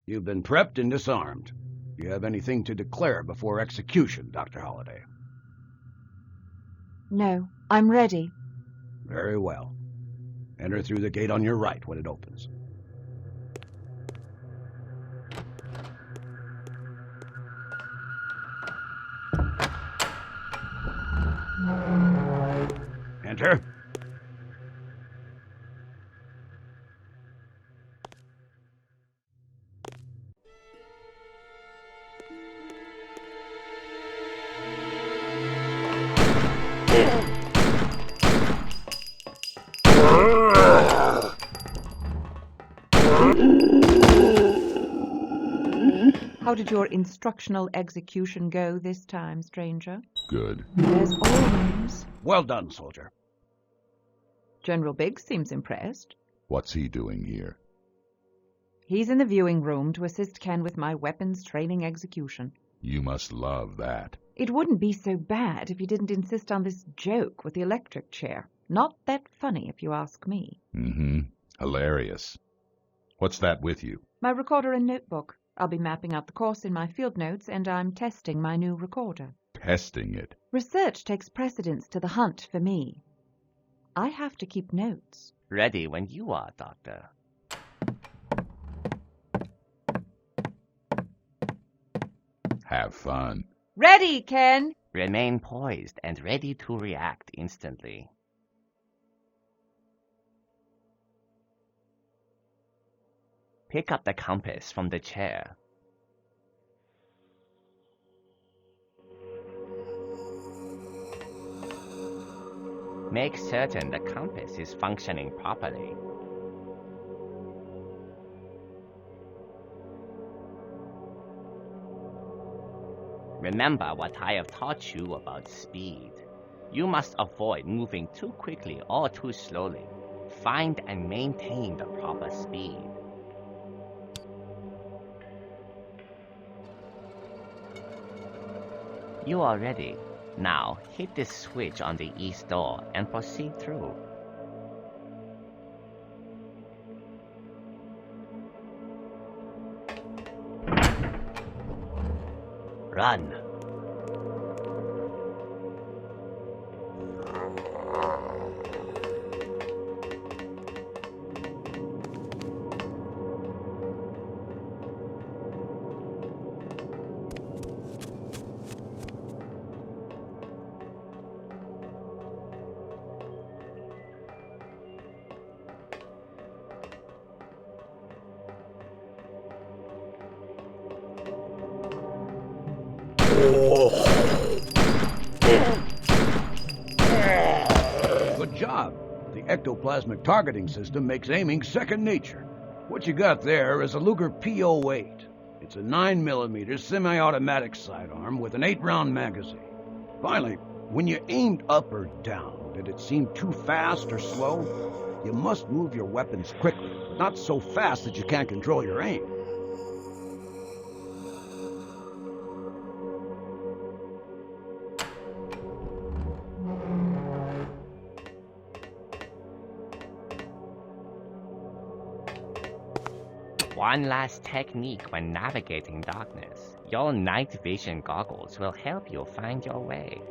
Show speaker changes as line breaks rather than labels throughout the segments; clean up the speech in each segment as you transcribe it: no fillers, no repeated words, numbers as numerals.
You've been prepped and disarmed. Do you have anything to declare before execution, Dr. Holliday?
No, I'm ready.
Very well. Enter through the gate on your right when it opens. Enter.
How did your instructional execution go this time, stranger?
Good.
There's always...
Well done, soldier.
General Biggs seems impressed.
What's he doing here?
He's in the viewing room to assist Ken with my weapons training execution.
You must love that.
It wouldn't be so bad if he didn't insist on this joke with the electric chair. Not that funny, if you ask me.
Mm-hmm. Hilarious. What's that with you?
My recorder and notebook. I'll be mapping out the course in my field notes, and I'm testing my new recorder.
Testing it.
Research takes precedence to the hunt for me. I have to keep notes.
Ready when you are, Doctor.
Have fun.
Ready, Ken!
Remain poised and ready to react instantly. Pick up the compass from the chair. Make certain the compass is functioning properly. Remember what I have taught you about speed. You must avoid moving too quickly or too slowly. Find and maintain the proper speed. You are ready. Now, hit this switch on the east door and proceed through. Run.
Good job. The ectoplasmic targeting system makes aiming second nature. What you got there is a Luger P08. It's a 9mm semi-automatic sidearm with an 8-round magazine. Finally, when you aimed up or down, did it seem too fast or slow? You must move your weapons quickly, but not so fast that you can't control your aim.
One last technique when navigating darkness. Your night vision goggles will help you find your way.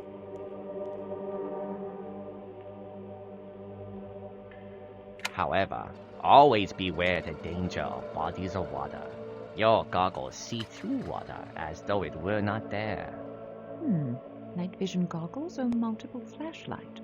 However, always beware the danger of bodies of water. Your goggles see through water as though it were not there.
Night vision goggles or multiple flashlight?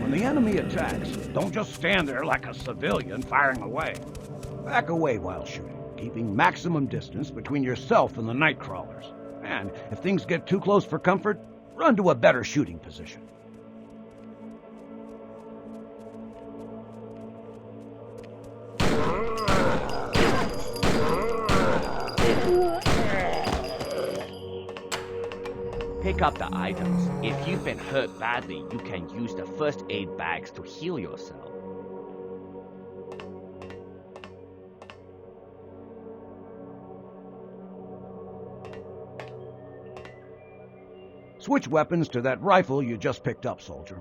When the enemy attacks, don't just stand there like a civilian firing away. Back away while shooting, keeping maximum distance between yourself and the night crawlers. And if things get too close for comfort, run to a better shooting position.
Pick up the items. If you've been hurt badly, you can use the first aid bags to heal yourself.
Switch weapons to that rifle you just picked up, soldier.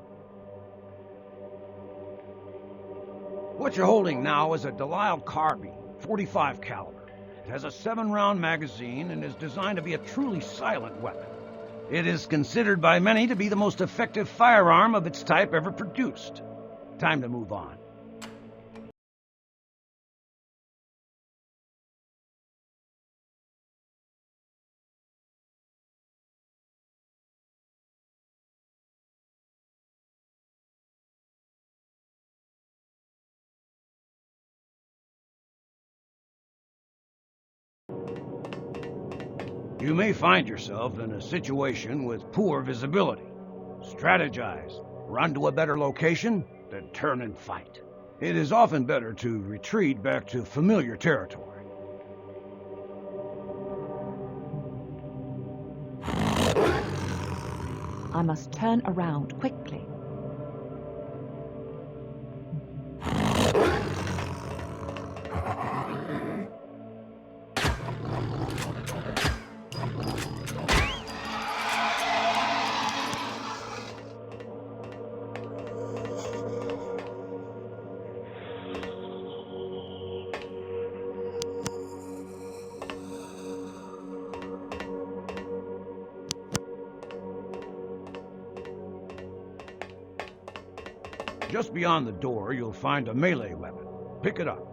What you're holding now is a Delisle carbine, 45 caliber. It has a 7-round magazine and is designed to be a truly silent weapon. It is considered by many to be the most effective firearm of its type ever produced. Time to move on. You may find yourself in a situation with poor visibility. Strategize, run to a better location, then turn and fight. It is often better to retreat back to familiar territory.
I must turn around quickly.
Just beyond the door, you'll find a melee weapon. Pick it up.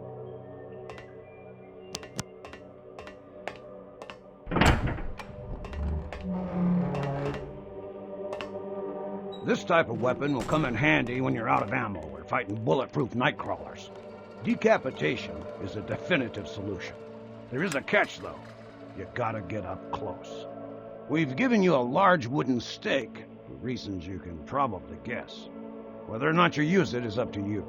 This type of weapon will come in handy when you're out of ammo or fighting bulletproof nightcrawlers. Decapitation is a definitive solution. There is a catch, though. You gotta get up close. We've given you a large wooden stake, for reasons you can probably guess. Whether or not you use it is up to you.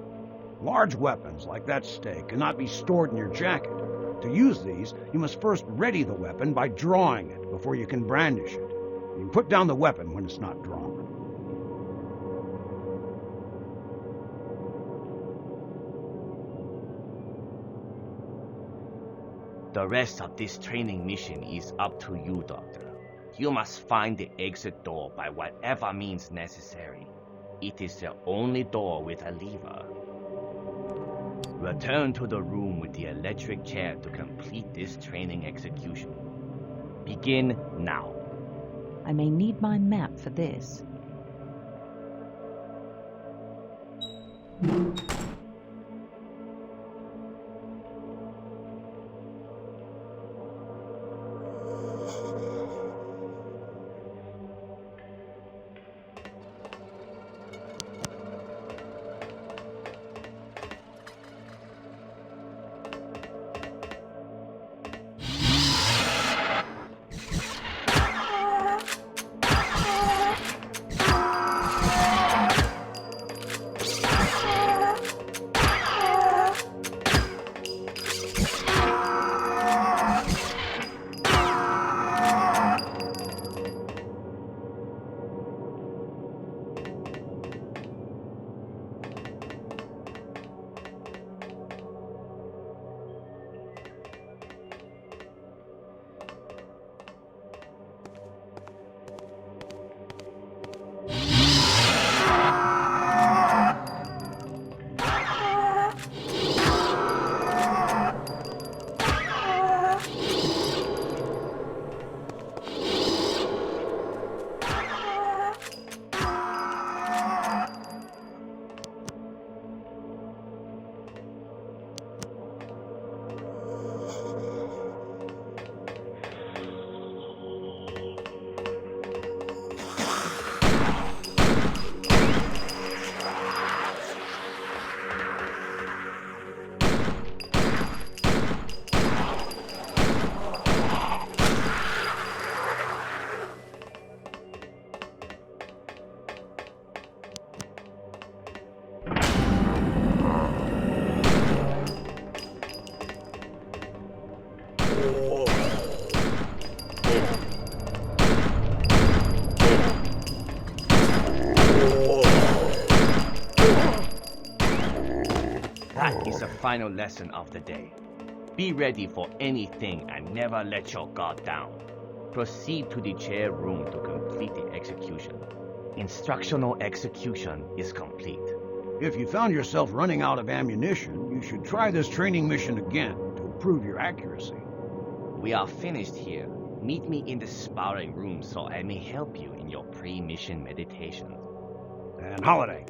Large weapons like that stake cannot be stored in your jacket. To use these, you must first ready the weapon by drawing it before you can brandish it. You can put down the weapon when it's not drawn.
The rest of this training mission is up to you, Doctor. You must find the exit door by whatever means necessary. It is the only door with a lever. Return to the room with the electric chair to complete this training execution. Begin now.
I may need my map for this.
final lesson of the day. Be ready for anything and never let your guard down. Proceed to the chair room to complete the execution. Instructional execution is complete.
If you found yourself running out of ammunition, you should try this training mission again to improve your accuracy.
We are finished here. Meet me in the sparring room so I may help you in your pre-mission meditation.
And Holliday,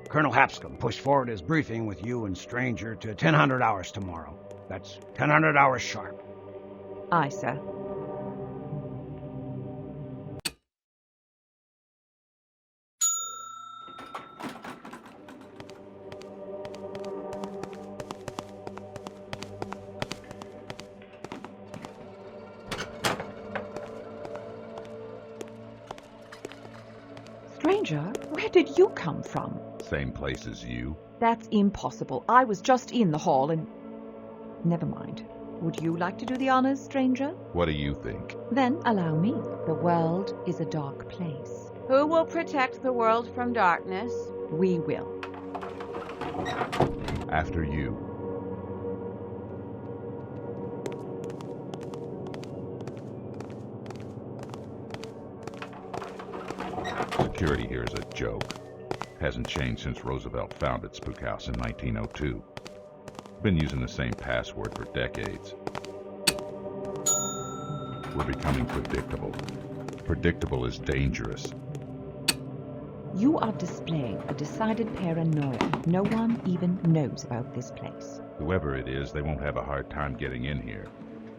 Colonel Hapscom pushed forward his briefing with you and Stranger to 1000 hours tomorrow. That's 1000 hours sharp.
Aye, sir. Stranger, where did you come from?
Same place as you.
That's impossible. I was just in the hall and... Never mind. Would you like to do the honors, stranger?
What do you think?
Then allow me. The world is a dark place.
Who will protect the world from darkness?
We will.
After you. Security here is a joke. Hasn't changed since Roosevelt founded Spookhouse in 1902. Been using the same password for decades. We're becoming predictable. Predictable is dangerous.
You are displaying a decided paranoia. No one even knows about this place.
Whoever it is, they won't have a hard time getting in here.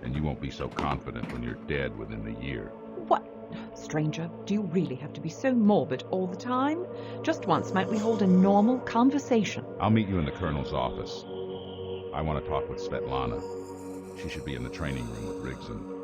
And you won't be so confident when you're dead within the year.
What? Stranger, do you really have to be so morbid all the time? Just once might we hold a normal conversation?
I'll meet you in the Colonel's office. I want to talk with Svetlana. She should be in the training room with Rigson.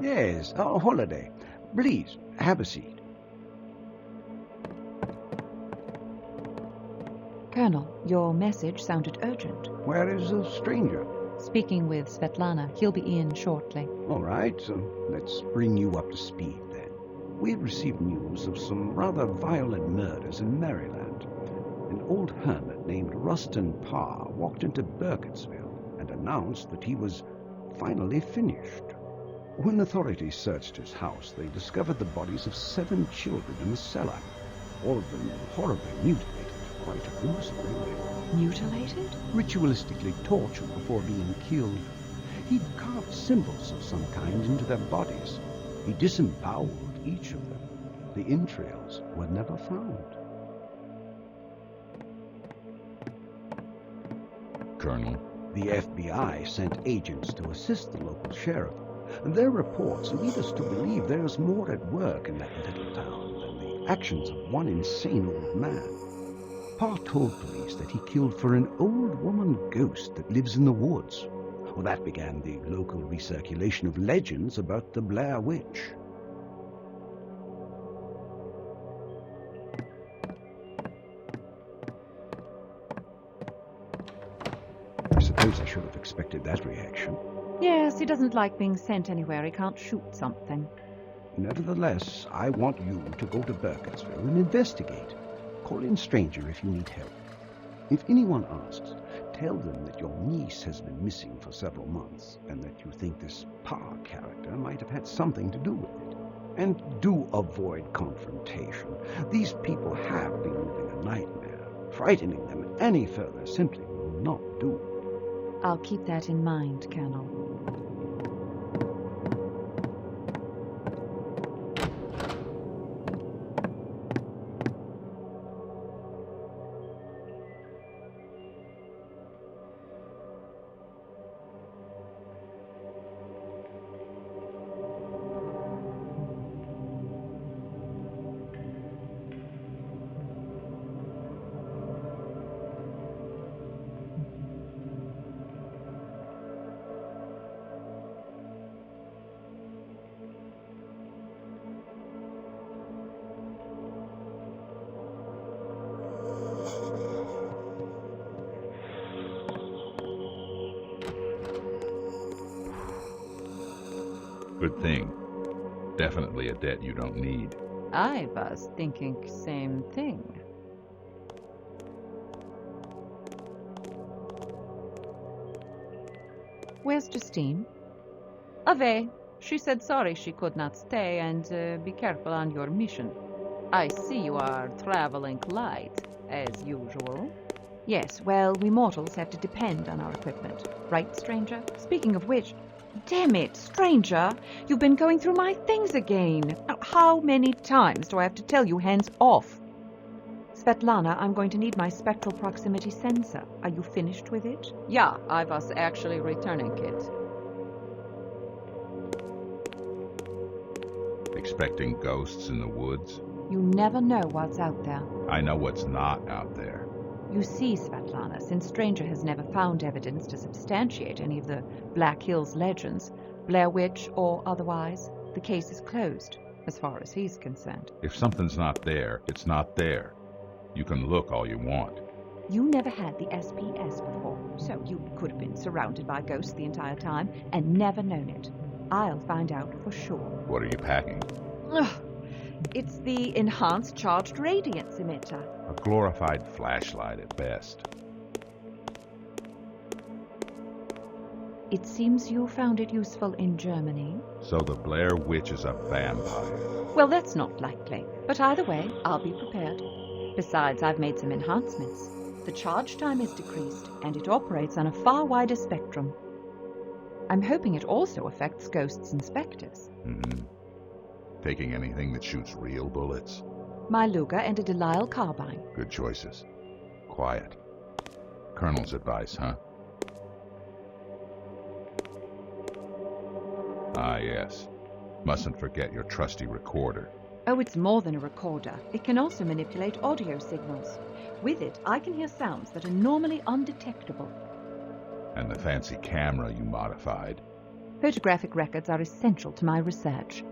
Yes, Holliday. Please, have a seat.
Colonel, your message sounded urgent.
Where is the stranger?
Speaking with Svetlana. He'll be in shortly.
All right, let's bring you up to speed then. We've received news of some rather violent murders in Maryland. An old hermit named Rustin Parr walked into Burkittsville and announced that he was finally finished. When authorities searched his house, they discovered the bodies of 7 children in the cellar. All of them horribly mutilated, quite gruesomely.
Mutilated?
Ritualistically tortured before being killed. He'd carved symbols of some kind into their bodies. He disemboweled each of them. The entrails were never found.
Colonel?
The FBI sent agents to assist the local sheriff. And their reports lead us to believe there is more at work in that little town than the actions of one insane old man. Parr told police that he killed for an old woman ghost that lives in the woods. Well, that began the local recirculation of legends about the Blair Witch. I suppose I should have expected that reaction.
Yes, he doesn't like being sent anywhere he can't shoot something.
Nevertheless, I want you to go to Burkittsville and investigate. Call in Stranger if you need help. If anyone asks, tell them that your niece has been missing for several months and that you think this Parr character might have had something to do with it. And do avoid confrontation. These people have been living a nightmare. Frightening them any further simply will not do.
I'll keep that in mind, Colonel.
Good thing. Definitely a debt you don't need.
I was thinking same thing. Where's Justine? Away. She said sorry she could not stay and be careful on your mission. I see you are traveling light, as usual. Yes, well, we mortals have to depend on our equipment. Right, stranger? Speaking of which, damn it, stranger, you've been going through my things again. Now, how many times do I have to tell you hands off? Svetlana, I'm going to need my spectral proximity sensor. Are you finished with it? Yeah, I was actually returning it.
Expecting ghosts in the woods?
You never know what's out there.
I know what's not out there.
You see, Svetlana, since Stranger has never found evidence to substantiate any of the Black Hills legends, Blair Witch or otherwise, the case is closed, as far as he's concerned.
If something's not there, it's not there. You can look all you want.
You never had the SPS before, so you could have been surrounded by ghosts the entire time and never known it. I'll find out for sure.
What are you packing?
Ugh. It's the enhanced charged radiance emitter.
A glorified flashlight at best.
It seems you found it useful in Germany.
So the Blair Witch is a vampire.
Well, that's not likely. But either way, I'll be prepared. Besides, I've made some enhancements. The charge time is decreased, and it operates on a far wider spectrum. I'm hoping it also affects ghosts and specters.
Mm-hmm. Taking anything that shoots real bullets?
My Luger and a Delisle carbine.
Good choices. Quiet. Colonel's advice, huh? Ah, yes. Mustn't forget your trusty recorder.
Oh, it's more than a recorder. It can also manipulate audio signals. With it, I can hear sounds that are normally undetectable.
And the fancy camera you modified.
Photographic records are essential to my research.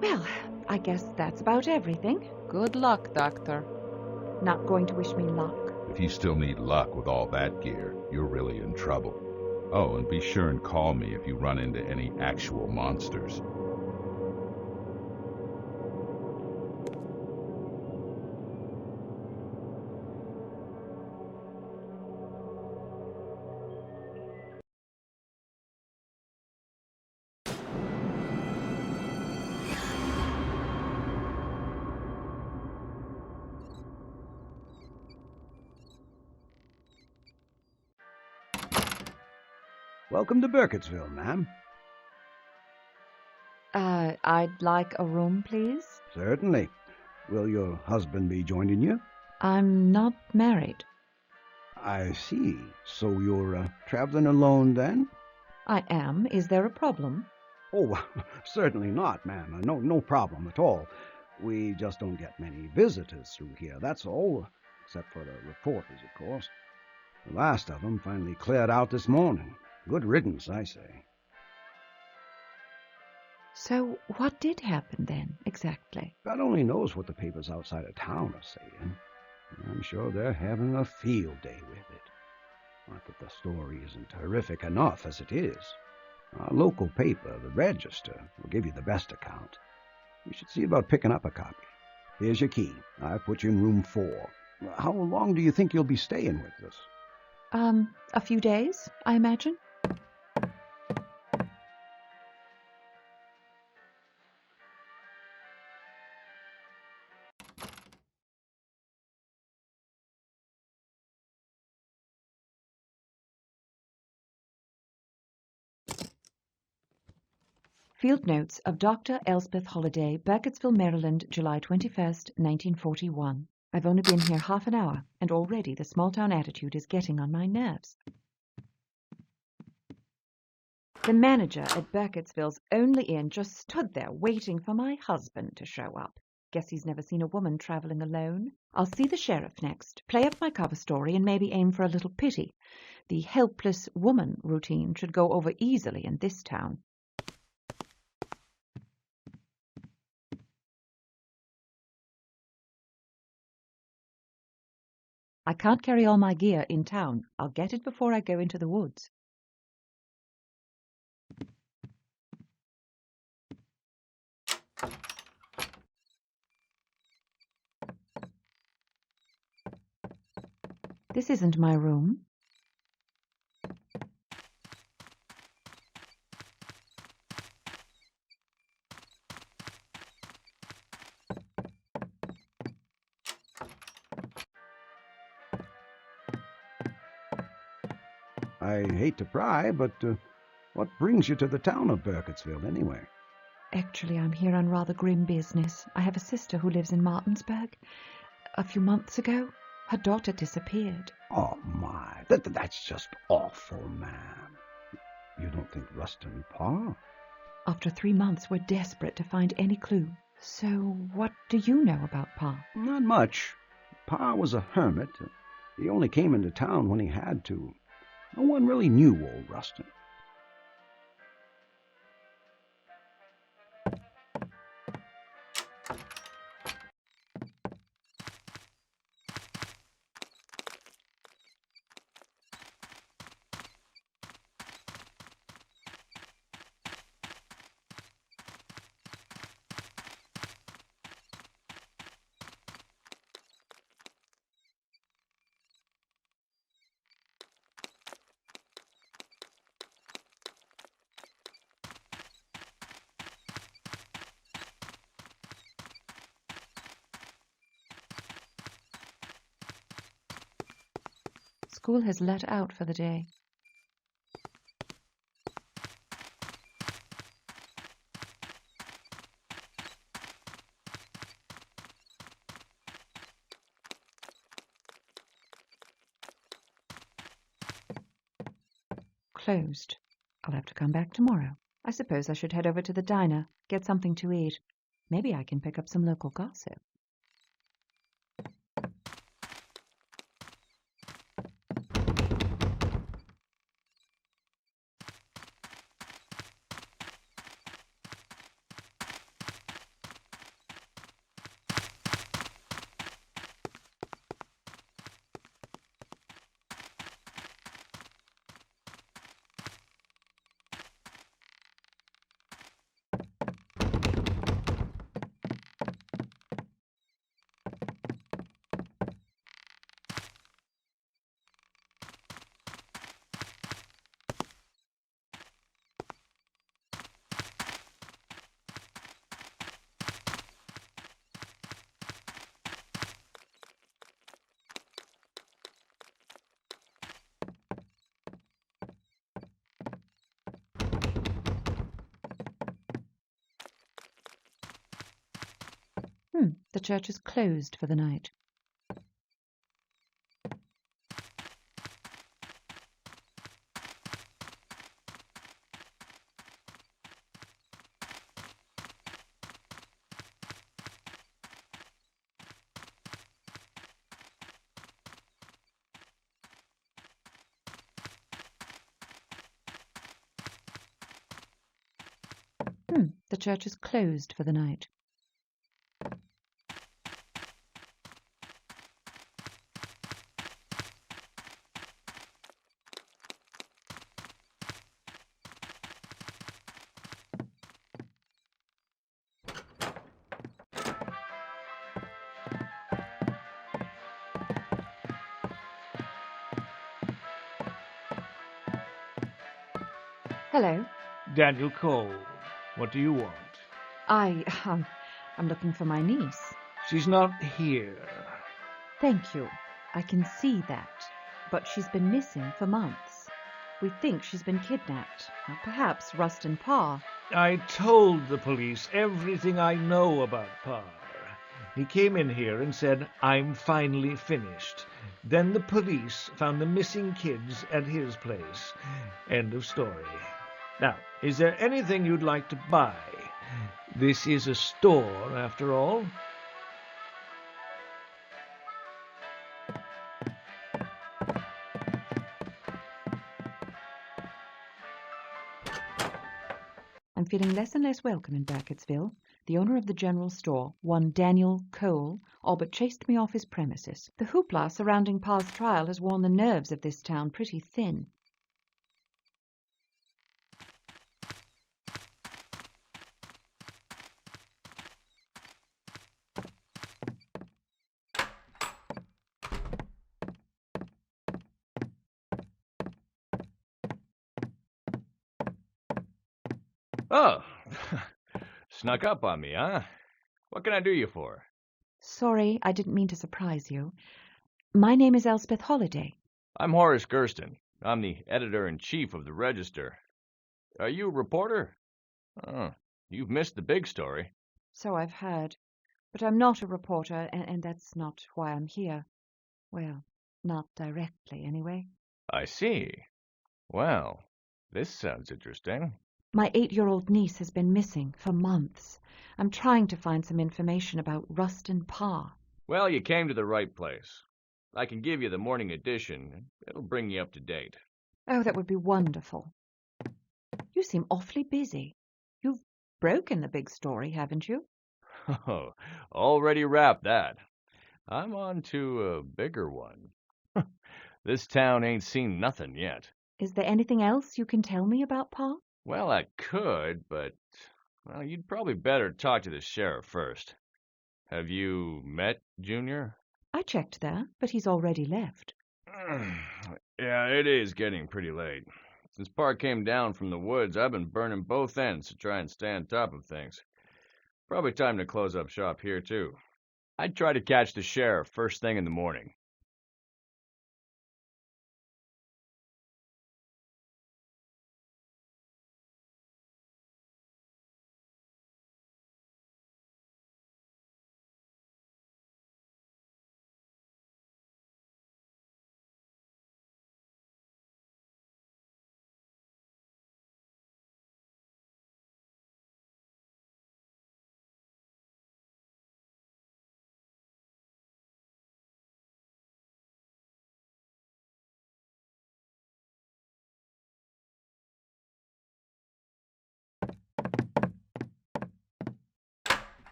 Well, I guess that's about everything. Good luck, Doctor. Not going to wish me luck?
If you still need luck with all that gear, you're really in trouble. Oh, and be sure and call me if you run into any actual monsters.
Welcome to Burkittsville, ma'am.
I'd like a room, please.
Certainly. Will your husband be joining you?
I'm not married.
I see. So you're traveling alone then?
I am. Is there a problem?
Oh, certainly not, ma'am. No problem at all. We just don't get many visitors through here, that's all. Except for the reporters, of course. The last of them finally cleared out this morning. Good riddance, I say.
So what did happen then, exactly?
God only knows what the papers outside of town are saying. I'm sure they're having a field day with it. Not that the story isn't horrific enough as it is. Our local paper, the Register, will give you the best account. You should see about picking up a copy. Here's your key. I've put you in room 4. How long do you think you'll be staying with us?
A few days, I imagine. Field Notes of Dr. Elspeth Holliday, Burkittsville, Maryland, July 21st, 1941. I've only been here half an hour, and already the small-town attitude is getting on my nerves. The manager at Burkittsville's only inn just stood there waiting for my husband to show up. Guess he's never seen a woman traveling alone. I'll see the sheriff next, play up my cover story, and maybe aim for a little pity. The helpless woman routine should go over easily in this town. I can't carry all my gear in town. I'll get it before I go into the woods. This isn't my room.
I hate to pry, but what brings you to the town of Burkittsville, anyway?
Actually, I'm here on rather grim business. I have a sister who lives in Martinsburg. A few months ago, her daughter disappeared.
Oh, my. That's just awful, ma'am. You don't think Rustin Parr?
After 3 months, we're desperate to find any clue. So, what do you know about Parr?
Not much. Parr was a hermit. He only came into town when he had to. No one really knew old Rustin.
School has let out for the day. Closed. I'll have to come back tomorrow. I suppose I should head over to the diner, get something to eat. Maybe I can pick up some local gossip. The church is closed for the night. The church is closed for the night. Hello.
Daniel Cole. What do you want?
I'm looking for my niece.
She's not here.
Thank you. I can see that. But she's been missing for months. We think she's been kidnapped. Perhaps Rustin Parr.
I told the police everything I know about Parr. He came in here and said, "I'm finally finished." Then the police found the missing kids at his place. End of story. Now, is there anything you'd like to buy? This is a store, after all.
I'm feeling less and less welcome in Burkittsville. The owner of the general store, one Daniel Cole, all but chased me off his premises. The hoopla surrounding Parr's trial has worn the nerves of this town pretty thin.
Oh, snuck up on me, huh? What can I do you for?
Sorry, I didn't mean to surprise you. My name is Elspeth Holliday.
I'm Horace Gersten. I'm the editor-in-chief of the Register. Are you a reporter? Oh, you've missed the big story.
So I've heard. But I'm not a reporter, and that's not why I'm here. Well, not directly, anyway.
I see. Well, this sounds interesting.
My 8-year-old niece has been missing for months. I'm trying to find some information about Rustin Parr.
Well, you came to the right place. I can give you the morning edition. It'll bring you up to date.
Oh, that would be wonderful. You seem awfully busy. You've broken the big story, haven't you?
Oh, already wrapped that. I'm on to a bigger one. This town ain't seen nothing yet.
Is there anything else you can tell me about Parr?
Well, I could, but, well, you'd probably better talk to the sheriff first. Have you met Junior?
I checked there, but he's already left.
Yeah, it is getting pretty late. Since Parr came down from the woods, I've been burning both ends to try and stay on top of things. Probably time to close up shop here, too. I'd try to catch the sheriff first thing in the morning.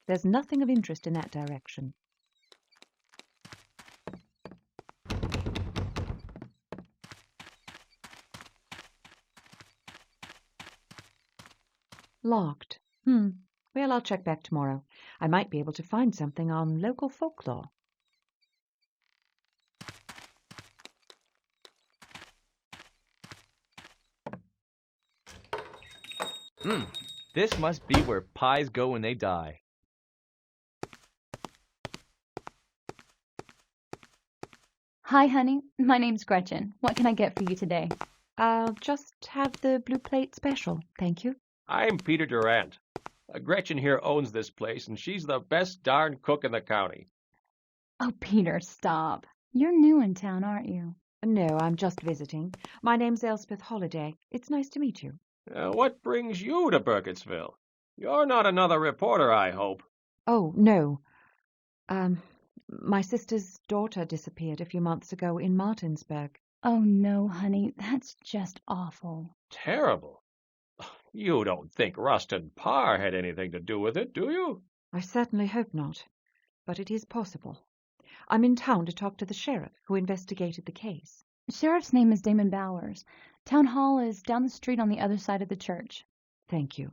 There's nothing of interest in that direction. Locked. Well, I'll check back tomorrow. I might be able to find something on local folklore.
This must be where pies go when they die.
Hi, honey. My name's Gretchen. What can I get for you today?
I'll just have the blue plate special, thank you.
I'm Peter Durant. Gretchen here owns this place, and she's the best darn cook in the county.
Oh, Peter, stop. You're new in town, aren't you?
No, I'm just visiting. My name's Elspeth Holliday. It's nice to meet you.
What brings you to Burkittsville? You're not another reporter, I hope.
Oh, no. My sister's daughter disappeared a few months ago in Martinsburg.
Oh, no, honey. That's just awful.
Terrible. You don't think Rustin Parr had anything to do with it, do you?
I certainly hope not, but it is possible. I'm in town to talk to the sheriff who investigated the case.
Sheriff's name is Damon Bowers. Town hall is down the street on the other side of the church.
Thank you.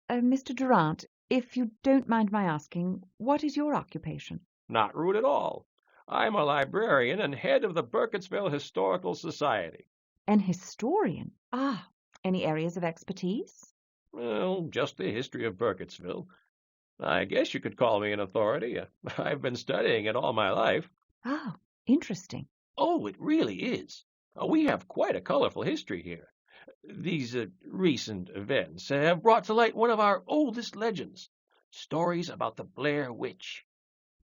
Mr. Durant, if you don't mind my asking, what is your occupation?
Not rude at all. I'm a librarian and head of the Burkittsville Historical Society.
An historian? Ah, any areas of expertise?
Well, just the history of Burkittsville. I guess you could call me an authority. I've been studying it all my life.
Ah, interesting.
Oh, it really is. We have quite a colorful history here. These recent events have brought to light one of our oldest legends, stories about the Blair Witch.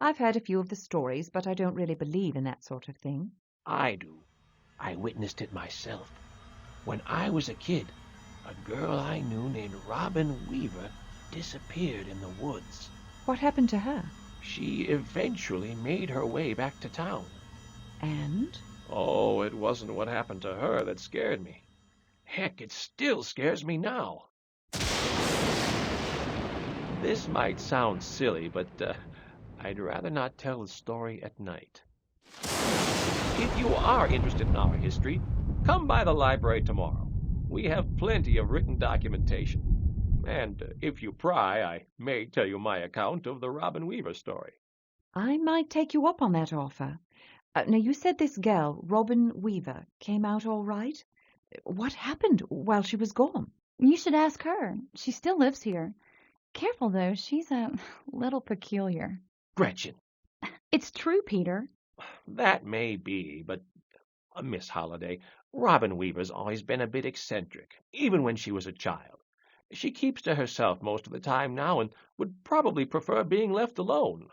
I've heard a few of the stories, but I don't really believe in that sort of thing.
I do. I witnessed it myself. When I was a kid, a girl I knew named Robin Weaver disappeared in the woods.
What happened to her?
She eventually made her way back to town.
And?
Oh, it wasn't what happened to her that scared me. Heck, it still scares me now. This might sound silly, but I'd rather not tell the story at night. If you are interested in our history, come by the library tomorrow. We have plenty of written documentation. And if you pry, I may tell you my account of the Robin Weaver story.
I might take you up on that offer. Now, you said this girl, Robin Weaver, came out all right? What happened while she was gone?
You should ask her. She still lives here. Careful, though. She's a little peculiar.
Gretchen,
It's true, Peter.
that may be, but Miss Holliday, Robin Weaver's always been a bit eccentric, even when she was a child. She keeps to herself most of the time now and would probably prefer being left alone.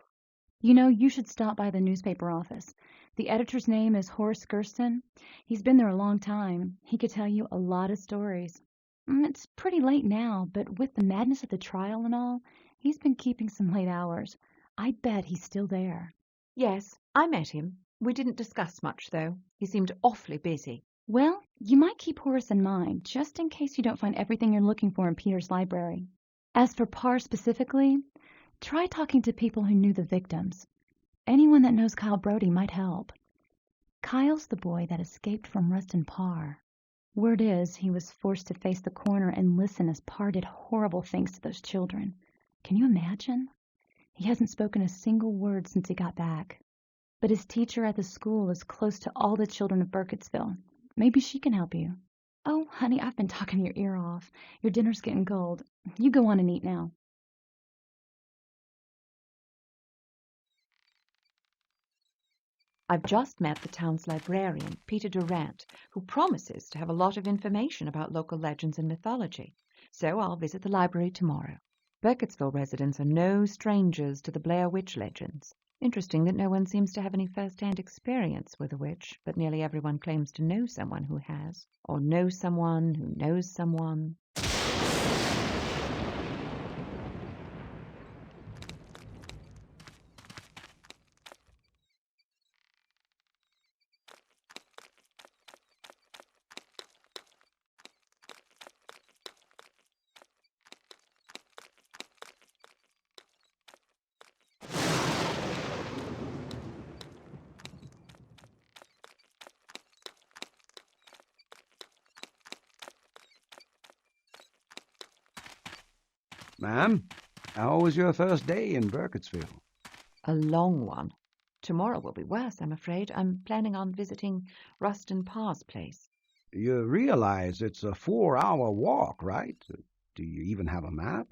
You know, you should stop by the newspaper office. The editor's name is Horace Gersten. He's been there a long time. He could tell you a lot of stories. It's pretty late now, but with the madness of the trial and all, he's been keeping some late hours. I bet he's still there.
Yes, I met him. We didn't discuss much, though. He seemed awfully busy.
Well, you might keep Horace in mind, just in case you don't find everything you're looking for in Peter's library. As for Parr specifically, try talking to people who knew the victims. Anyone that knows Kyle Brody might help. Kyle's the boy that escaped from Rustin Parr. Word is he was forced to face the coroner and listen as Parr did horrible things to those children. Can you imagine? He hasn't spoken a single word since he got back. But his teacher at the school is close to all the children of Burkittsville. Maybe she can help you. Oh, honey, I've been talking your ear off. Your dinner's getting cold. You go on and eat now.
I've just met the town's librarian, Peter Durant, who promises to have a lot of information about local legends and mythology. So I'll visit the library tomorrow. Burkittsville residents are no strangers to the Blair Witch legends. Interesting that no one seems to have any first-hand experience with a witch, but nearly everyone claims to know someone who has, or know someone who knows someone.
Ma'am, how was your first day in Burkittsville?
A long one. Tomorrow will be worse, I'm afraid. I'm planning on visiting Rustin Parr's place.
You realize it's a 4-hour walk, right? Do you even have a map?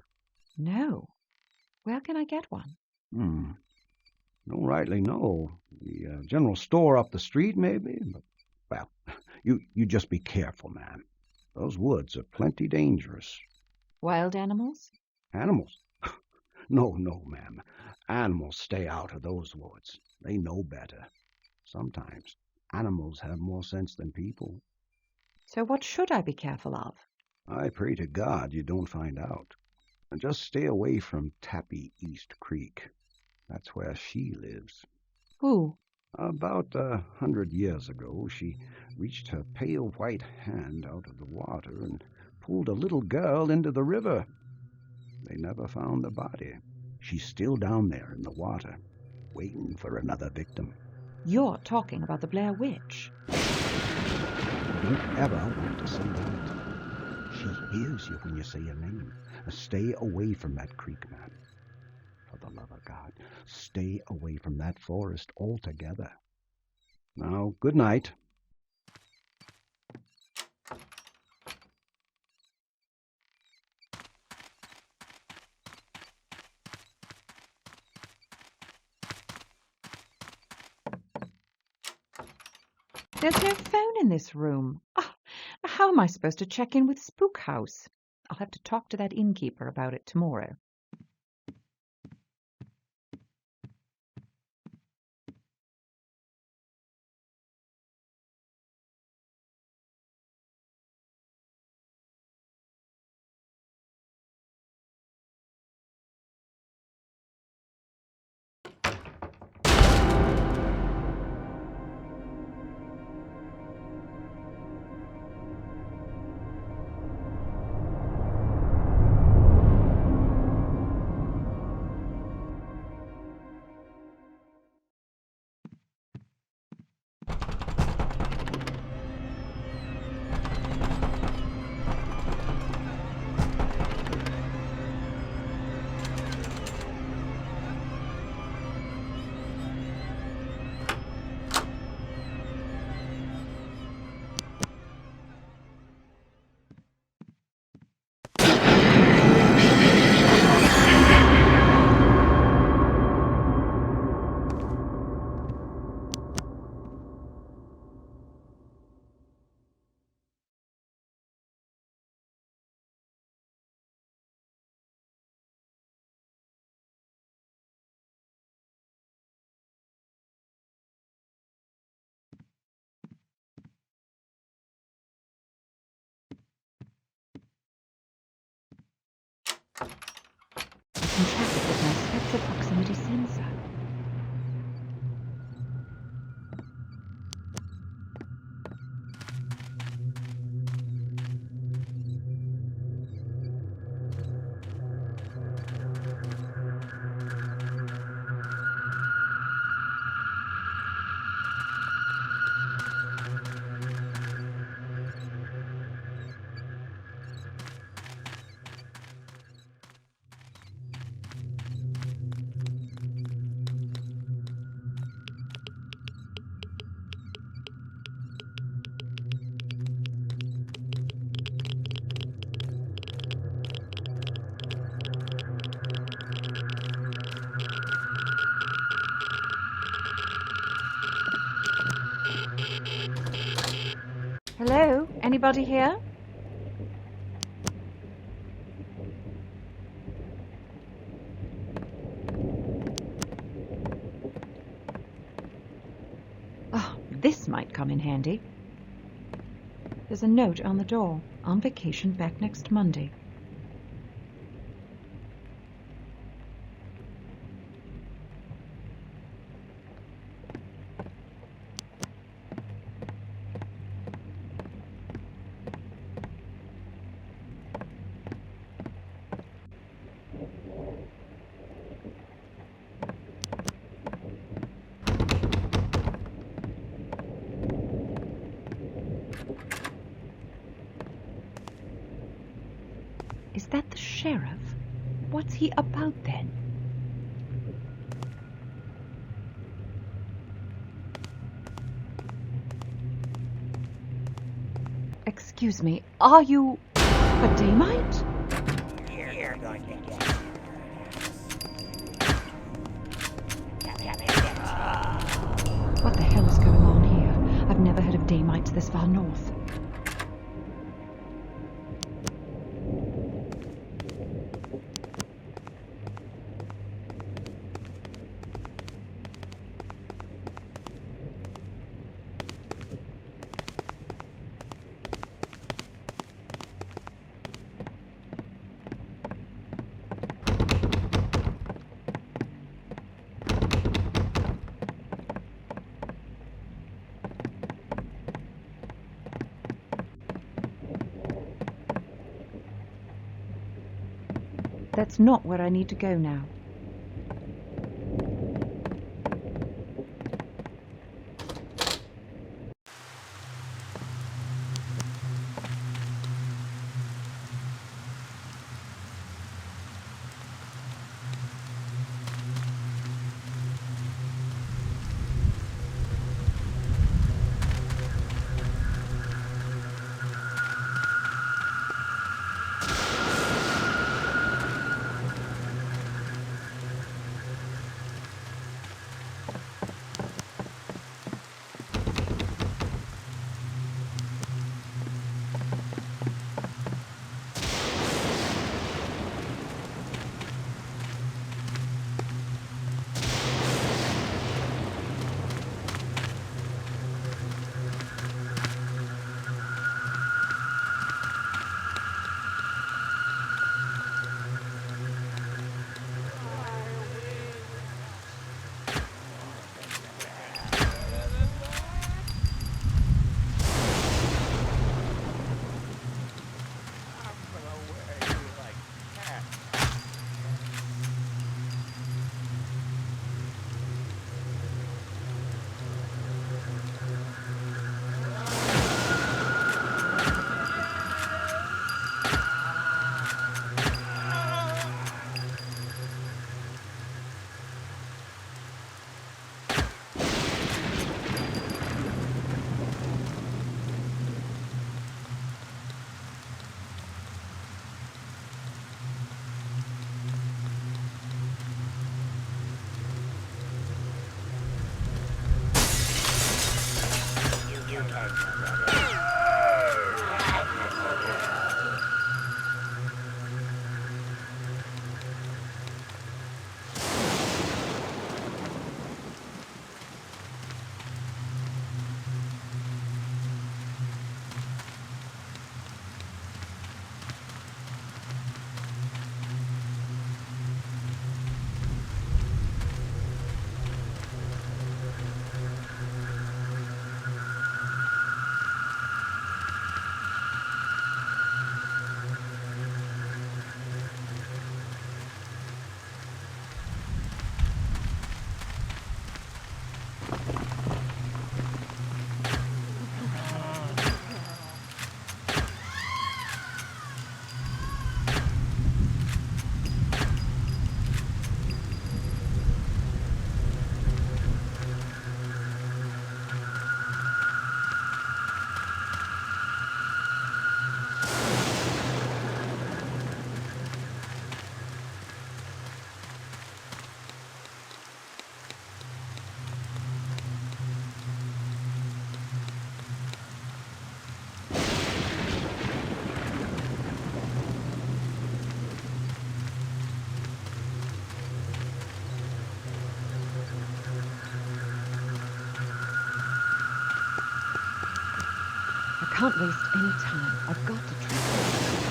No. Where can I get one?
Don't rightly know. The general store up the street, maybe? But, well, you just be careful, ma'am. Those woods are plenty dangerous.
Wild animals?
Animals? No, ma'am. Animals stay out of those woods. They know better. Sometimes animals have more sense than people.
So what should I be careful of?
I pray to God you don't find out. And just stay away from Tappy East Creek. That's where she lives.
Who?
About 100 years ago, she reached her pale white hand out of the water and pulled a little girl into the river. They never found the body. She's still down there in the water, waiting for another victim.
You're talking about the Blair Witch.
Don't ever want to say that. She hears you when you say her name. Stay away from that creek, man. For the love of God, stay away from that forest altogether. Now, good night.
There's no phone in this room. Oh, how am I supposed to check in with Spookhouse? I'll have to talk to that innkeeper about it tomorrow.
Hello? Anybody here?
Oh, this might come in handy. There's a note on the door. On vacation back next Monday. Is that the sheriff? What's he about then? Excuse me, are you a Damite?
You're going to get
What the hell is going on here? I've never heard of Damites this far north. That's not where I need to go now.
can't waste any time. I've got to track it.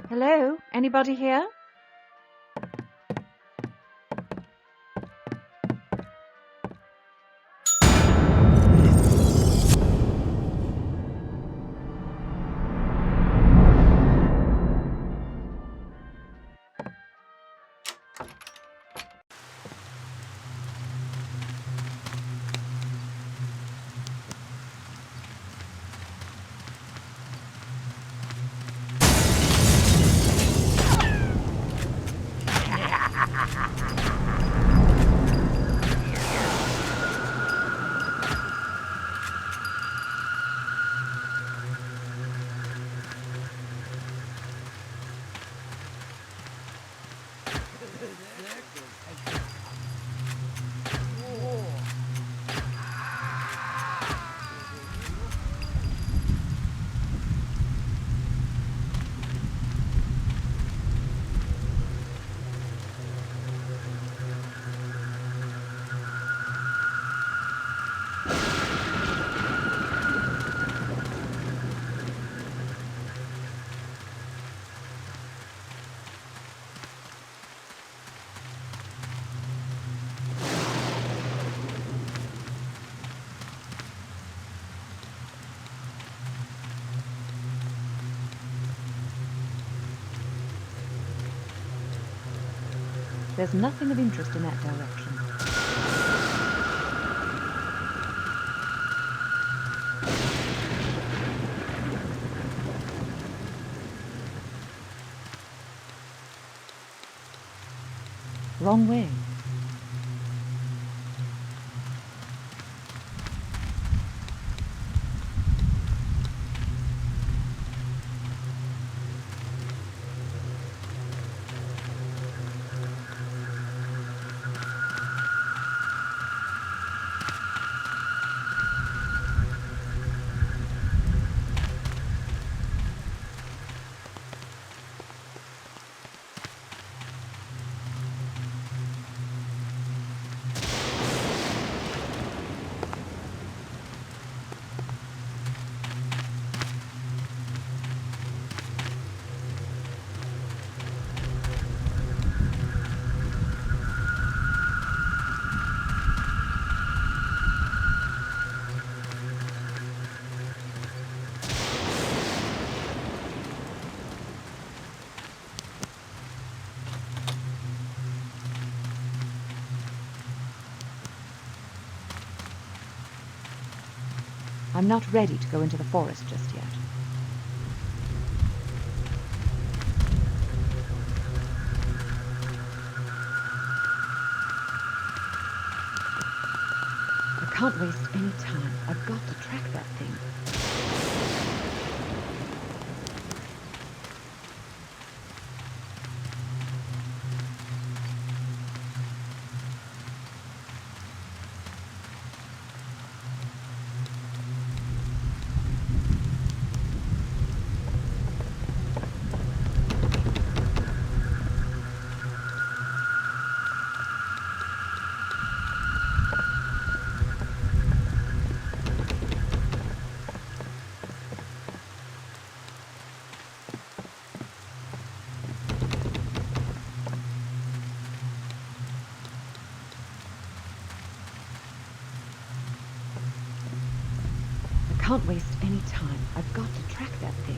Hello? Anybody here?
There's nothing of interest in that direction. Wrong way. I'm not ready to go into the forest just yet. I can't waste any time. I've got to track that thing. I can't waste any time. I've got to track that thing.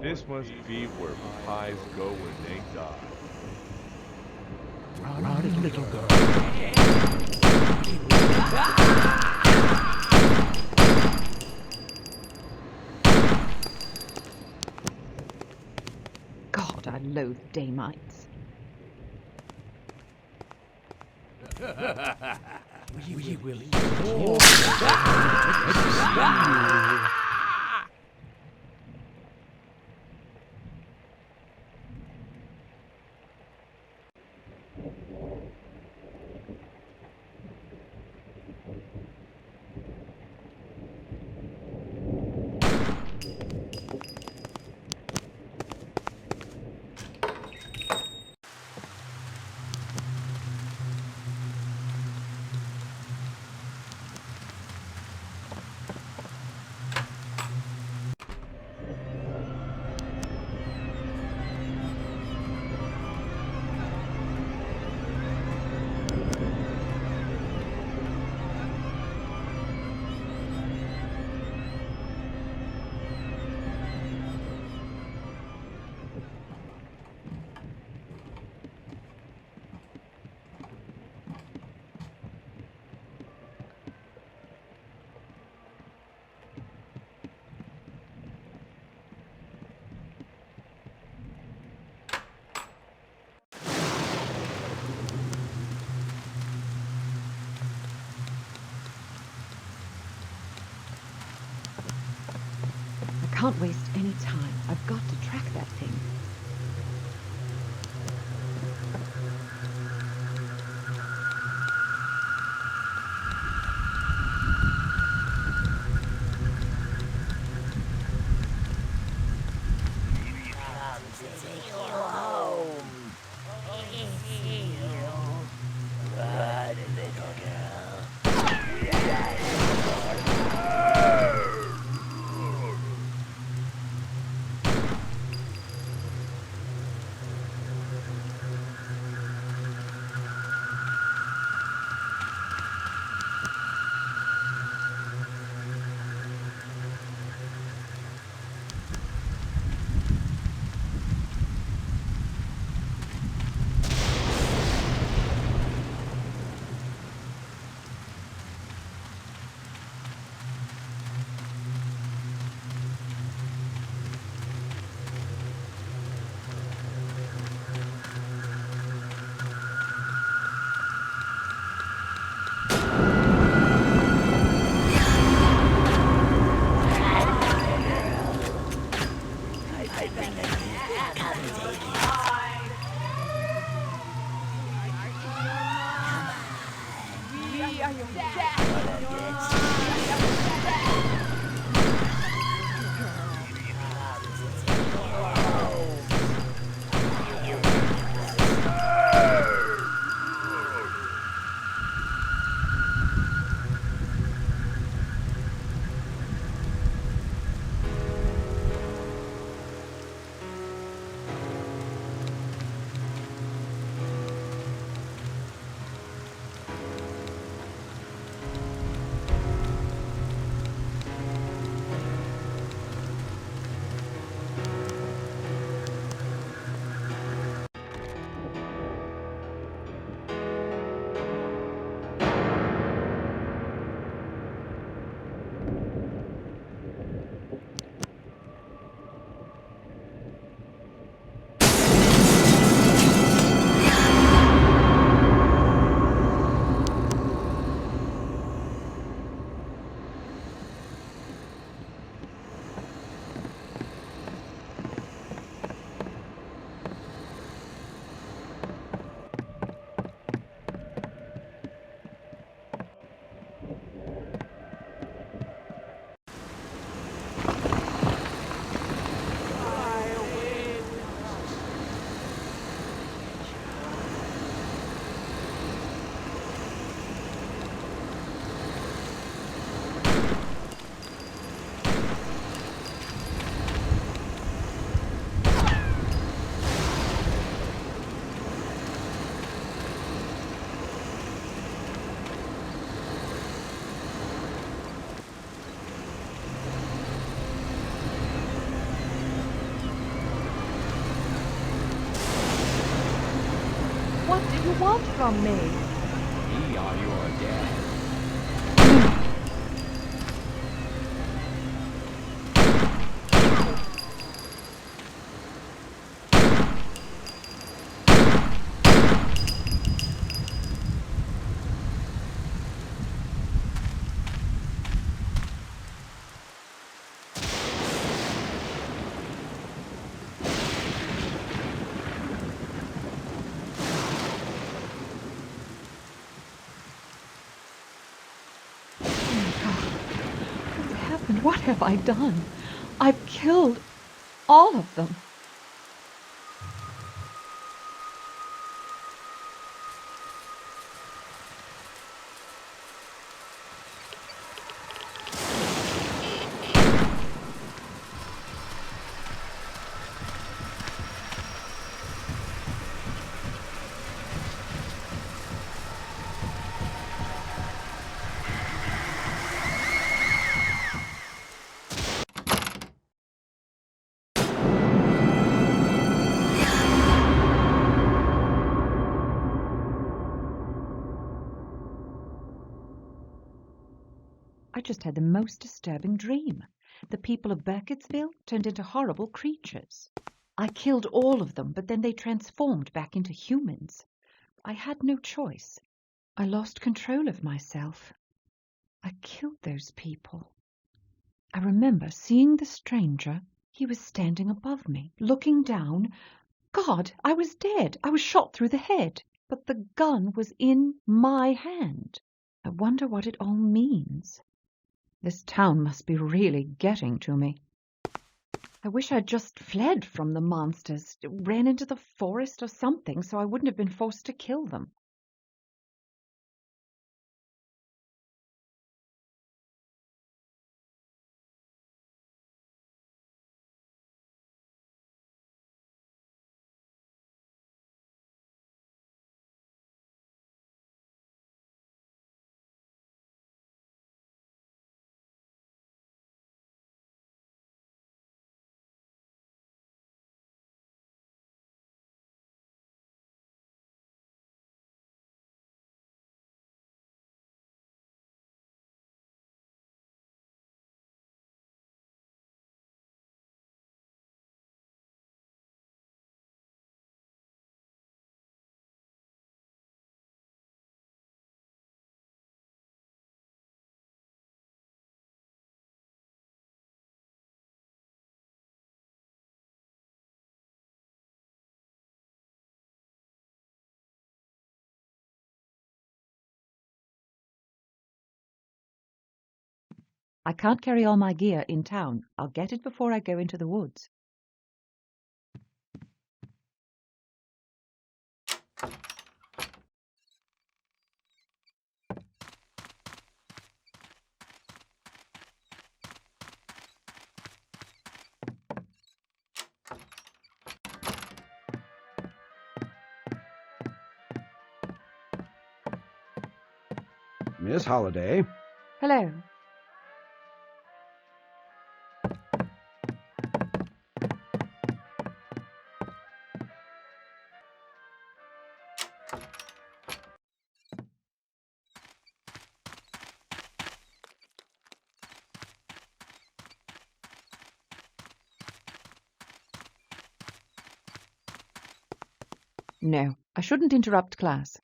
This must be where pies go when they die.
Rotted little girl.
God, I loathe daymites.
We will eat
I can't waste any time. I've got to track that thing. you want from me?
We are your dad.
What have I done? I've killed all of them. I just had the most disturbing dream. The people of Burkittsville turned into horrible creatures. I killed all of them, but then they transformed back into humans. I had no choice. I lost control of myself. I killed those people. I remember seeing the stranger. He was standing above me, looking down. God, I was dead. I was shot through the head, but the gun was in my hand. I wonder what it all means. This town must be really getting to me. I wish I'd just fled from the monsters, ran into the forest or something, so I wouldn't have been forced to kill them. I can't carry all my gear in town. I'll get it before I go into the woods.
Miss Holliday.
Hello. No, I shouldn't interrupt class.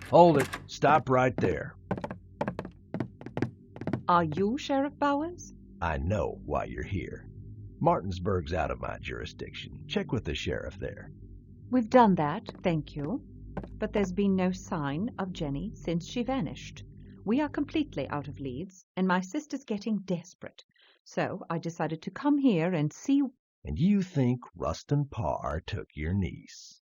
Hold it. Stop right there.
Are you Sheriff Bowers?
I know why you're here. Martinsburg's out of my jurisdiction. Check with the sheriff there.
We've done that, thank you. But there's been no sign of Jenny since she vanished. We are completely out of leads, and my sister's getting desperate. So I decided to come here and see...
And you think Rustin Parr took your niece?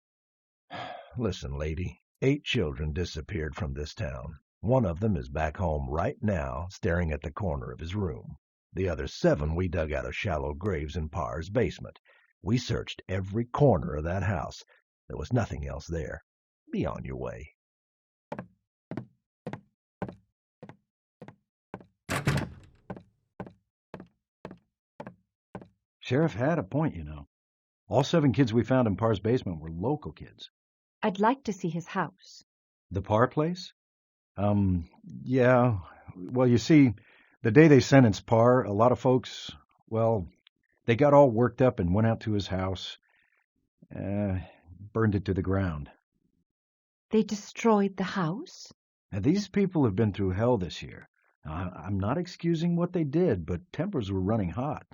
Listen, lady. 8 children disappeared from this town. One of them is back home right now, staring at the corner of his room. The other 7 we dug out of shallow graves in Parr's basement. We searched every corner of that house. There was nothing else there. Be on your way.
Sheriff had a point, you know. All 7 kids we found in Parr's basement were local kids.
I'd like to see his house.
The Parr place? Yeah. Well, you see, the day they sentenced Parr, a lot of folks, well, they got all worked up and went out to his house, burned it to the ground.
They destroyed the house?
Now, these people have been through hell this year. Now, I'm not excusing what they did, but tempers were running hot.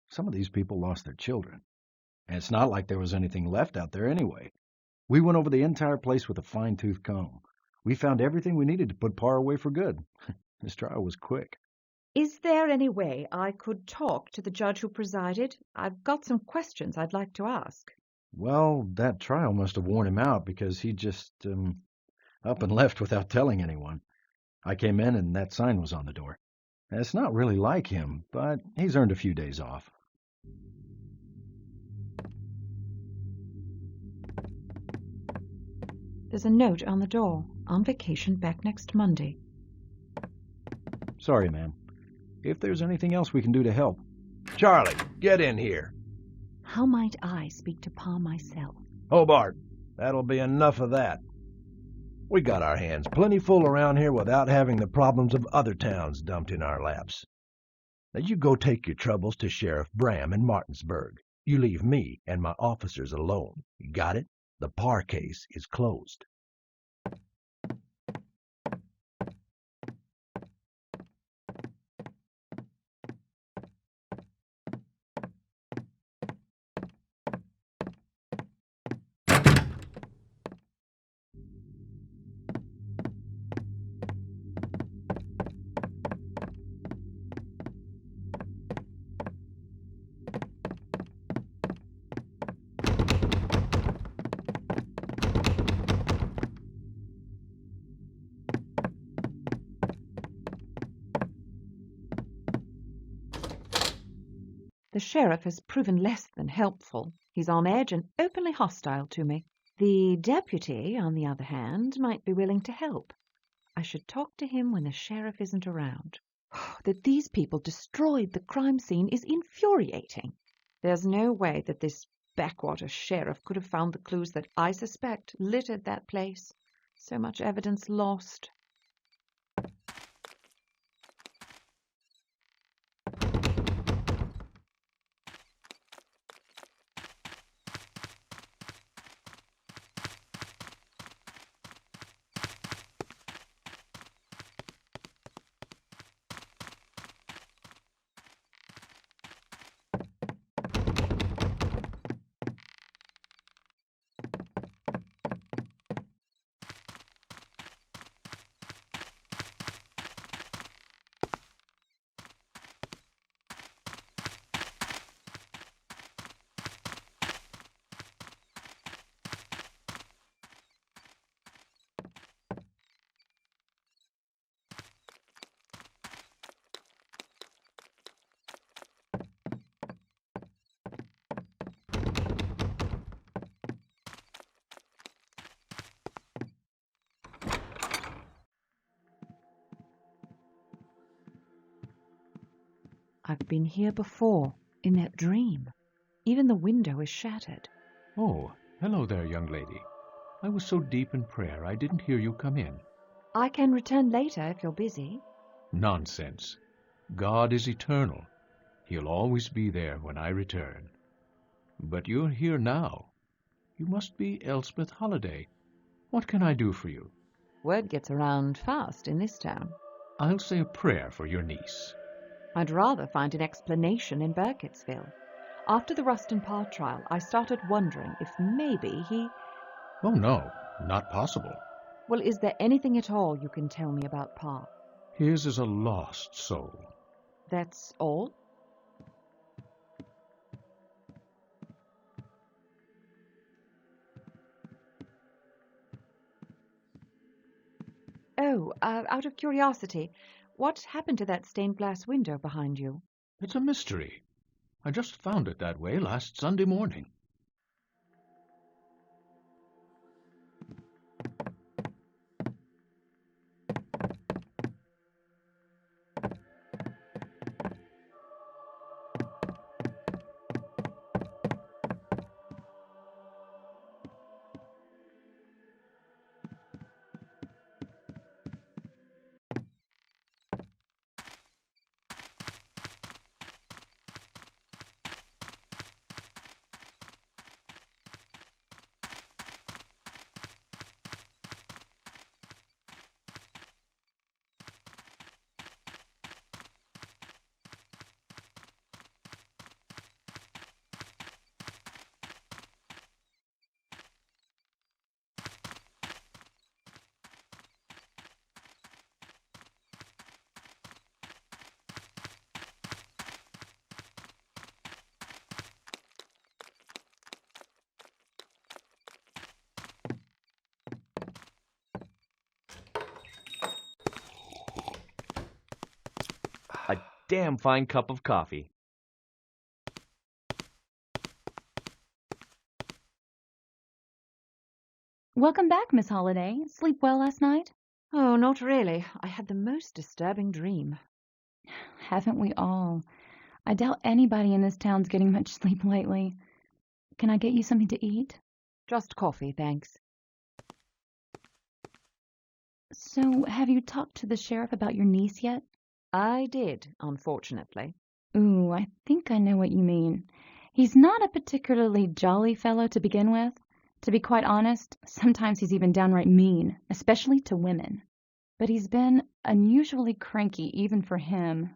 Some of these people lost their children. And it's not like there was anything left out there anyway. We went over the entire place with a fine-tooth comb. We found everything we needed to put Parr away for good. This trial was quick.
Is there any way I could talk to the judge who presided? I've got some questions I'd like to ask.
Well, that trial must have worn him out because he just up and left without telling anyone. I came in and that sign was on the door. It's not really like him, but he's earned a few days off.
There's a note on the door. On vacation back next Monday.
Sorry, ma'am. If there's anything else we can do to help.
Charlie, get in here.
How might I speak to Pa myself?
Hobart, that'll be enough of that. We got our hands plenty full around here without having the problems of other towns dumped in our laps. Now you go take your troubles to Sheriff Bram in Martinsburg. You leave me and my officers alone. You got it? The Parr case is closed.
The sheriff has proven less than helpful. He's on edge and openly hostile to me. The deputy, on the other hand, might be willing to help. I should talk to him when the sheriff isn't around. That these people destroyed the crime scene is infuriating. There's no way that this backwater sheriff could have found the clues that I suspect littered that place. So much evidence lost. I've been here before, in that dream. Even the window is shattered.
Oh, hello there, young lady. I was so deep in prayer I didn't hear you come in.
I can return later if you're busy.
Nonsense. God is eternal. He'll always be there when I return. But you're here now. You must be Elspeth Holliday. What can I do for you?
Word gets around fast in this town.
I'll say a prayer for your niece.
I'd rather find an explanation in Burkittsville. After the Rustin Parr trial, I started wondering if maybe he...
Oh, no, not possible.
Well, is there anything at all you can tell me about Parr?
His is a lost soul.
That's all? Oh, out of curiosity, what happened to that stained glass window behind you?
It's a mystery. I just found it that way last Sunday morning.
A damn fine cup of coffee.
Welcome back, Miss Holliday. Sleep well last night?
Oh, not really. I had the most disturbing dream.
Haven't we all? I doubt anybody in this town's getting much sleep lately. Can I get you something to eat?
Just coffee, thanks.
So, have you talked to the sheriff about your niece yet?
I did, unfortunately.
Ooh, I think I know what you mean. He's not a particularly jolly fellow to begin with. To be quite honest, sometimes he's even downright mean, especially to women. But he's been unusually cranky even for him.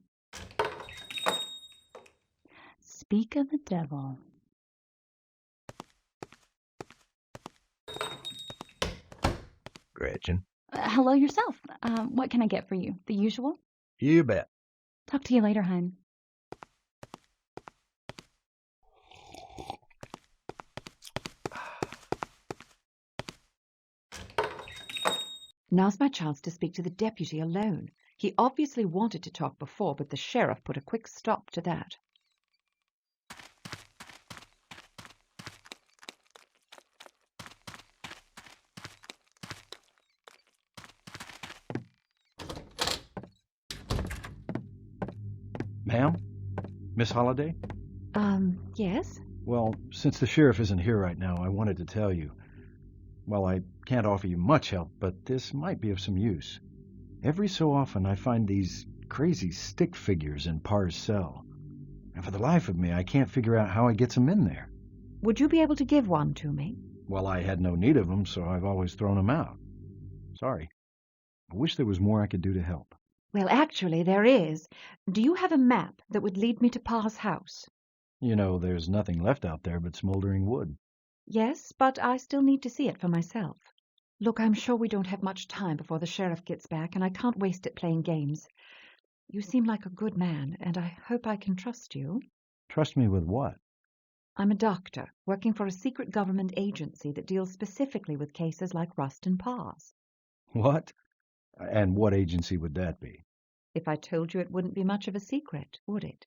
Speak of the devil.
Gretchen.
Hello yourself. What can I get for you? The usual?
You bet.
Talk to you later, hon.
Now's my chance to speak to the deputy alone. He obviously wanted to talk before, but the sheriff put a quick stop to that.
Ma'am? Miss Holliday?
Yes?
Well, since the sheriff isn't here right now, I wanted to tell you. Well, I can't offer you much help, but this might be of some use. Every so often I find these crazy stick figures in Parr's cell. And for the life of me, I can't figure out how he gets them in there.
Would you be able to give one to me?
Well, I had no need of them, so I've always thrown them out. Sorry. I wish there was more I could do to help.
Well, actually, there is. Do you have a map that would lead me to Parr's house?
You know, there's nothing left out there but smoldering wood.
Yes, but I still need to see it for myself. Look, I'm sure we don't have much time before the sheriff gets back, and I can't waste it playing games. You seem like a good man, and I hope I can trust you.
Trust me with what?
I'm a doctor, working for a secret government agency that deals specifically with cases like Rustin Parr's.
What? And what agency would that be?
If I told you, it wouldn't be much of a secret, would it?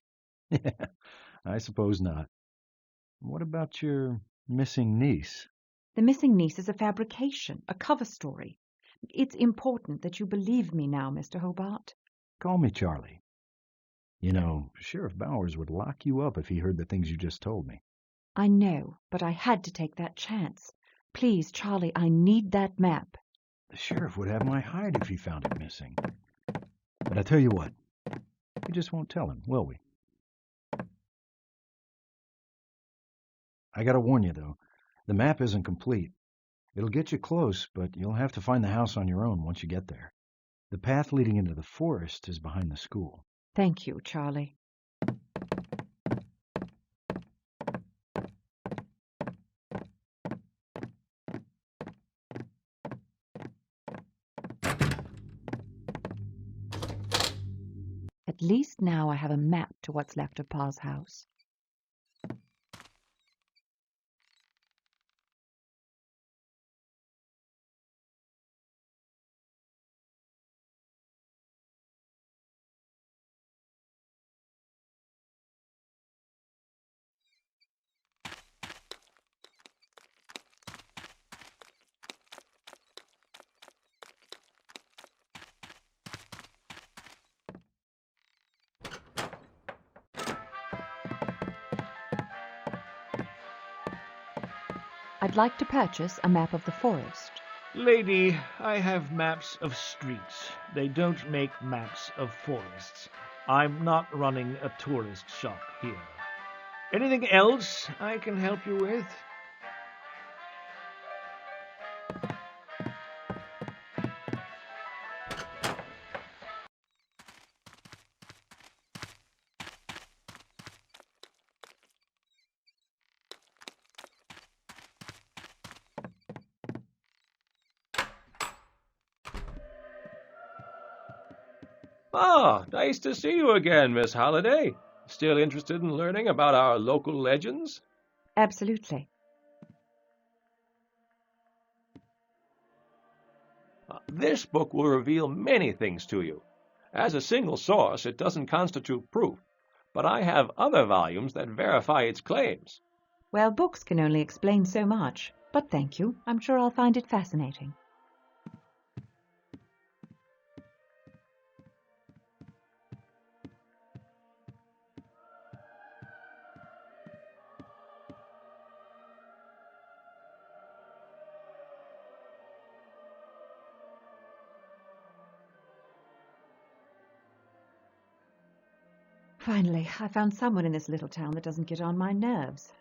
Yeah, I suppose not. What about your missing niece?
The missing niece is a fabrication, a cover story. It's important that you believe me now, Mr. Hobart.
Call me Charlie. You know, Sheriff Bowers would lock you up if he heard the things you just told me.
I know, but I had to take that chance. Please, Charlie, I need that map.
The sheriff would have my hide if he found it missing. But I tell you what, we just won't tell him, will we? I gotta warn you, though, the map isn't complete. It'll get you close, but you'll have to find the house on your own once you get there. The path leading into the forest is behind the school.
Thank you, Charlie. At least now I have a map to what's left of Parr's house. I'd like to purchase a map of the forest.
Lady, I have maps of streets. They don't make maps of forests. I'm not running a tourist shop here. Anything else I can help you with?
Ah, nice to see you again, Miss Holliday. Still interested in learning about our local legends?
Absolutely.
This book will reveal many things to you. As a single source, it doesn't constitute proof, but I have other volumes that verify its claims.
Well, books can only explain so much, but thank you. I'm sure I'll find it fascinating. Finally, I found someone in this little town that doesn't get on my nerves.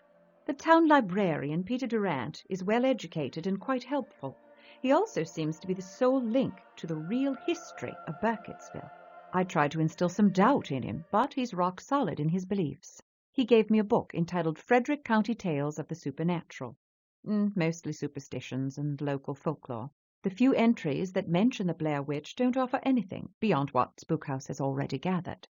The town librarian, Peter Durant, is well educated and quite helpful. He also seems to be the sole link to the real history of Burkittsville. I tried to instill some doubt in him, but he's rock solid in his beliefs. He gave me a book entitled Frederick County Tales of the Supernatural. Mostly superstitions and local folklore. The few entries that mention the Blair Witch don't offer anything beyond what Spookhouse has already gathered.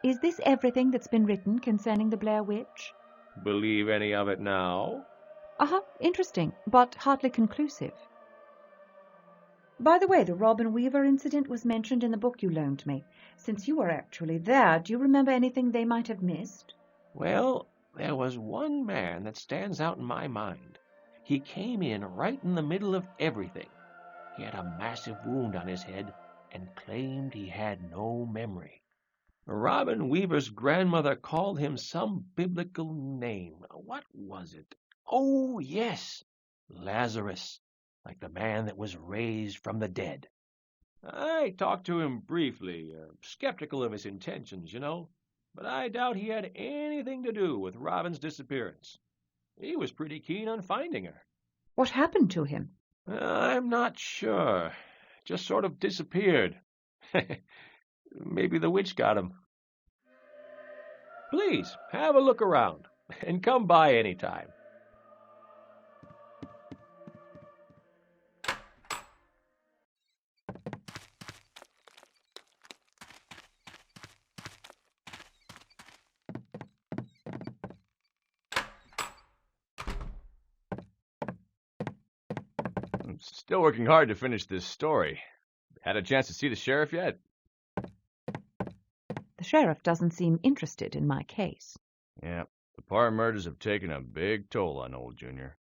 Is this everything that's been written concerning the Blair Witch?
Believe any of it now?
Interesting, but hardly conclusive. By the way, the Robin Weaver incident was mentioned in the book you loaned me. Since you were actually there, do you remember anything they might have missed?
Well, there was one man that stands out in my mind. He came in right in the middle of everything. He had a massive wound on his head and claimed he had no memory. Robin Weaver's grandmother called him some biblical name. What was it? Oh, yes, Lazarus, like the man that was raised from the dead. I talked to him briefly, skeptical of his intentions, but I doubt he had anything to do with Robin's disappearance. He was pretty keen on finding her.
What happened to him?
I'm not sure. Just sort of disappeared. Maybe the witch got him. Please, have a look around, and come by any time.
I'm still working hard to finish this story. Had a chance to see the sheriff yet?
The sheriff doesn't seem interested in my case.
Yeah, the Parr murders have taken a big toll on old Junior.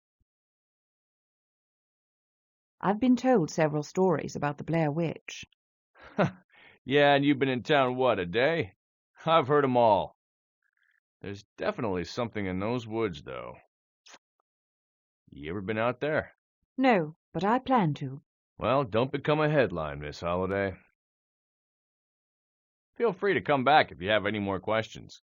I've been told several stories about the Blair Witch.
Yeah, and you've been in town, what, a day? I've heard 'em all. There's definitely something in those woods, though. You ever been out there?
No, but I plan to.
Well, don't become a headline, Miss Holliday. Feel free to come back if you have any more questions.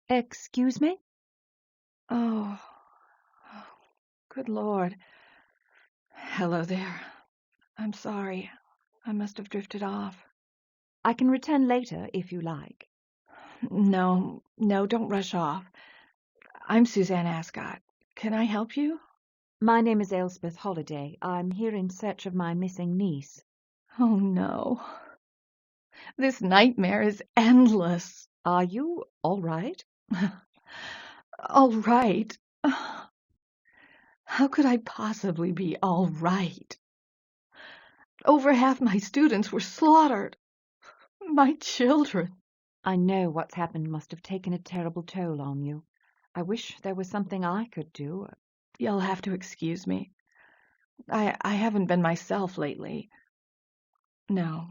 Excuse me?
Oh, good Lord. Hello there. I'm sorry. I must have drifted off.
I can return later if you like.
No, don't rush off. I'm Suzanne Ascot. Can I help you?
My name is Elspeth Holliday. I'm here in search of my missing niece.
Oh, no. This nightmare is endless.
Are you all right?
All right? How could I possibly be all right? Over half my students were slaughtered. My children.
I know what's happened must have taken a terrible toll on you. I wish there was something I could do.
You'll have to excuse me. I haven't been myself lately. No,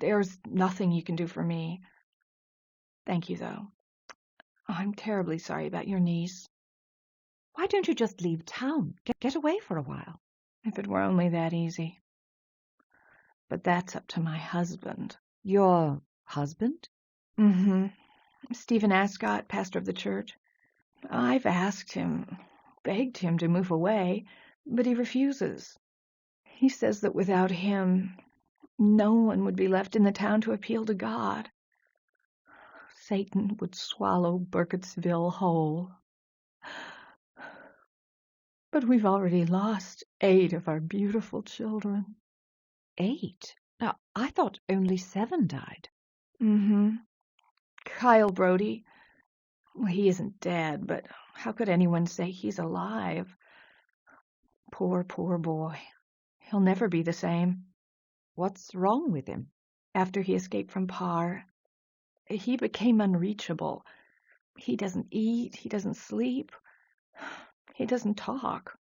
there's nothing you can do for me. Thank you, though. I'm terribly sorry about your niece.
Why don't you just leave town? Get away for a while.
If it were only that easy. But that's up to my husband.
Your husband?
Mm-hmm. Stephen Ascot, pastor of the church. I've asked him, begged him to move away, but he refuses. He says that without him, no one would be left in the town to appeal to God. Satan would swallow Burkittsville whole. But we've already lost 8 of our beautiful children.
8? Now, I thought only 7 died.
Mm-hmm. Kyle Brody. Well, he isn't dead, but how could anyone say he's alive? Poor boy. He'll never be the same.
What's wrong with him?
After he escaped from Parr, he became unreachable. He doesn't eat, he doesn't sleep, he doesn't talk.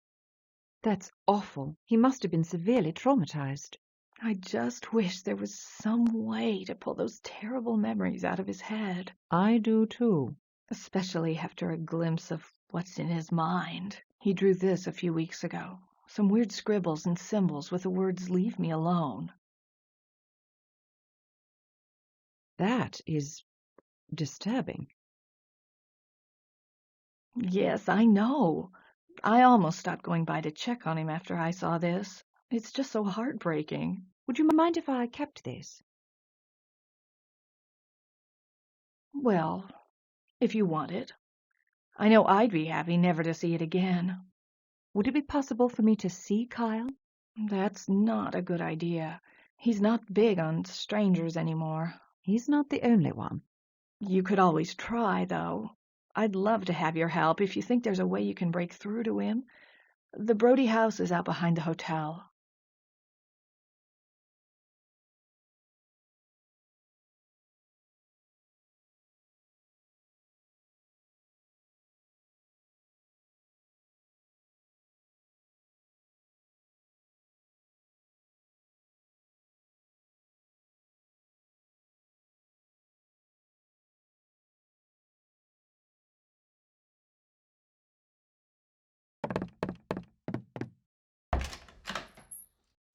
That's awful. He must have been severely traumatized.
I just wish there was some way to pull those terrible memories out of his head.
I do too.
Especially after a glimpse of what's in his mind. He drew this a few weeks ago. Some weird scribbles and symbols with the words, "Leave me alone."
That is disturbing.
Yes, I know. I almost stopped going by to check on him after I saw this. It's just so heartbreaking.
Would you mind if I kept this?
Well, if you want it. I know I'd be happy never to see it again.
Would it be possible for me to see Kyle?
That's not a good idea. He's not big on strangers anymore.
He's not the only one.
You could always try, though. I'd love to have your help if you think there's a way you can break through to him. The Brody house is out behind the hotel.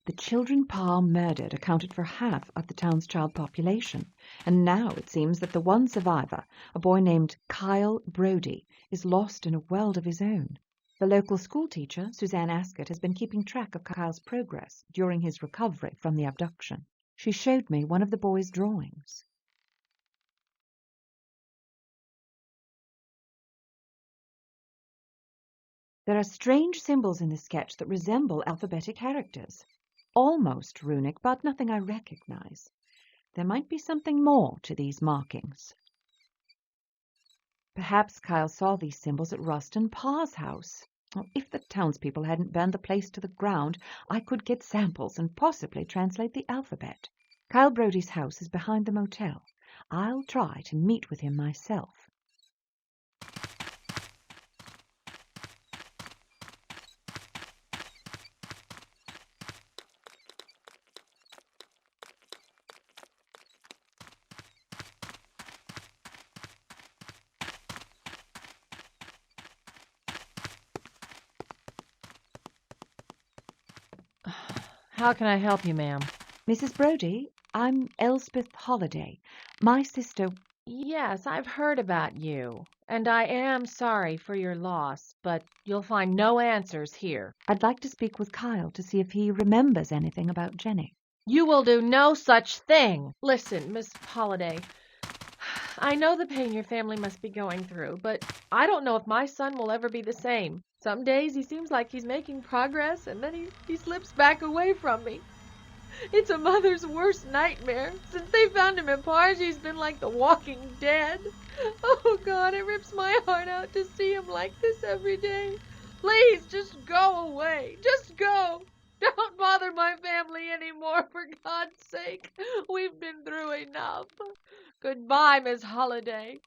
The children Parr murdered accounted for half of the town's child population, and now it seems that the one survivor, a boy named Kyle Brody, is lost in a world of his own. The local schoolteacher, Suzanne Ascot, has been keeping track of Kyle's progress during his recovery from the abduction. She showed me one of the boy's drawings. There are strange symbols in the sketch that resemble alphabetic characters. Almost runic, but nothing I recognize. There might be something more to these markings. Perhaps Kyle saw these symbols at Rustin Parr's house. If the townspeople hadn't burned the place to the ground, I could get samples and possibly translate the alphabet. Kyle Brody's house is behind the motel. I'll try to meet with him myself.
How can I help you, ma'am?
Mrs. Brody, I'm Elspeth Holliday. My sister,
Yes, I've heard about you, and I am sorry for your loss, but you'll find no answers here.
I'd like to speak with Kyle to see if he remembers anything about Jenny.
You will do no such thing. Listen, Miss Holliday, I know the pain your family must be going through, but I don't know if my son will ever be the same. Some days he seems like he's making progress, and then he slips back away from me. It's a mother's worst nightmare. Since they found him in Parrs, he's been like the walking dead. Oh, God, it rips my heart out to see him like this every day. Please, just go away. Just go. Don't bother my family anymore, for God's sake. We've been through enough. Goodbye, Miss Holliday.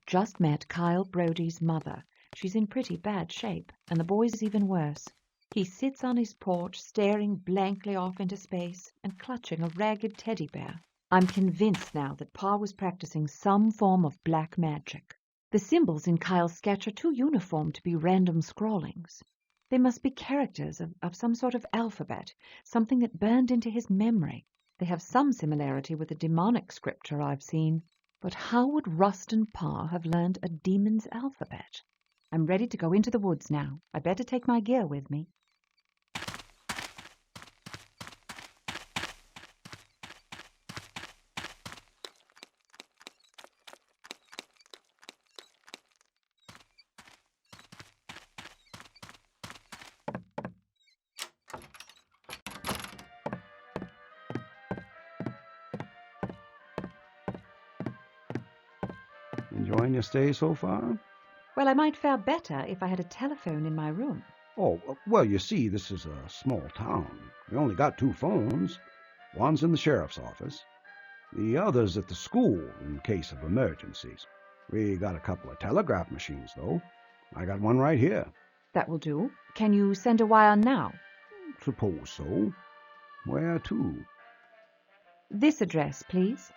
Just met Kyle Brody's mother. She's in pretty bad shape, and the boy's even worse. He sits on his porch, staring blankly off into space and clutching a ragged teddy bear. I'm convinced now that Pa was practicing some form of black magic. The symbols in Kyle's sketch are too uniform to be random scrawlings. They must be characters of some sort of alphabet, something that burned into his memory. They have some similarity with the demonic scripture I've seen. But how would Rustin Parr have learned a demon's alphabet? I'm ready to go into the woods now. I better take my gear with me.
Enjoying your stay so far?
Well, I might fare better if I had a telephone in my room.
Oh, well, you see, this is a small town. We only got 2 phones. One's in the sheriff's office. The other's at the school in case of emergencies. We got a couple of telegraph machines, though. I got one right here.
That will do. Can you send a wire now?
Suppose so. Where to?
This address, please.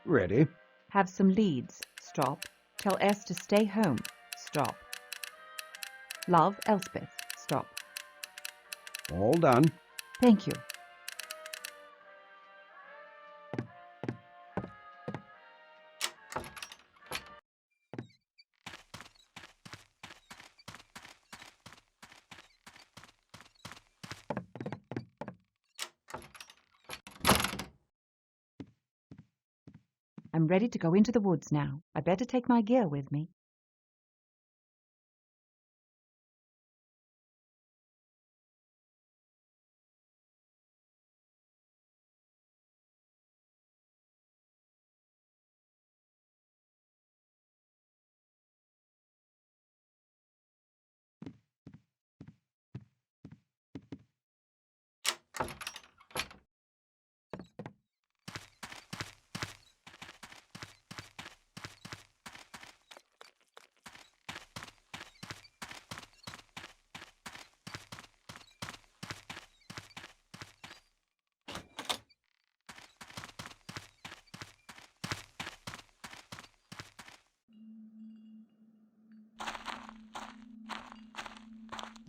Ready.
Have some leads. Stop. Tell S to stay home. Stop. Love, Elspeth. Stop.
All done.
Thank you. I'm ready to go into the woods now. I better take my gear with me.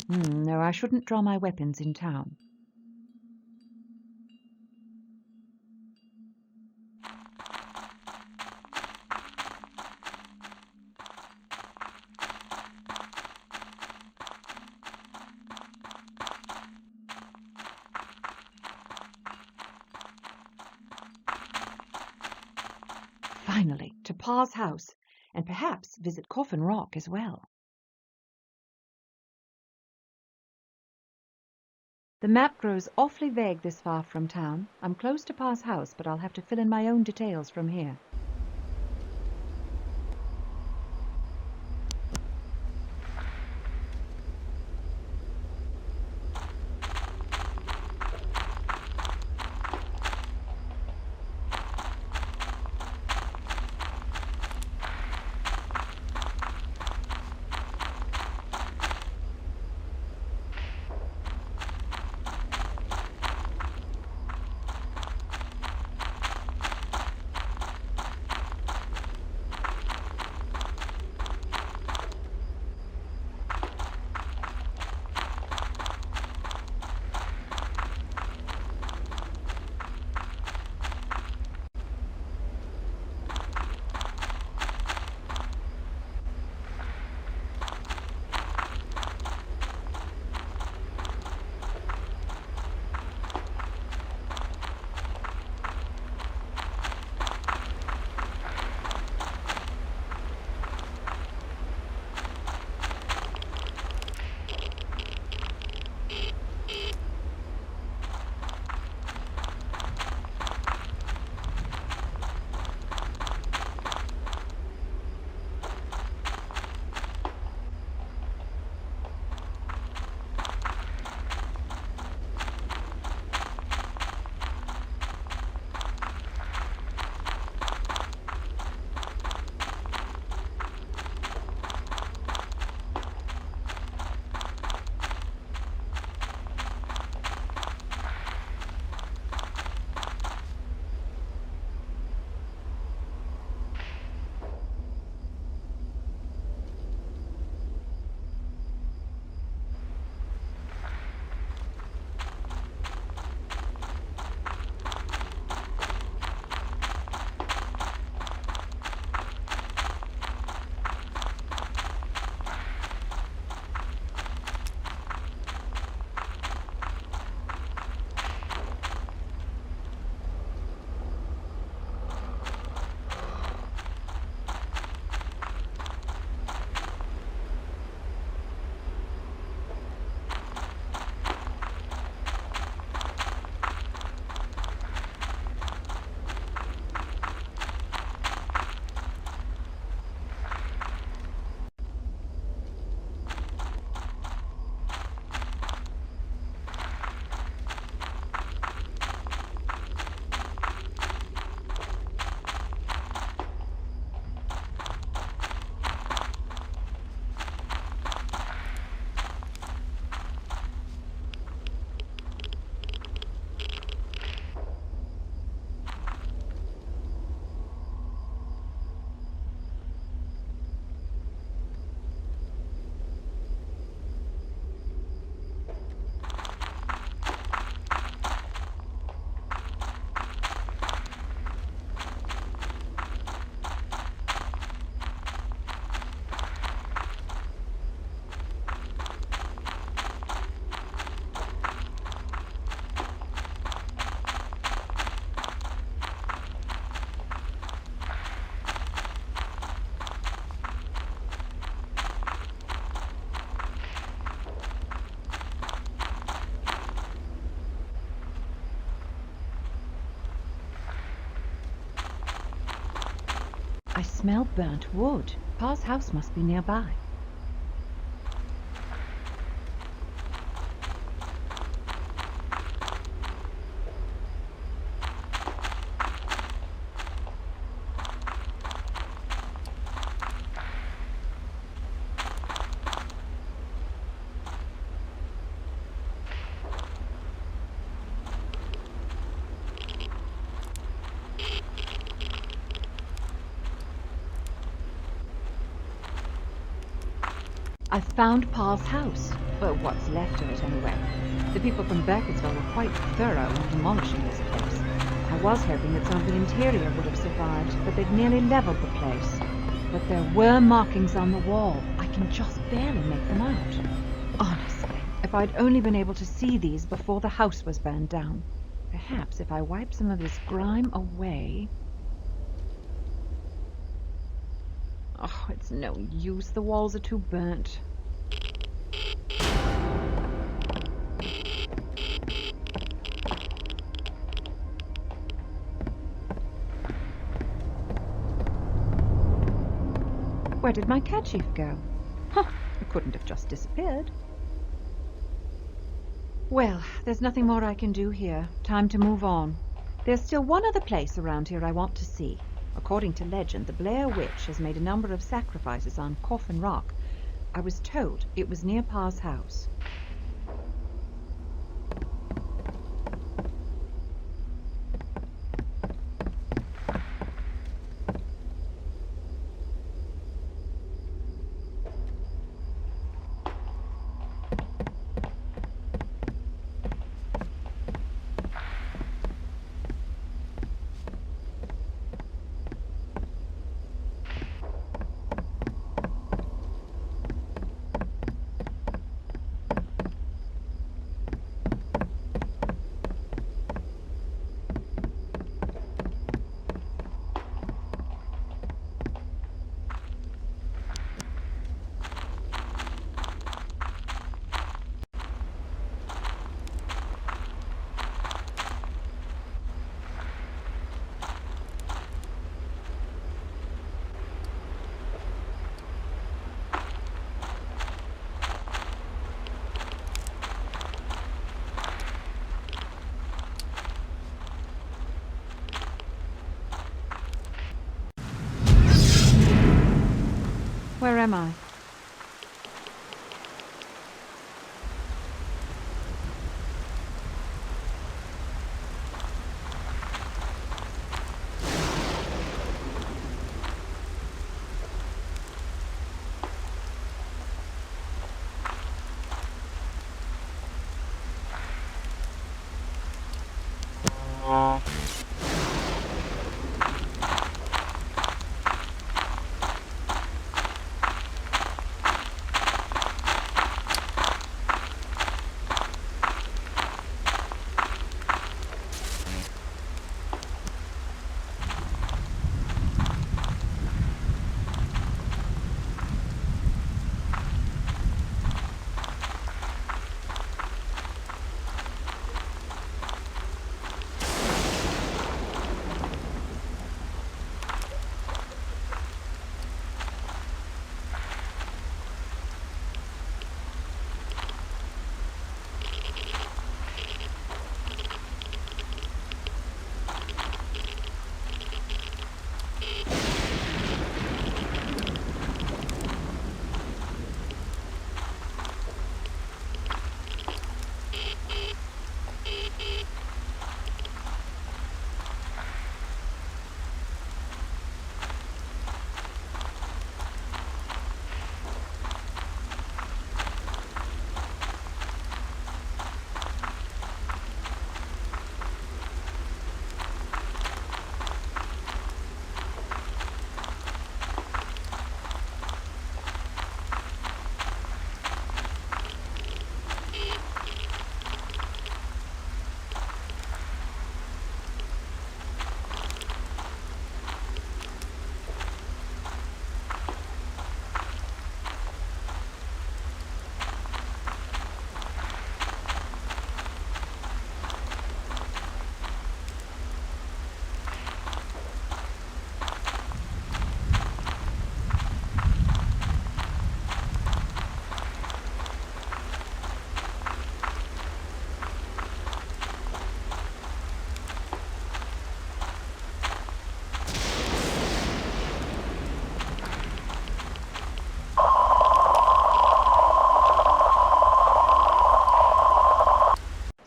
No, I shouldn't draw my weapons in town. Finally, to Pa's house, and perhaps visit Coffin Rock as well. The map grows awfully vague this far from town. I'm close to Pa's house, but I'll have to fill in my own details from here. smell burnt wood. Pa's house must be nearby. I found Pa's house. Well, what's left of it anyway. The people from Burkittsville were quite thorough in demolishing this place. I was hoping that some of the interior would have survived, but they'd nearly leveled the place. But there were markings on the wall. I can just barely make them out. Honestly, if I'd only been able to see these before the house was burned down. Perhaps if I wipe some of this grime away... Oh, it's no use. The walls are too burnt. Where did my kerchief go? Huh, it couldn't have just disappeared. Well, there's nothing more I can do here. Time to move on. There's still one other place around here I want to see. According to legend, the Blair Witch has made a number of sacrifices on Coffin Rock. I was told it was near Pa's house. Where am I?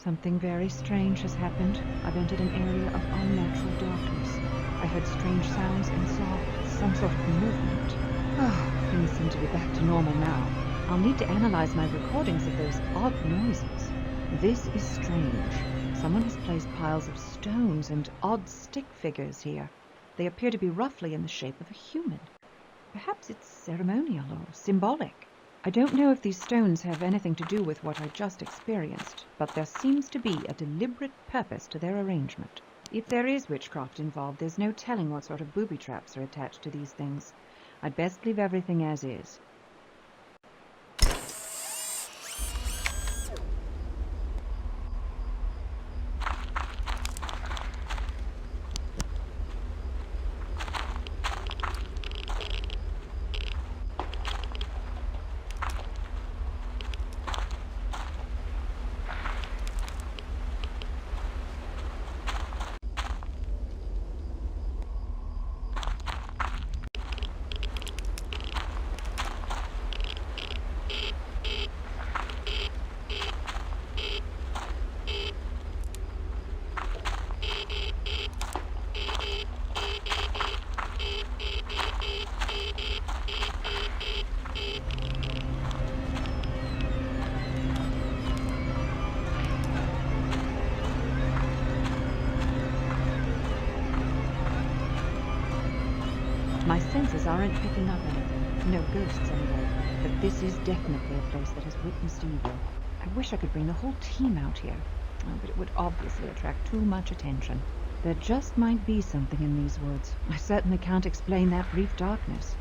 Something very strange has happened. I've entered an area of unnatural darkness. I heard strange sounds and saw some sort of movement. Things seem to be back to normal now. I'll need to analyze my recordings of those odd noises. This is strange. Someone has placed piles of stones and odd stick figures here. They appear to be roughly in the shape of a human. Perhaps it's ceremonial or symbolic. I don't know if these stones have anything to do with what I just experienced, but there seems to be a deliberate purpose to their arrangement. If there is witchcraft involved, there's no telling what sort of booby traps are attached to these things. I'd best leave everything as is. My senses aren't picking up anything. No ghosts anyway. But this is definitely a place that has witnessed evil. I wish I could bring the whole team out here. But it would obviously attract too much attention. There just might be something in these woods. I certainly can't explain that brief darkness.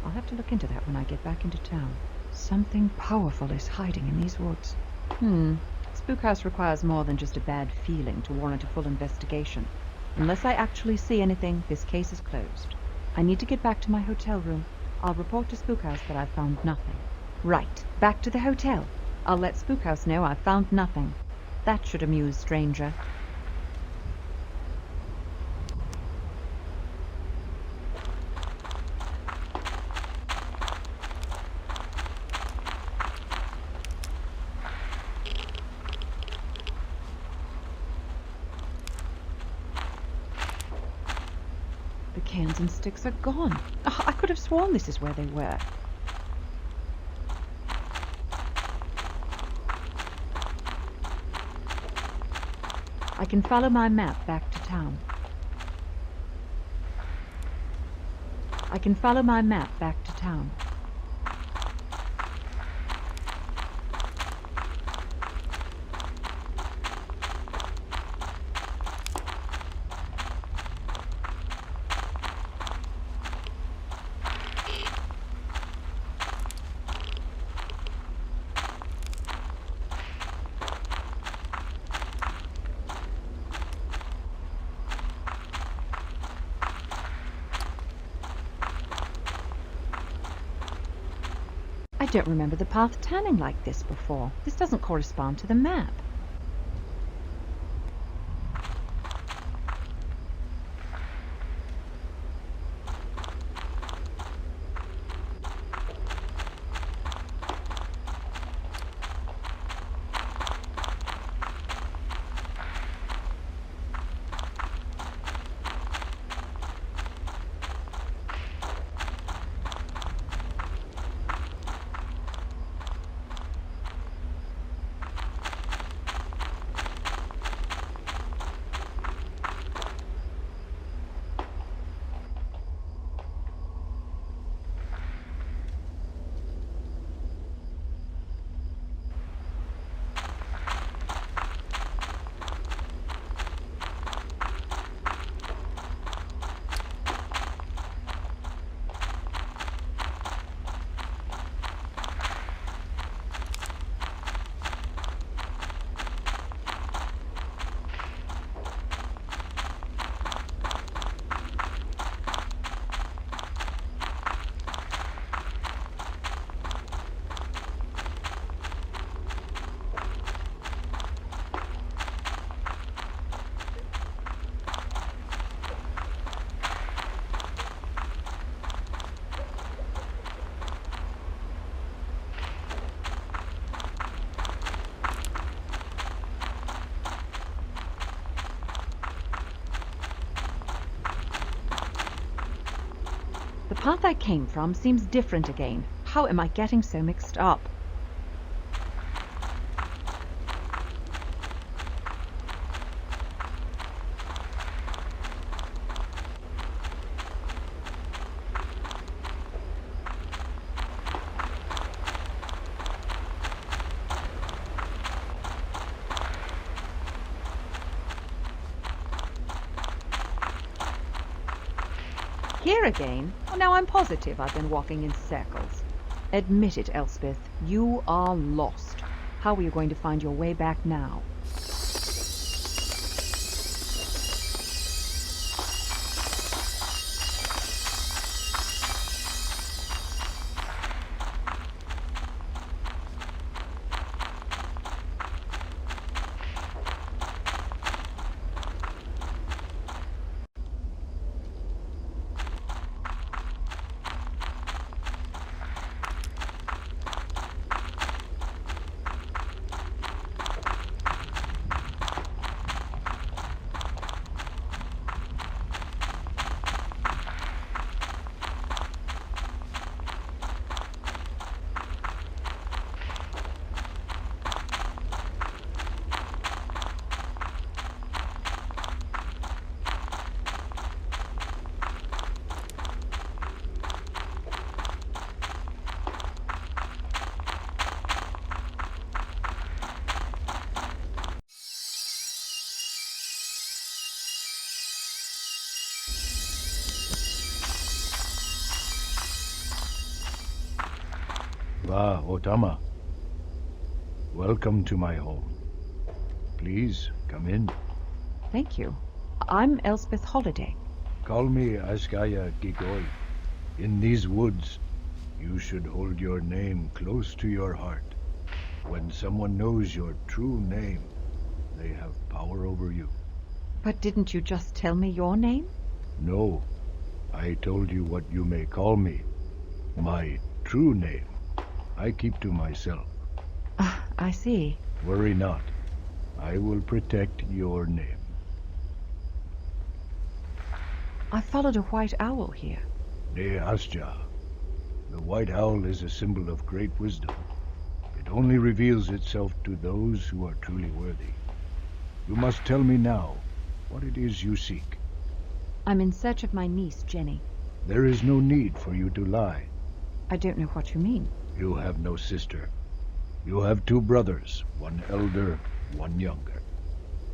I'll have to look into that when I get back into town. Something powerful is hiding in these woods. Spookhouse requires more than just a bad feeling to warrant a full investigation. Unless I actually see anything, this case is closed. I need to get back to my hotel room. I'll report to Spookhouse that I've found nothing. Right, back to the hotel. I'll let Spookhouse know I've found nothing. That should amuse Stranger. The cans and sticks are gone. I could have sworn this is where they were. I can follow my map back to town. I can follow my map back to town. I don't remember the path turning like this before. This doesn't correspond to the map. path I came from seems different again. How am I getting so mixed up? Here again? Well, now I'm positive I've been walking in circles. Admit it, Elspeth. You are lost. How are you going to find your way back now?
Va, Otama. Welcome to my home. Please, come in.
Thank you. I'm Elspeth Holliday.
Call me Askaya Gigoi. In these woods, you should hold your name close to your heart. When someone knows your true name, they have power over you.
But didn't you just tell me your name?
No, I told you what you may call me. My true name, I keep to myself.
I see.
Worry not. I will protect your name.
I followed a white owl here.
De Asja. The white owl is a symbol of great wisdom. It only reveals itself to those who are truly worthy. You must tell me now what it is you seek.
I'm in search of my niece, Jenny.
There is no need for you to lie.
I don't know what you mean.
You have no sister. You have two brothers, one elder, one younger.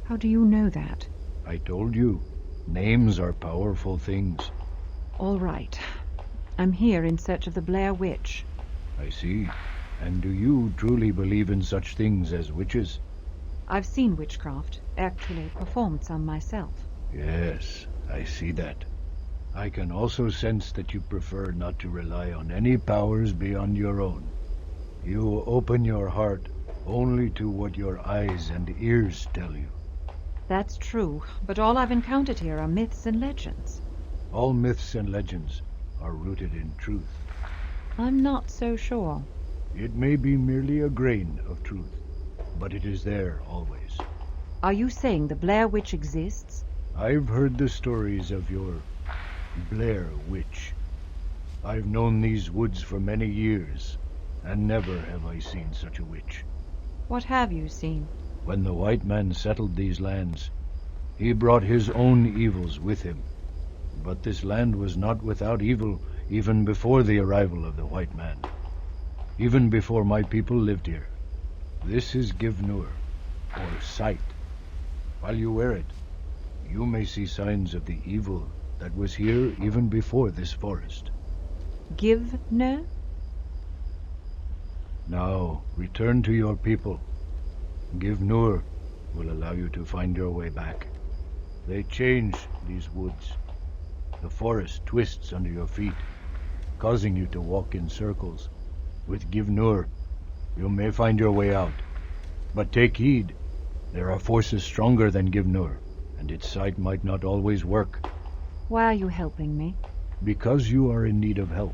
How do you know that?
I told you, names are powerful things.
All right. I'm here in search of the Blair Witch.
I see. And do you truly believe in such things as witches?
I've seen witchcraft, actually performed some myself.
Yes, I see that. I can also sense that you prefer not to rely on any powers beyond your own. You open your heart only to what your eyes and ears tell you.
That's true, but all I've encountered here are myths and legends.
All myths and legends are rooted in truth.
I'm not so sure.
It may be merely a grain of truth, but it is there always.
Are you saying the Blair Witch exists?
I've heard the stories of your Blair Witch. I've known these woods for many years, and never have I seen such a witch.
What have you seen?
When the white man settled these lands, he brought his own evils with him. But this land was not without evil even before the arrival of the white man. Even before my people lived here. This is Givnur, or sight. While you wear it, you may see signs of the evil that was here even before this forest.
Givnur?
Now, return to your people. Givnur will allow you to find your way back. They change these woods. The forest twists under your feet, causing you to walk in circles. With Givnur, you may find your way out. But take heed. There are forces stronger than Givnur, and its sight might not always work.
Why are you helping me?
Because you are in need of help.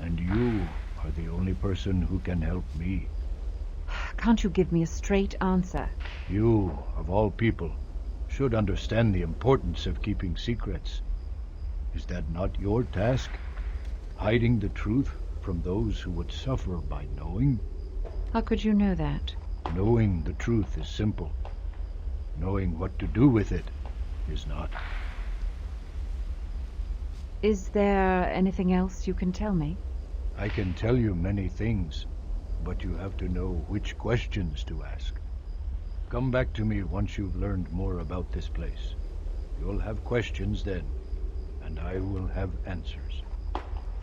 And you are the only person who can help me.
Can't you give me a straight answer?
You, of all people, should understand the importance of keeping secrets. Is that not your task? Hiding the truth from those who would suffer by knowing?
How could you know that?
Knowing the truth is simple. Knowing what to do with it is not.
Is there anything else you can tell me?
I can tell you many things, but you have to know which questions to ask. Come back to me once you've learned more about this place. You'll have questions then, and I will have answers.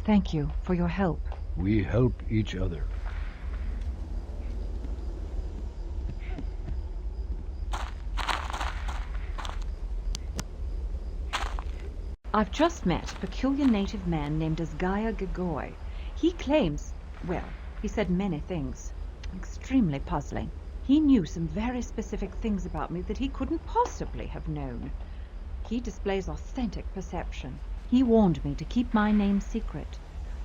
Thank you for your help.
We help each other.
I've just met a peculiar native man named Asgaya Gagoy. He claims, well, he said many things. Extremely puzzling. He knew some very specific things about me that he couldn't possibly have known. He displays authentic perception. He warned me to keep my name secret.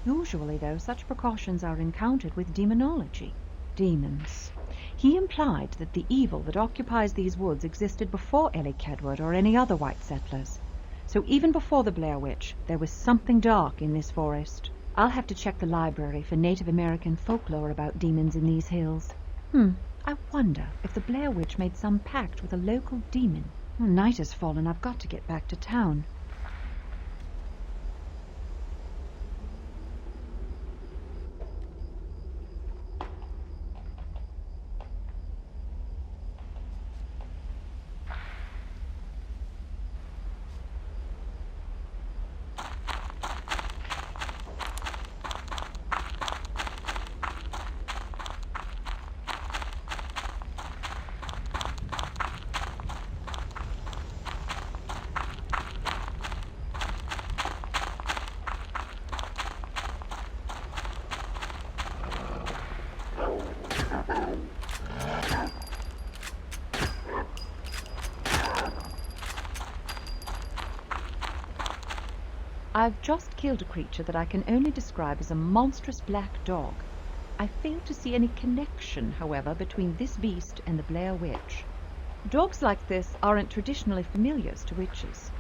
Usually, though, such precautions are encountered with demonology. Demons. He implied that the evil that occupies these woods existed before Ellie Kedward or any other white settlers. So even before the Blair Witch, there was something dark in this forest. I'll have to check the library for Native American folklore about demons in these hills. I wonder if the Blair Witch made some pact with a local demon. Night has fallen. I've got to get back to town. I've just killed a creature that I can only describe as a monstrous black dog. I fail to see any connection, however, between this beast and the Blair Witch. Dogs like this aren't traditionally familiars to witches.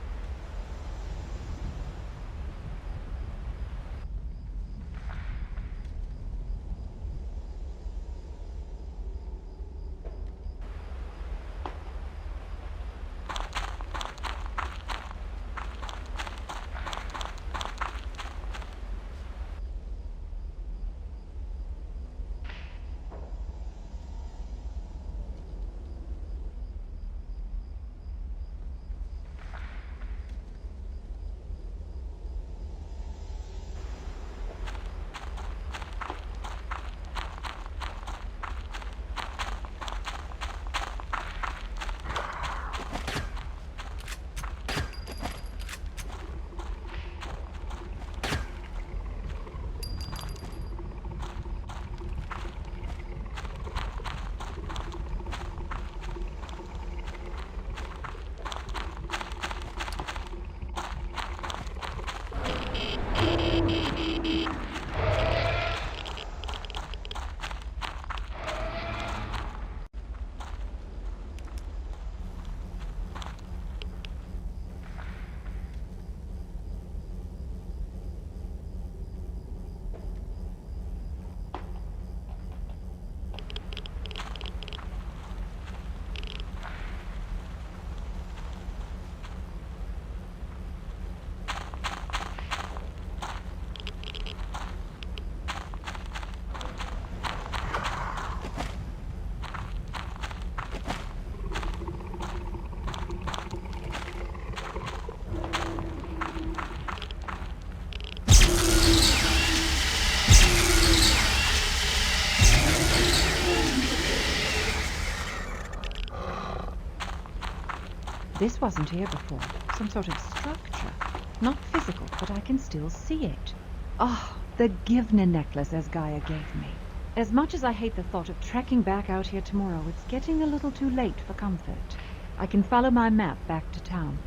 This wasn't here before. Some sort of structure. Not physical, but I can still see it. Oh, the Givna necklace Asgaya gave me. As much as I hate the thought of trekking back out here tomorrow, it's getting a little too late for comfort. I can follow my map back to town.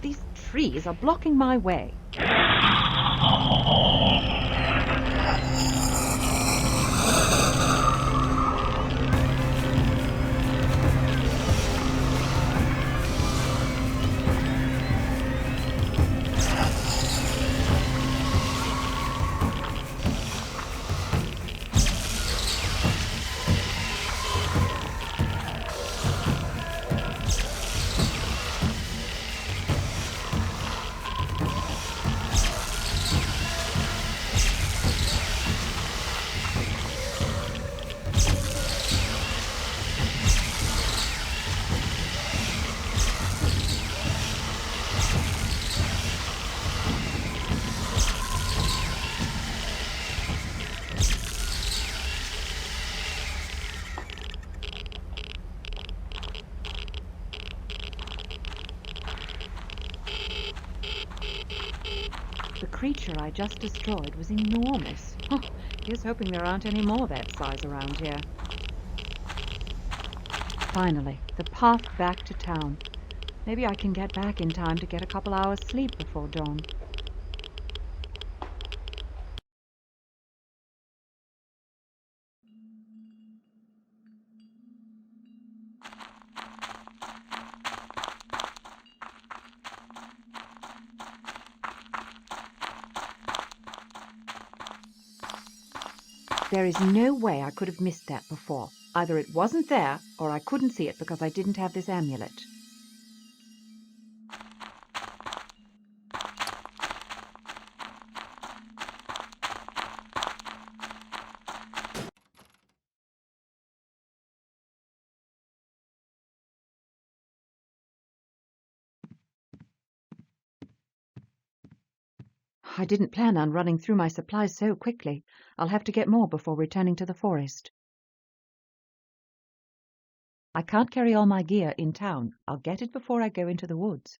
These trees are blocking my way. The creature I just destroyed was enormous. Oh, here's hoping there aren't any more that size around here. Finally, the path back to town. Maybe I can get back in time to get a couple hours sleep before dawn. There is no way I could have missed that before. Either it wasn't there, or I couldn't see it because I didn't have this amulet. I didn't plan on running through my supplies so quickly. I'll have to get more before returning to the forest. I can't carry all my gear in town. I'll get it before I go into the woods.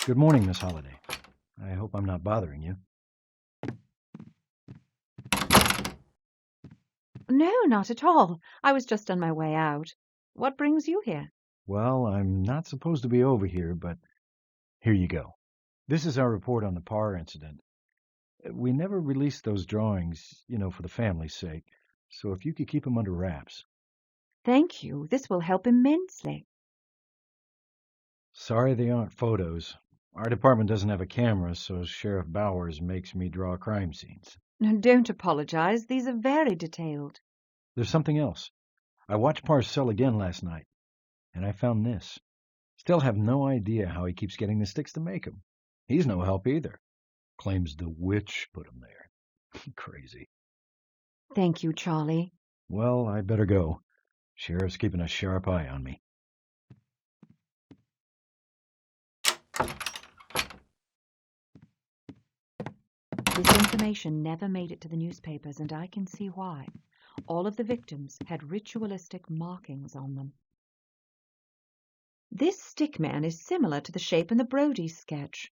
Good morning, Miss Holliday. I hope I'm not bothering you.
No, not at all. I was just on my way out. What brings you here?
Well, I'm not supposed to be over here, but here you go. This is our report on the Parr incident. We never released those drawings, for the family's sake, so if you could keep them under wraps.
Thank you. This will help immensely.
Sorry they aren't photos. Our department doesn't have a camera, so Sheriff Bowers makes me draw crime scenes.
Don't apologize. These are very detailed.
There's something else. I watched Parr's cell again last night. and I found this. Still have no idea how he keeps getting the sticks to make 'em. He's no help either. Claims the witch put him there. Crazy.
Thank you, Charlie.
Well, I better go. Sheriff's keeping a sharp eye on me.
This information never made it to the newspapers, and I can see why. All of the victims had ritualistic markings on them. This stickman is similar to the shape in the Brody sketch,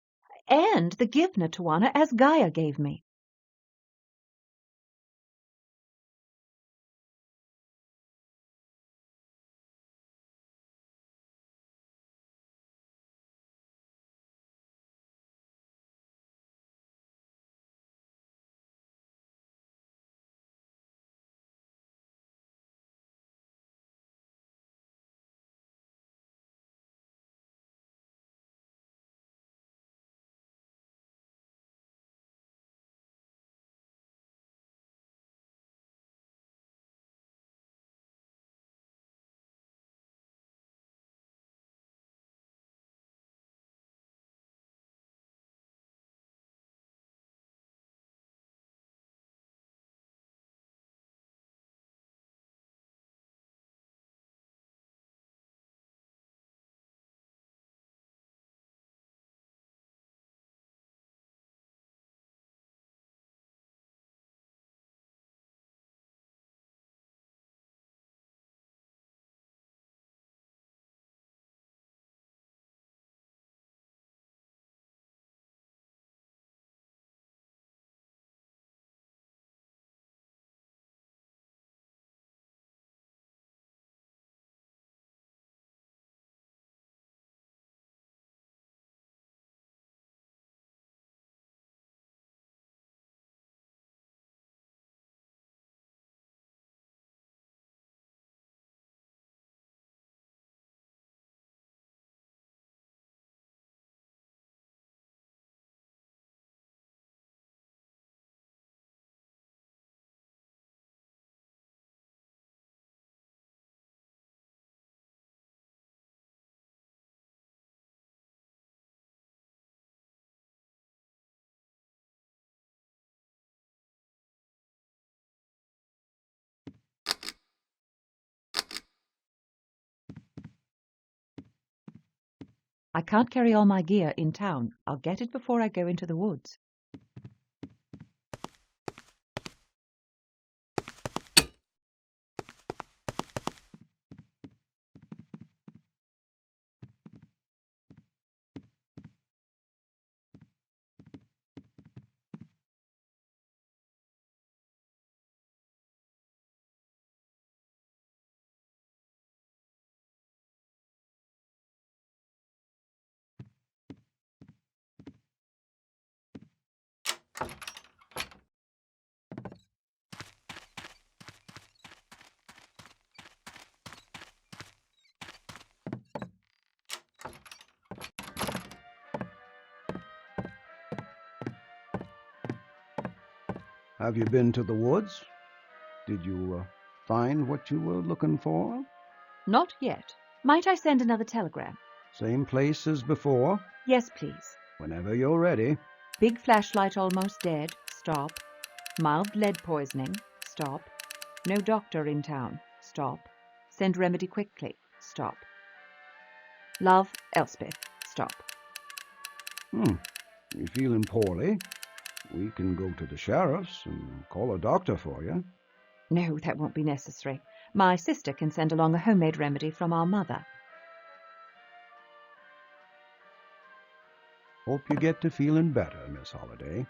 and the Givna Tawana as Gaia gave me. I can't carry all my gear in town. I'll get it before I go into the woods.
Have you been to the woods? Did you find what you were looking for?
Not yet. Might I send another telegram?
Same place as before?
Yes, please.
Whenever you're ready.
Big flashlight almost dead. Stop. Mild lead poisoning. Stop. No doctor in town. Stop. Send remedy quickly. Stop. Love, Elspeth. Stop.
You feeling poorly? We can go to the sheriff's and call a doctor for you.
No, that won't be necessary. My sister can send along a homemade remedy from our mother.
Hope you get to feeling better, Miss Holliday.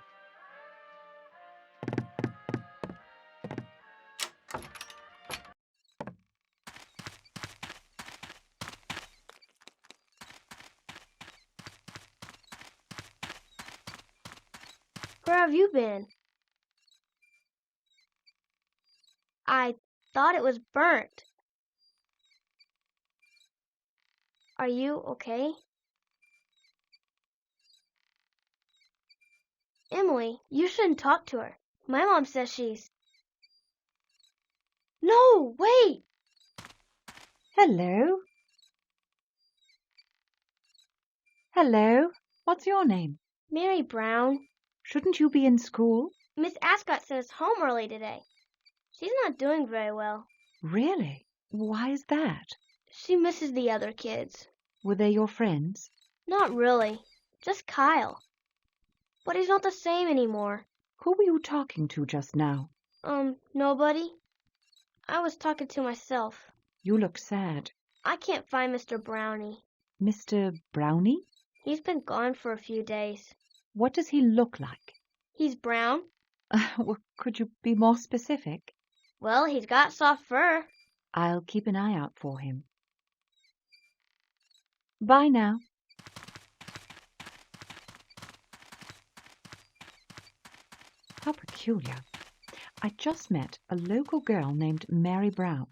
Where have you been? I thought it was burnt. Are you okay? Emily, you shouldn't talk to her. My mom says she's... No, wait!
Hello. Hello. What's your name?
Mary Brown.
Shouldn't you be in school?
Miss Ascot sent us home early today. She's not doing very well.
Really? Why is that?
She misses the other kids.
Were they your friends?
Not really. Just Kyle. But he's not the same anymore.
Who were you talking to just now?
Nobody. I was talking to myself.
You look sad.
I can't find Mr. Brownie.
Mr. Brownie?
He's been gone for a few days.
What does he look like?
He's brown.
Well, could you be more specific?
Well, he's got soft fur.
I'll keep an eye out for him. Bye now. How peculiar. I just met a local girl named Mary Brown.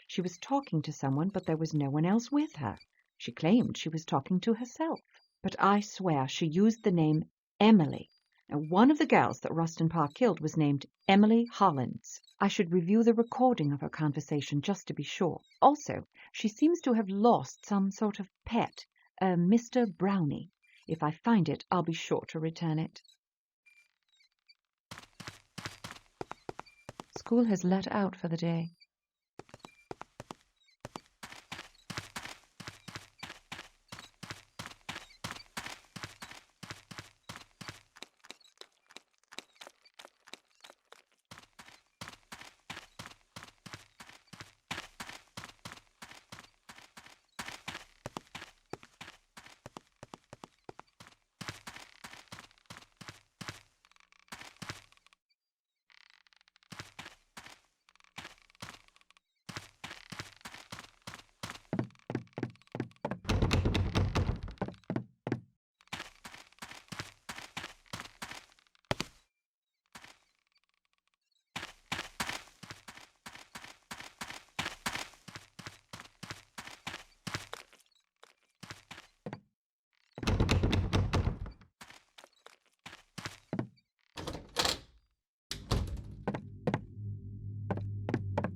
She was talking to someone, but there was no one else with her. She claimed she was talking to herself, but I swear she used the name Emily. Now, one of the girls that Rustin Parr killed was named Emily Hollins. I should review the recording of her conversation just to be sure. Also, she seems to have lost some sort of pet, a Mr. Brownie. If I find it, I'll be sure to return it. School has let out for the day.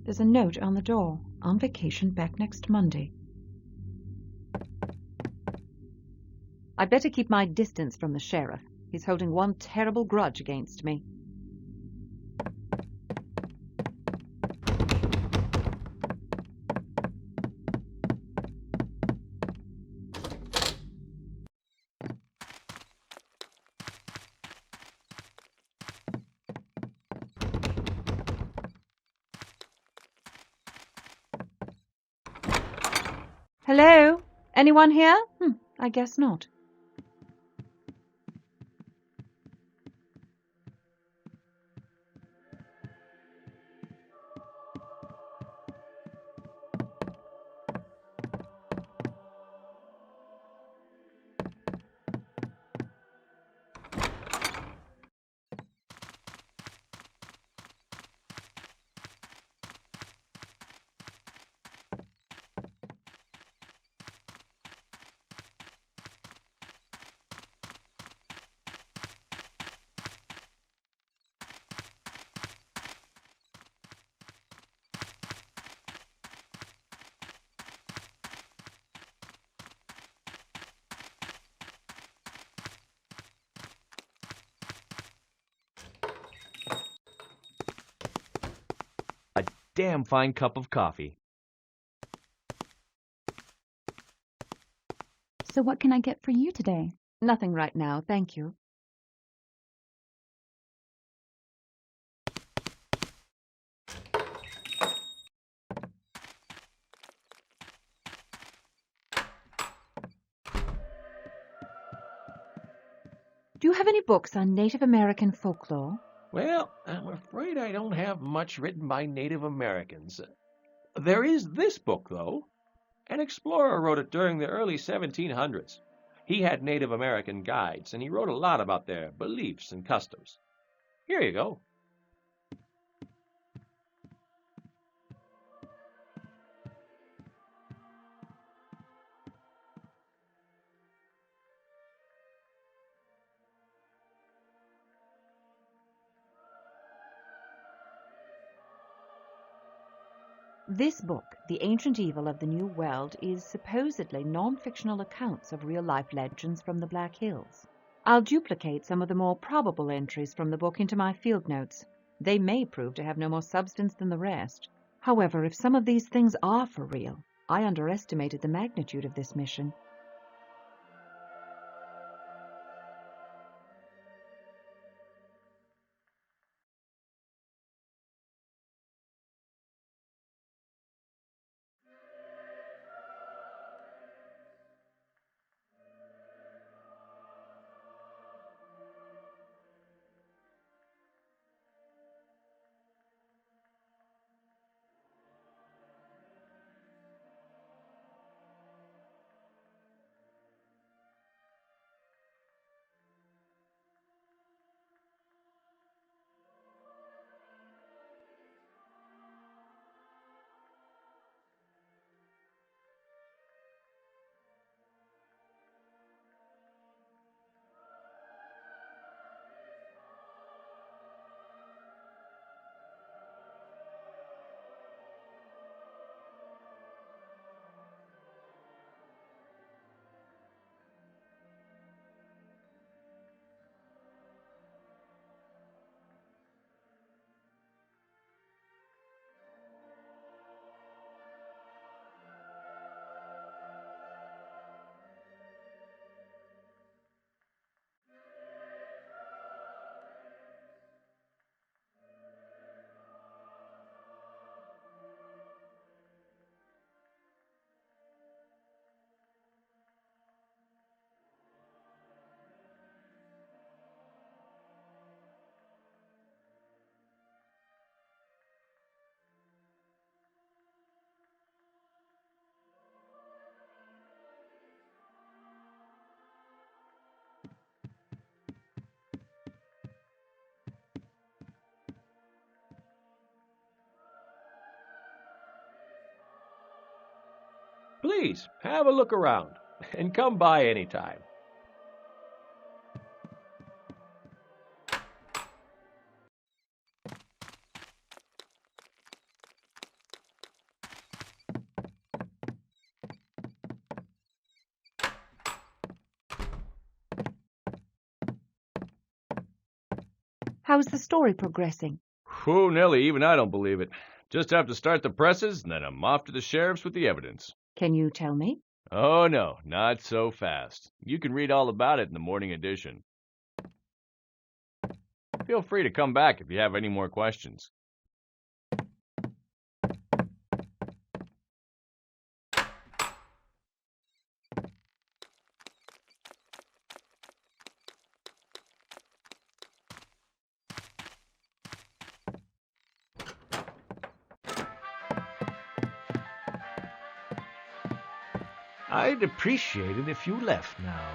There's a note on the door. On vacation back next Monday. I'd better keep my distance from the sheriff. He's holding one terrible grudge against me. Hello? Anyone here? I guess not.
Damn fine cup of coffee.
So what can I get for you today?
Nothing right now, thank you. Do you have any books on Native American folklore?
Well, I'm afraid I don't have much written by Native Americans. There is this book, though. An explorer wrote it during the early 1700s. He had Native American guides, and he wrote a lot about their beliefs and customs. Here you go.
This book, The Ancient Evil of the New World, is supposedly non-fictional accounts of real-life legends from the Black Hills. I'll duplicate some of the more probable entries from the book into my field notes. They may prove to have no more substance than the rest. However, if some of these things are for real, I underestimated the magnitude of this mission.
Please, have a look around, and come by anytime.
How's the story progressing?
Whew, Nellie, even I don't believe it. Just have to start the presses, and then I'm off to the sheriff's with the evidence.
Can you tell me?
Oh, no, not so fast. You can read all about it in the morning edition. Feel free to come back if you have any more questions.
I'd appreciate it if you left now.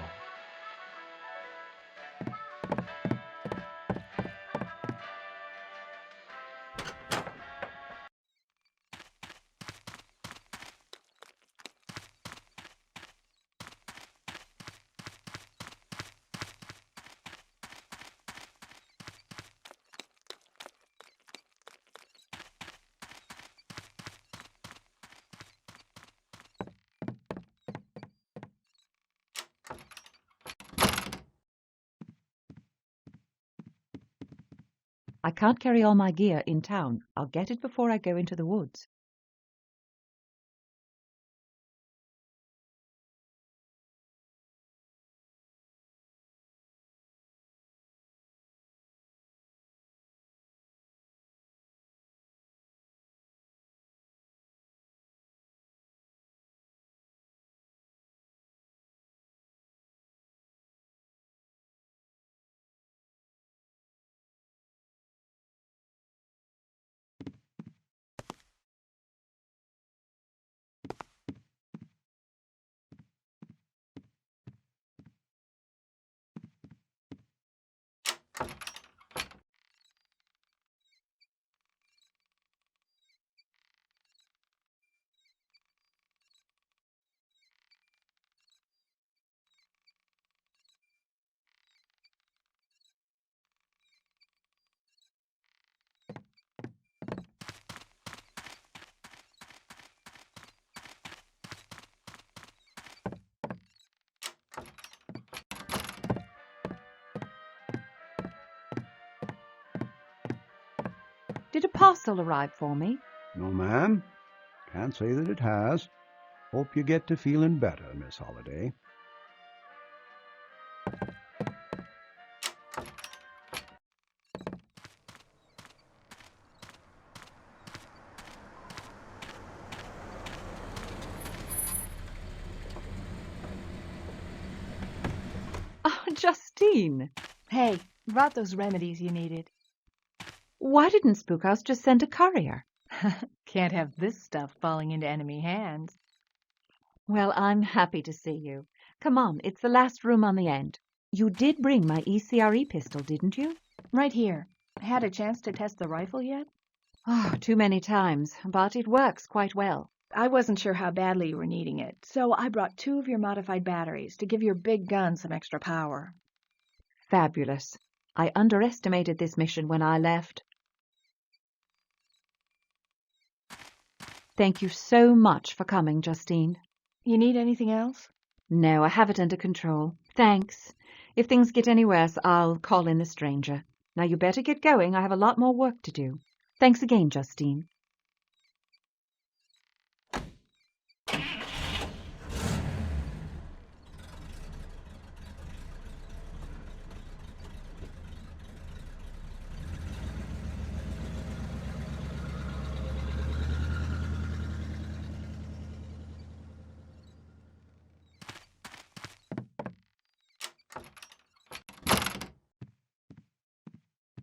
I can't carry all my gear in town. I'll get it before I go into the woods. Did a parcel arrive for me?
No, ma'am. Can't say that it has. Hope you get to feeling better, Miss Holliday.
Oh, Justine!
Hey, brought those remedies you needed.
Why didn't Spookhouse just send a courier?
Can't have this stuff falling into enemy hands.
Well, I'm happy to see you. Come on, it's the last room on the end. You did bring my ECRE pistol, didn't you?
Right here. Had a chance to test the rifle yet?
Oh, too many times, but it works quite well.
I wasn't sure how badly you were needing it, so I brought 2 of your modified batteries to give your big gun some extra power.
Fabulous. I underestimated this mission when I left. Thank you so much for coming, Justine.
You need anything else?
No, I have it under control. Thanks. If things get any worse, I'll call in the stranger. Now you better get going. I have a lot more work to do. Thanks again, Justine.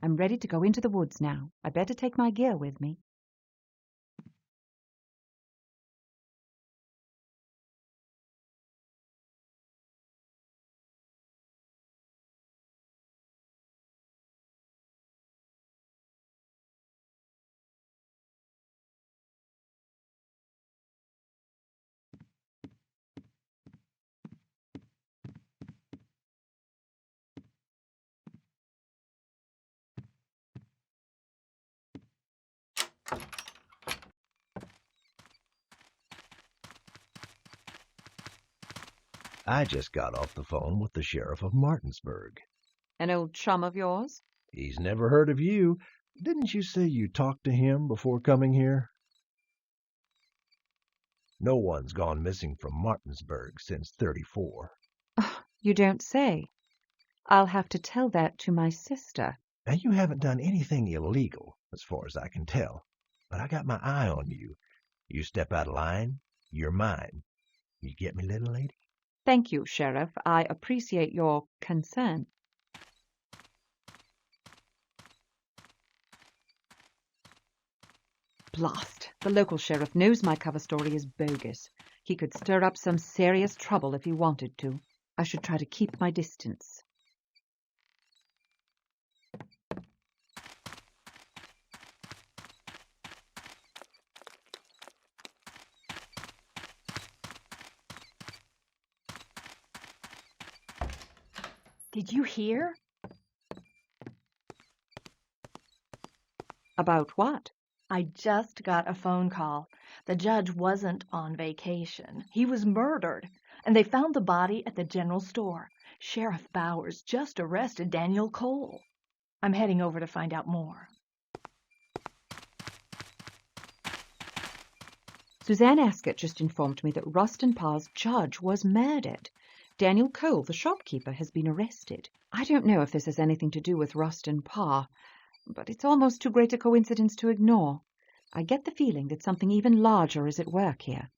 I'm ready to go into the woods now. I better take my gear with me.
I just got off the phone with the sheriff of Martinsburg.
An old chum of yours?
He's never heard of you. Didn't you say you talked to him before coming here? No one's gone missing from Martinsburg since '34.
Oh, you don't say. I'll have to tell that to my sister.
Now, you haven't done anything illegal, as far as I can tell, but I got my eye on you. You step out of line, you're mine. You get me, little lady?
Thank you, Sheriff. I appreciate your concern. Blast! The local sheriff knows my cover story is bogus. He could stir up some serious trouble if he wanted to. I should try to keep my distance.
Did you hear?
About what?
I just got a phone call. The judge wasn't on vacation. He was murdered, and they found the body at the general store. Sheriff Bowers just arrested Daniel Cole. I'm heading over to find out more.
Suzanne Ascott just informed me that Rustin Parr's judge was murdered. Daniel Cole, the shopkeeper, has been arrested. I don't know if this has anything to do with Rustin Parr, but it's almost too great a coincidence to ignore. I get the feeling that something even larger is at work here.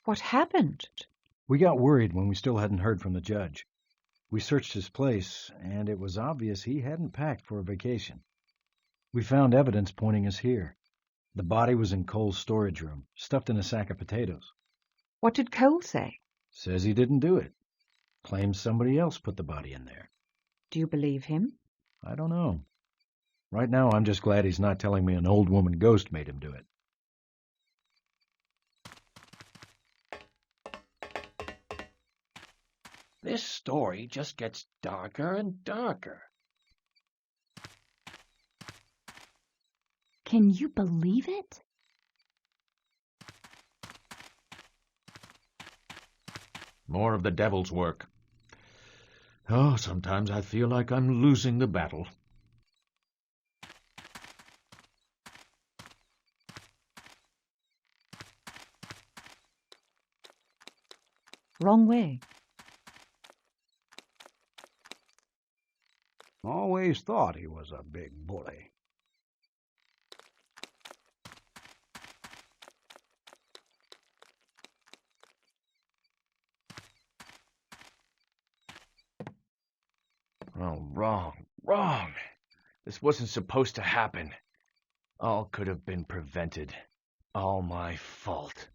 What happened?
We got worried when we still hadn't heard from the judge. We searched his place, and it was obvious he hadn't packed for a vacation. We found evidence pointing us here. The body was in Cole's storage room, stuffed in a sack of potatoes.
What did Cole say?
Says he didn't do it. Claims somebody else put the body in there.
Do you believe him?
I don't know. Right now, I'm just glad he's not telling me an old woman ghost made him do it.
This story just gets darker and darker.
Can you believe it?
More of the devil's work. Oh, sometimes I feel like I'm losing the battle.
Wrong way.
Always thought he was a big bully.
Oh, wrong. This wasn't supposed to happen. All could have been prevented. All my fault.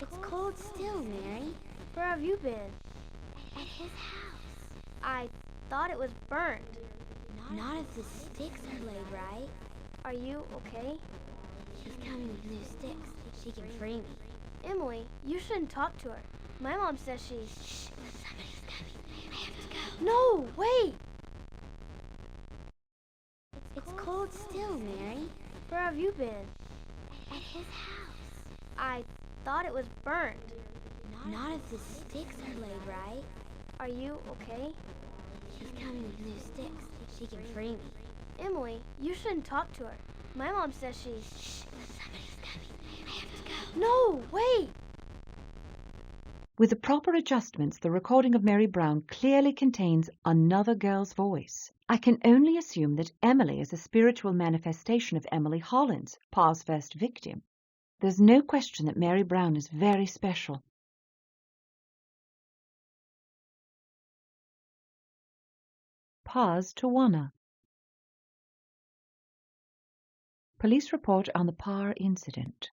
It's cold still, Mary. Where have you been? At his house. I thought it was burned. Not if the sticks are laid right. Are you okay? She's coming with new sticks. She can free me. Emily, you shouldn't talk to her. My mom says she's... Shh, somebody's coming. I have to go. No, wait! It's cold still, Mary. Where have you been? At his house. I thought it was burned. Not if the sticks are laid right. Are you okay? She's coming with new sticks. She can free me. Emily, you shouldn't talk to her. My mom says she's... Shh, somebody's coming. I have to go. No, wait!
With the proper adjustments, the recording of Mary Brown clearly contains another girl's voice. I can only assume that Emily is a spiritual manifestation of Emily Hollins, Parr's first victim. There's no question that Mary Brown is very special. Parr's Tawana. Police report on the Parr incident.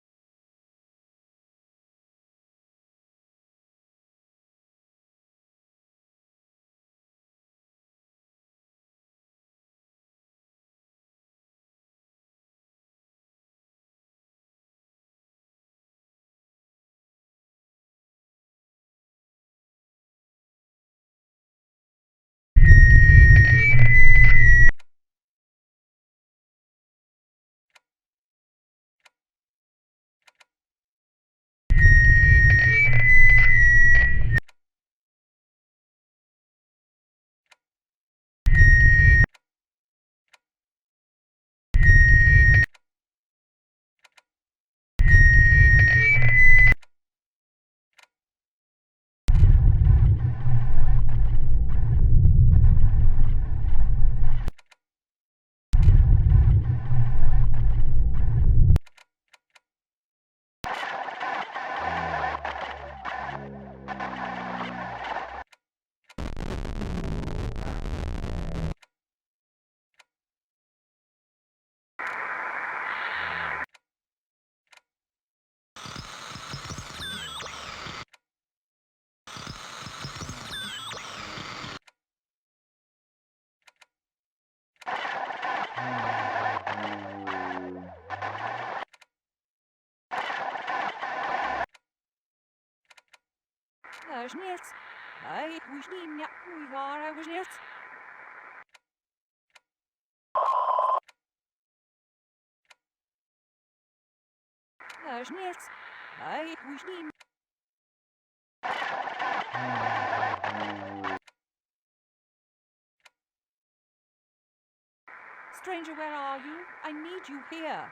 Stranger, where are you? I need you here.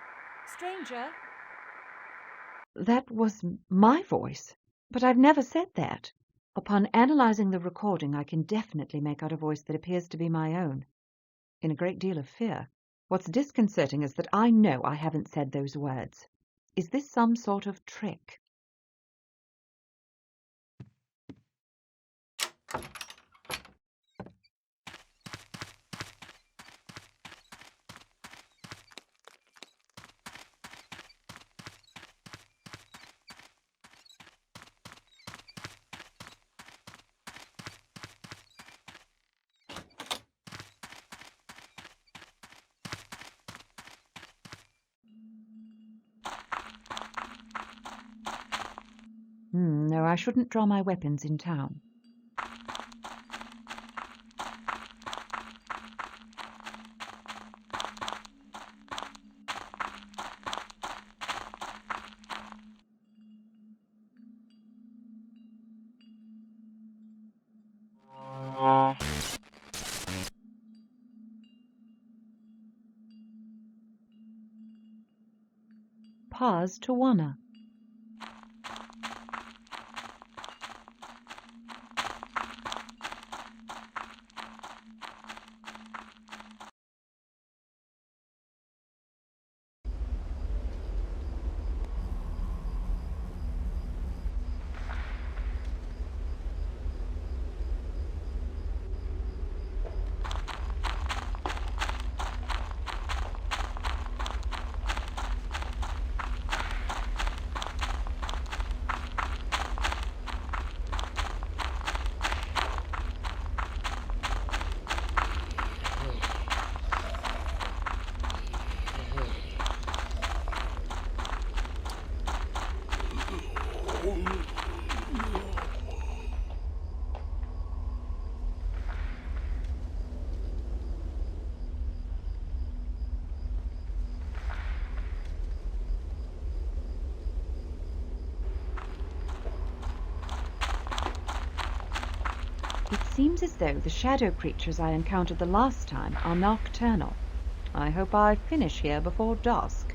Stranger?
That was my voice, but I've never said that. Upon analyzing the recording, I can definitely make out a voice that appears to be my own, in a great deal of fear. What's disconcerting is that I know I haven't said those words. Is this some sort of trick? No, I shouldn't draw my weapons in town. Parr's Tawana. seems as though the shadow creatures I encountered the last time are nocturnal. I hope I finish here before dusk.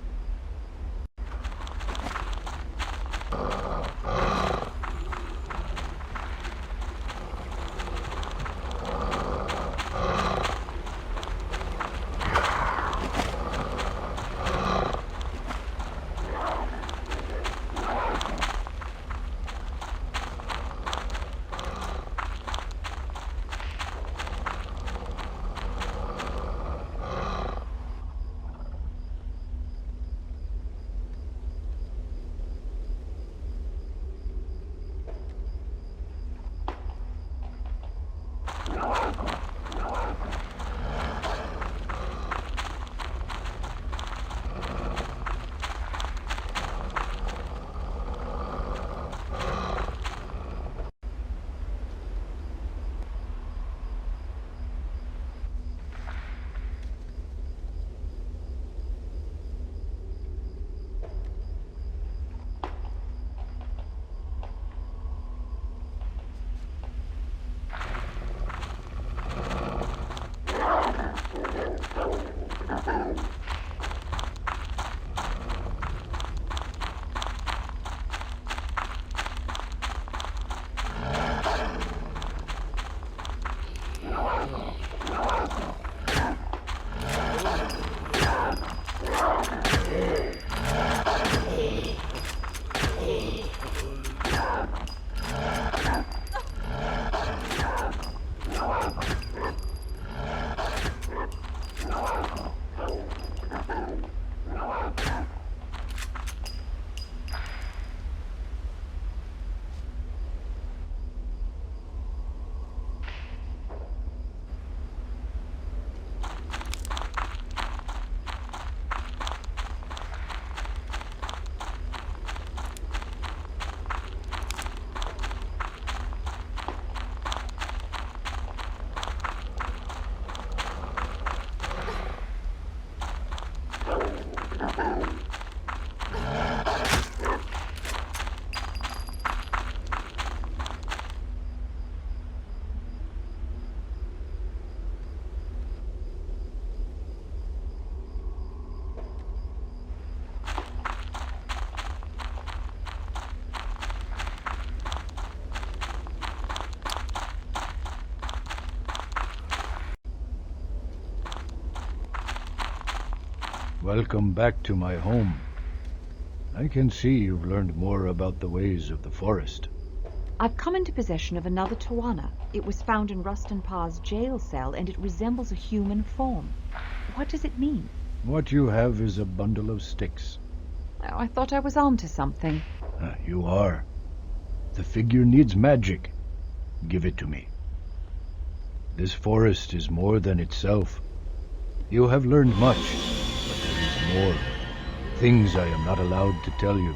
Welcome back to my home. I can see you've learned more about the ways of the forest.
I've come into possession of another Tawana. It was found in Rustin Parr's jail cell, and it resembles a human form. What does it mean?
What you have is a bundle of sticks.
Oh, I thought I was on to something.
You are. The figure needs magic. Give it to me. This forest is more than itself. You have learned much, but there is more. Things I am not allowed to tell you.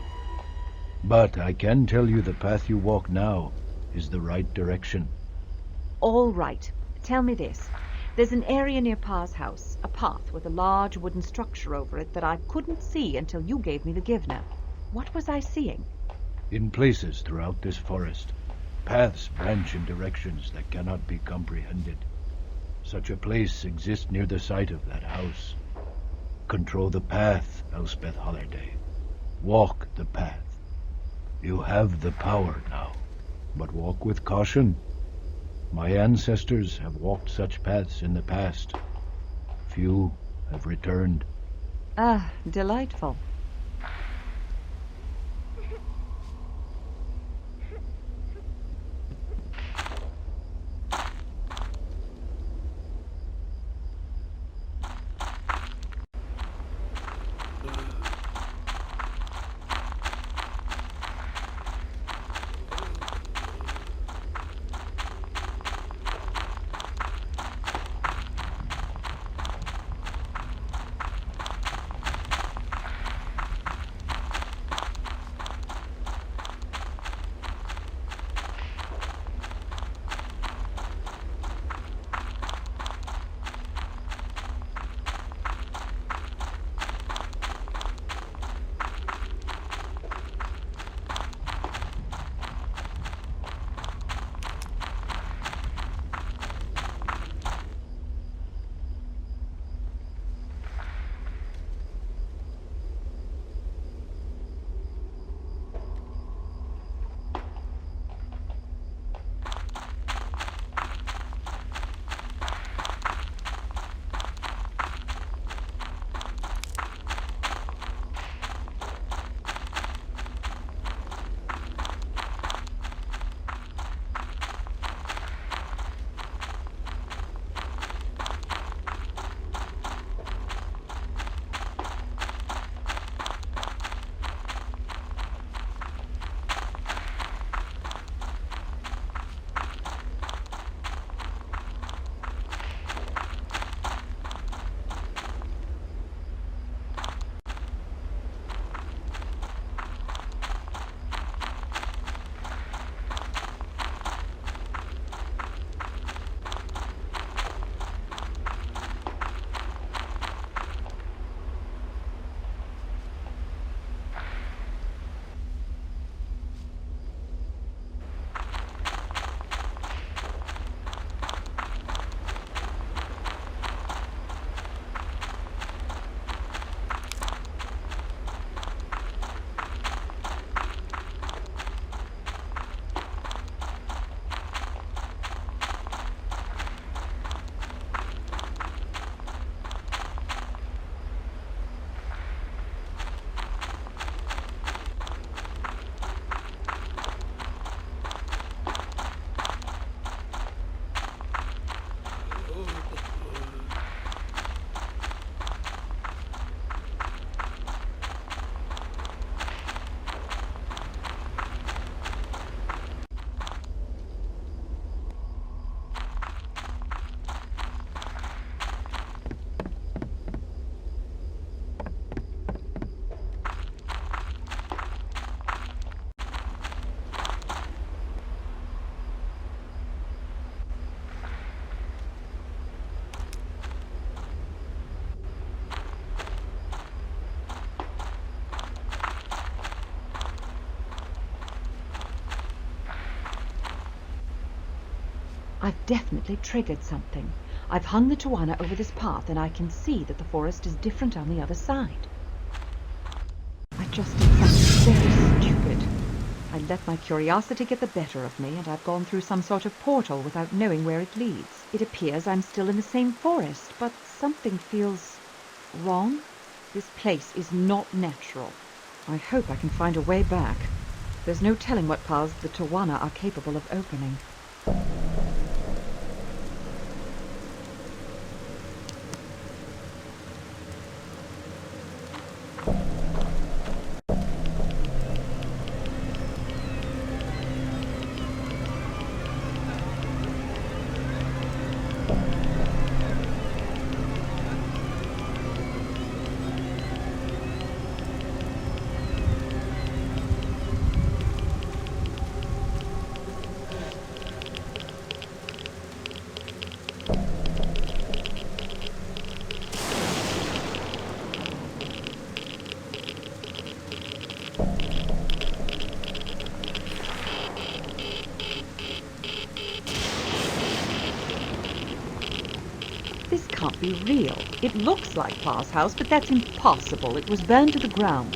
But I can tell you the path you walk now is the right direction.
All right. Tell me this. There's an area near Parr's house, a path with a large wooden structure over it that I couldn't see until you gave me the Givna. What was I seeing?
In places throughout this forest, paths branch in directions that cannot be comprehended. Such a place exists near the site of that house. Control the path, Elspeth Holliday. Walk the path. You have the power now, but walk with caution. My ancestors have walked such paths in the past. Few have returned.
Ah, delightful. I've definitely triggered something. I've hung the Tawana over this path, and I can see that the forest is different on the other side. I just did something very stupid. I let my curiosity get the better of me, and I've gone through some sort of portal without knowing where it leads. It appears I'm still in the same forest, but something feels wrong. This place is not natural. I hope I can find a way back. There's no telling what paths the Tawana are capable of opening. This can't be real. It looks like Parr's house, but that's impossible. It was burned to the ground.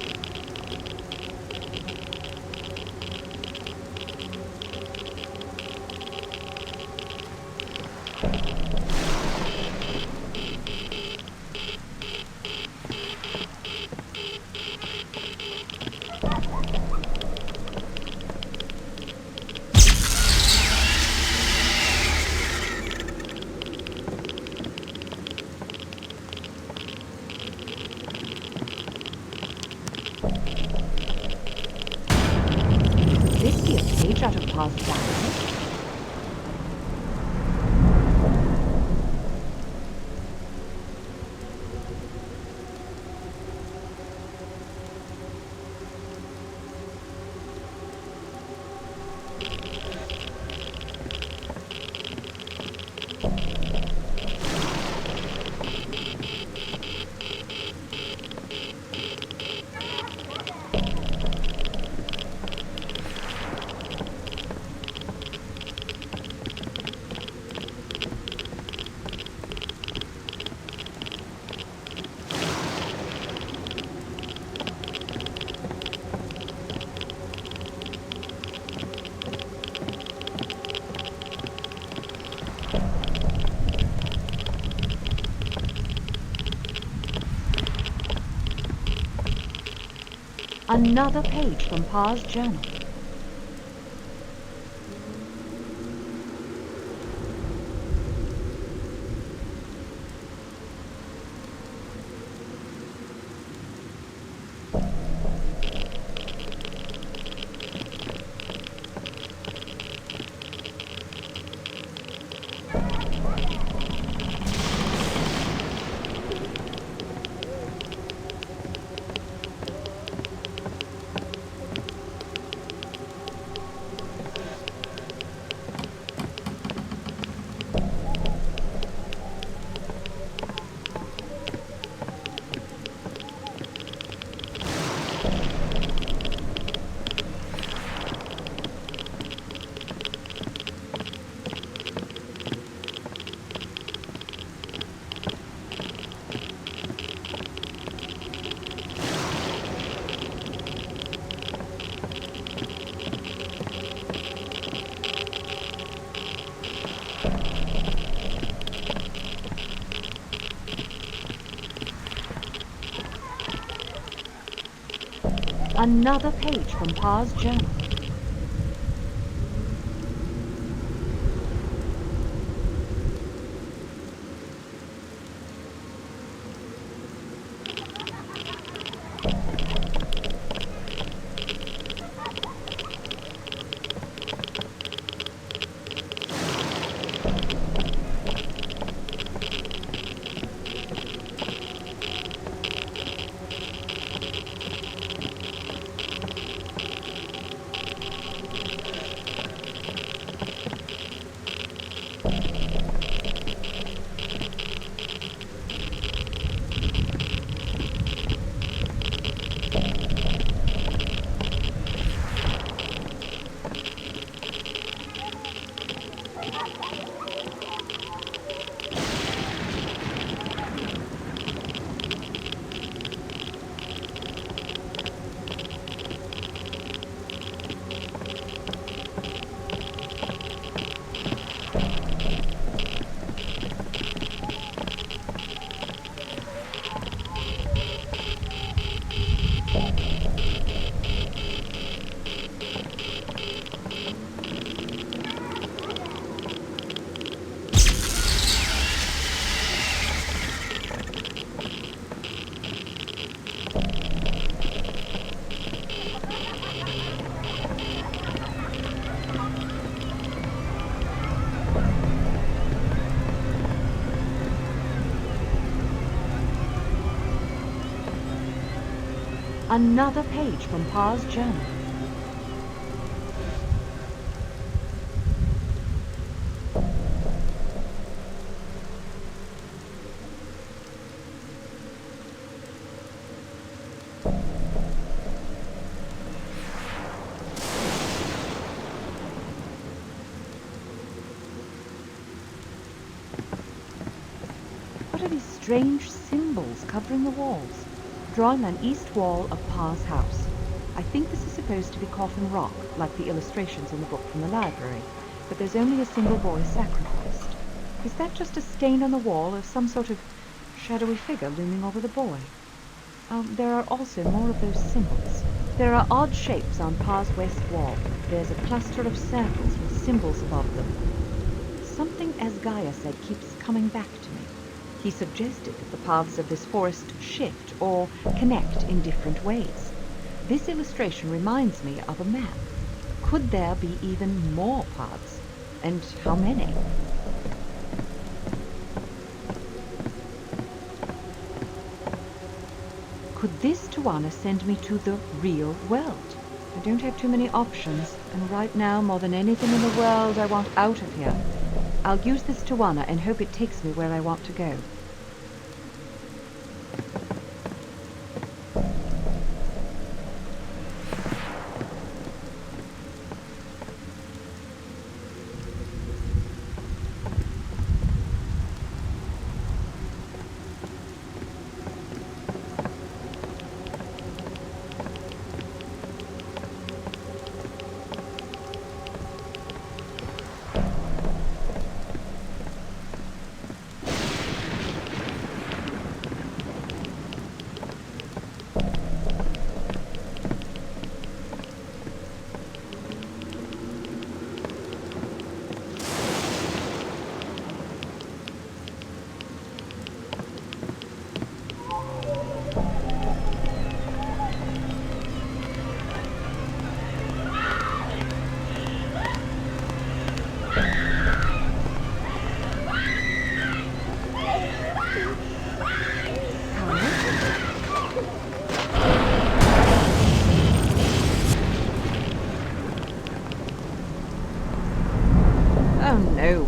Out of Parr's diary. Another page from Parr's journal. Another page from Parr's journal. Another page from Parr's journal. What are these strange symbols covering the walls? Drawing an east wall of Parr's house. I think this is supposed to be Coffin Rock, like the illustrations in the book from the library, but there's only a single boy sacrificed. Is that just a stain on the wall of some sort of shadowy figure looming over the boy? There are also more of those symbols. There are odd shapes on Parr's west wall. There's a cluster of circles with symbols above them. Something, as Gaia said, keeps coming back to me. He suggested that the paths of this forest shift or connect in different ways. This illustration reminds me of a map. Could there be even more paths? And how many? Could this Tawana send me to the real world? I don't have too many options, and right now, more than anything in the world, I want out of here. I'll use this Tawana and hope it takes me where I want to go.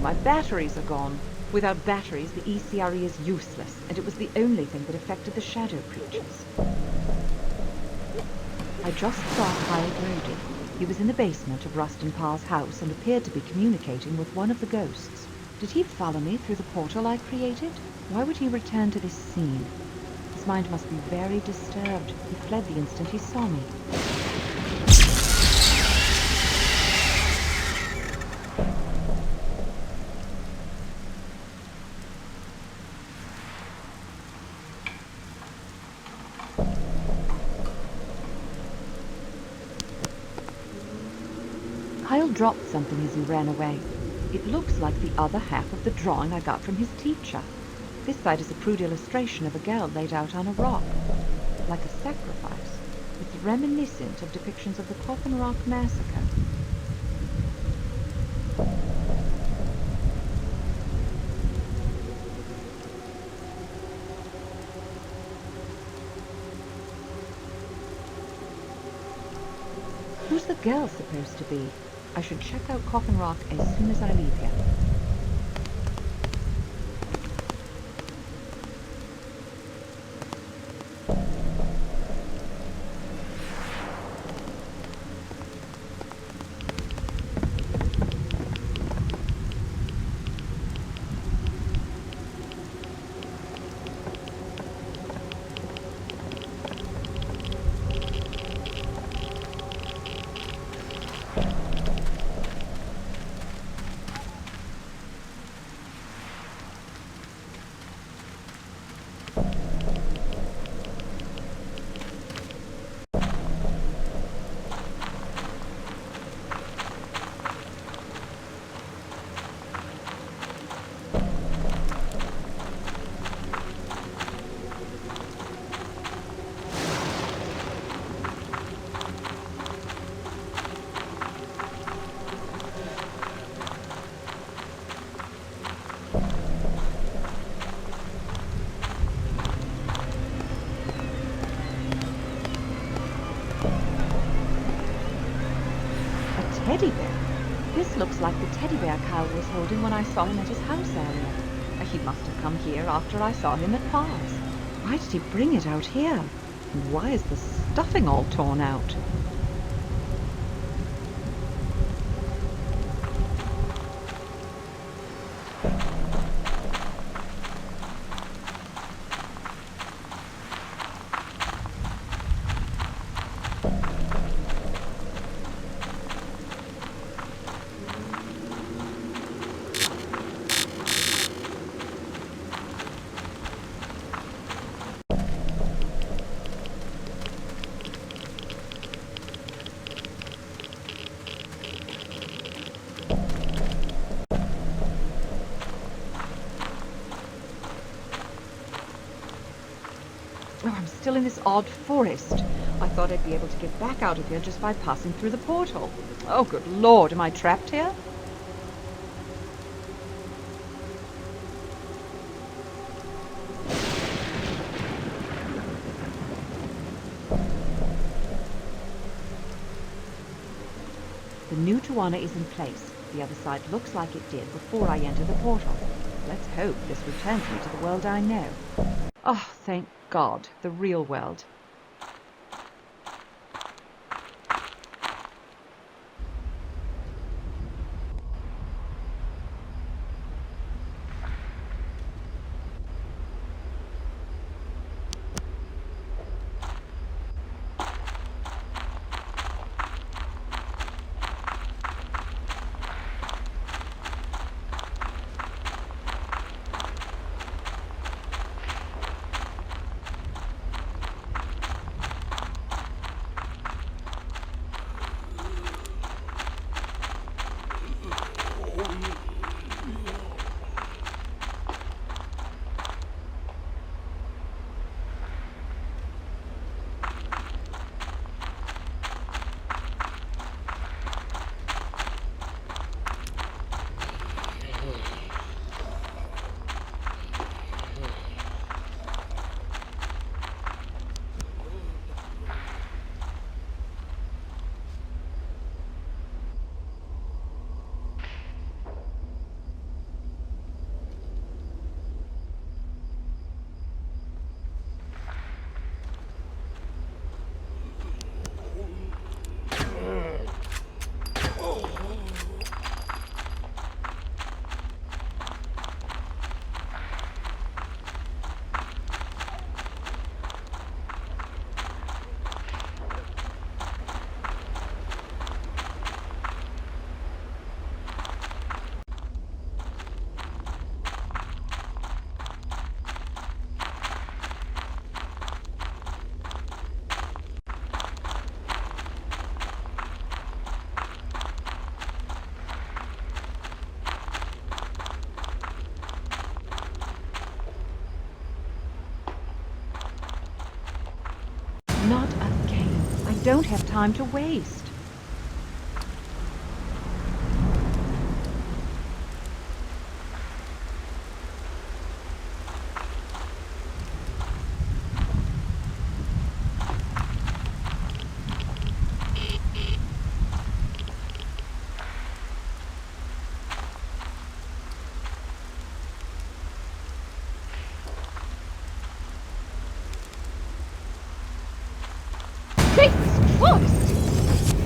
My batteries are gone. Without batteries, the ECRE is useless, and it was the only thing that affected the shadow creatures. I just saw Kyle Brody. He was in the basement of Rustin Parr's house and appeared to be communicating with one of the ghosts. Did he follow me through the portal I created? Why would he return to this scene? His mind must be very disturbed. He fled the instant he saw me. Kyle dropped something as he ran away. It looks like the other half of the drawing I got from his teacher. This side is a crude illustration of a girl laid out on a rock, like a sacrifice. It's reminiscent of depictions of the Coffin Rock Massacre. Who's the girl supposed to be? I should check out Coffin Rock as soon as I leave here. teddy bear. This looks like the teddy bear Kyle was holding when I saw him at his house earlier. He must have come here after I saw him at Parr's. Why did he bring it out here? And why is the stuffing all torn out? Oh, I'm still in this odd forest. I thought I'd be able to get back out of here just by passing through the portal. Oh, good Lord, am I trapped here? The new Tawana is in place. The other side looks like it did before I entered the portal. Let's hope this returns me to the world I know. Oh, thank God, the real world. Not again. I don't have time to waste. Jesus Christ!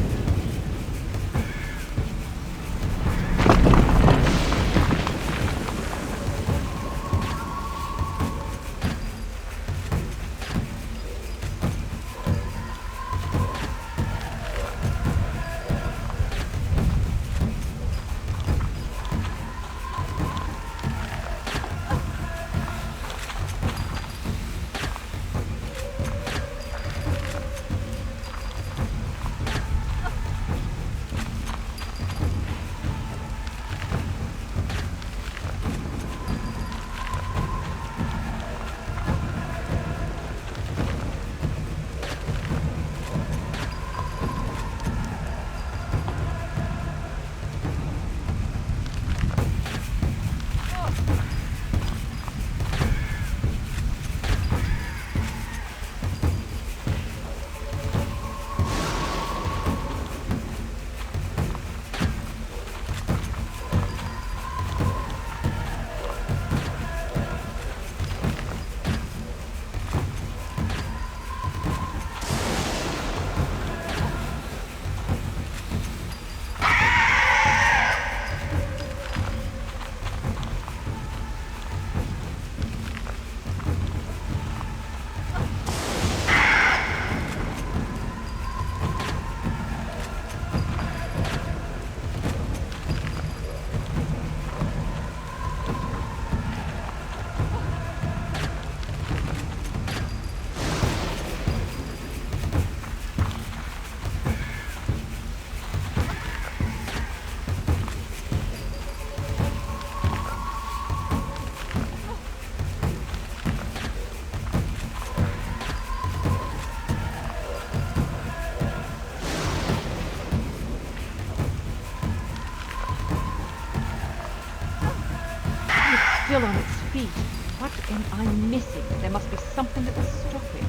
heat. What am I missing? There must be something that will stop it.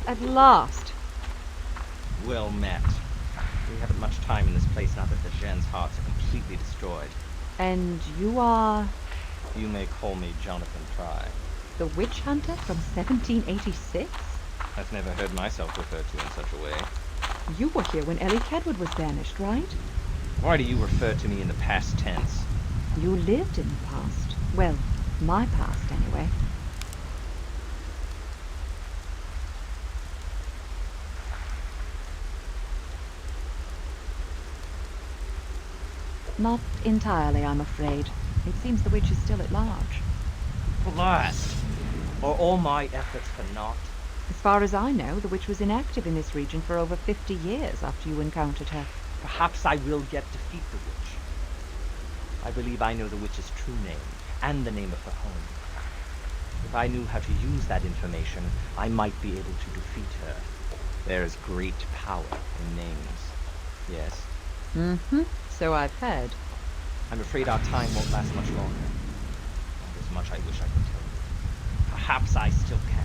At last.
Well met. We haven't much time in this place now that the Gen's hearts are completely destroyed.
And you are...
You may call me Jonathan Pry.
the witch hunter from 1786?
I've never heard myself referred to in such a way.
You were here when Ellie Kedwood was banished, right?
Why do you refer to me in the past tense?
You lived in the past. Well, my past, anyway. Not entirely, I'm afraid. It seems the witch is still at large.
Blast! Are all my efforts for naught?
As far as I know, the witch was inactive in this region for over 50 years after you encountered her.
Perhaps I will yet defeat the witch. I believe I know the witch's true name, and the name of her home. If I knew how to use that information, I might be able to defeat her. There is great power in names. Yes?
Mm-hmm. So I've heard.
I'm afraid our time won't last much longer. There's much I wish I could tell you. Perhaps I still can.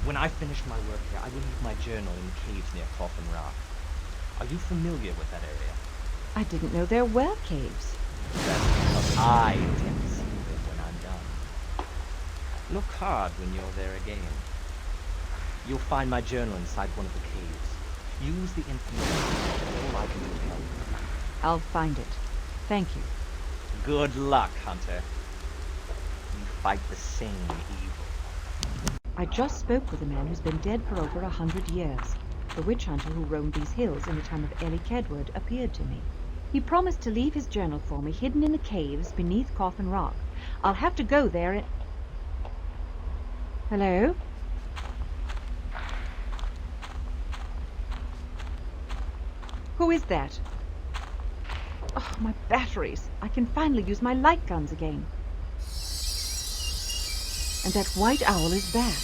When I finish my work here, I will leave my journal in the caves near Coffin Rock. Are you familiar with that area?
I didn't know there were caves.
That's because I intend to see them when I'm done. Look hard when you're there again. You'll find my journal inside one of the caves. Use the information. All I can tell you.
I'll find it. Thank you.
Good luck, Hunter. We fight the same evil.
I just spoke with a man who's been dead for over 100 years. The witch hunter who roamed these hills in the time of Ellie Kedwood appeared to me. He promised to leave his journal for me hidden in the caves beneath Coffin Rock. I'll have to go there and... Hello? Who is that? Oh, my batteries. I can finally use my light guns again. And that white owl is back.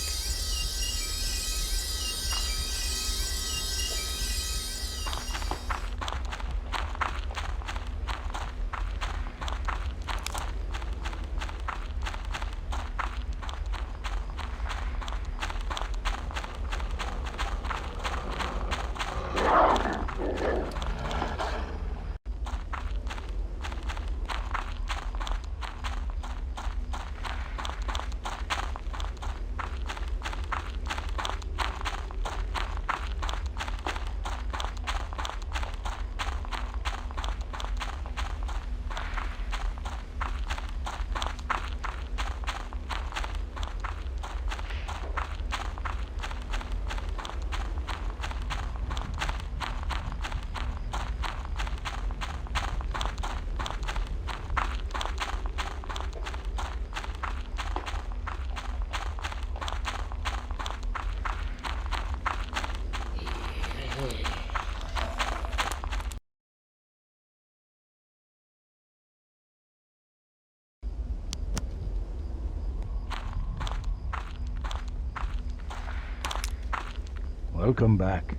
Welcome back.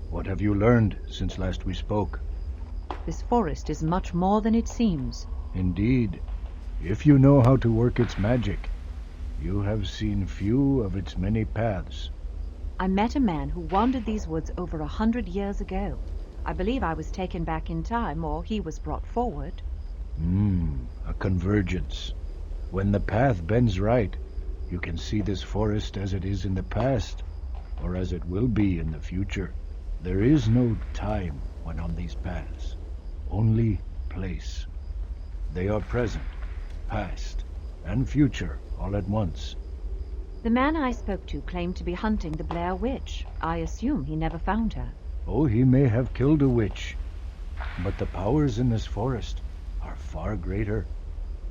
What have you learned since last we spoke?
This forest is much more than it seems.
Indeed. If you know how to work its magic, you have seen few of its many paths.
I met a man who wandered these woods over 100 years ago. I believe I was taken back in time, or he was brought forward.
A convergence. When the path bends right, you can see this forest as it is in the past, or as it will be in the future. There is no time when on these paths, only place. They are present, past,
and future all at once.
The man I spoke to claimed to be hunting the Blair Witch. I assume he never found her.
Oh, he may have killed a witch, but the powers in this forest are far greater.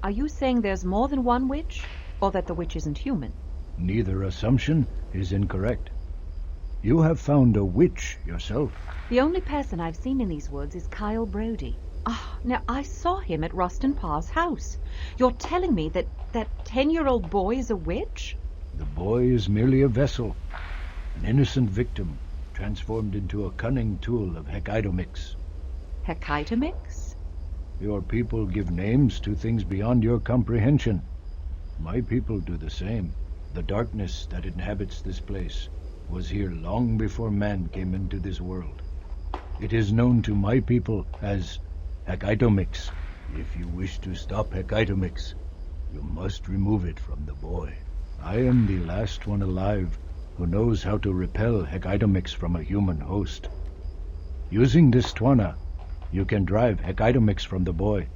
Are you saying there's more than one witch, or that the witch isn't human?
Neither assumption is incorrect. You have found a witch yourself.
The only person I've seen in these woods is Kyle Brody. Now, I saw him at Rustin Parr's house. You're telling me that 10-year-old boy is a witch?
The boy is merely a vessel, an innocent victim transformed into a cunning tool of Hecatomix.
Hecatomix?
Your people give names to things beyond your comprehension. My people do the same. The darkness that inhabits this place was here long before man came into this world. It is known to my people as Hecatomix. If you wish to stop Hecatomix, you must remove it from the boy. I am the last one alive who knows how to repel Hecatomix from a human host. Using this Twana, you can drive Hecatomix from the boy.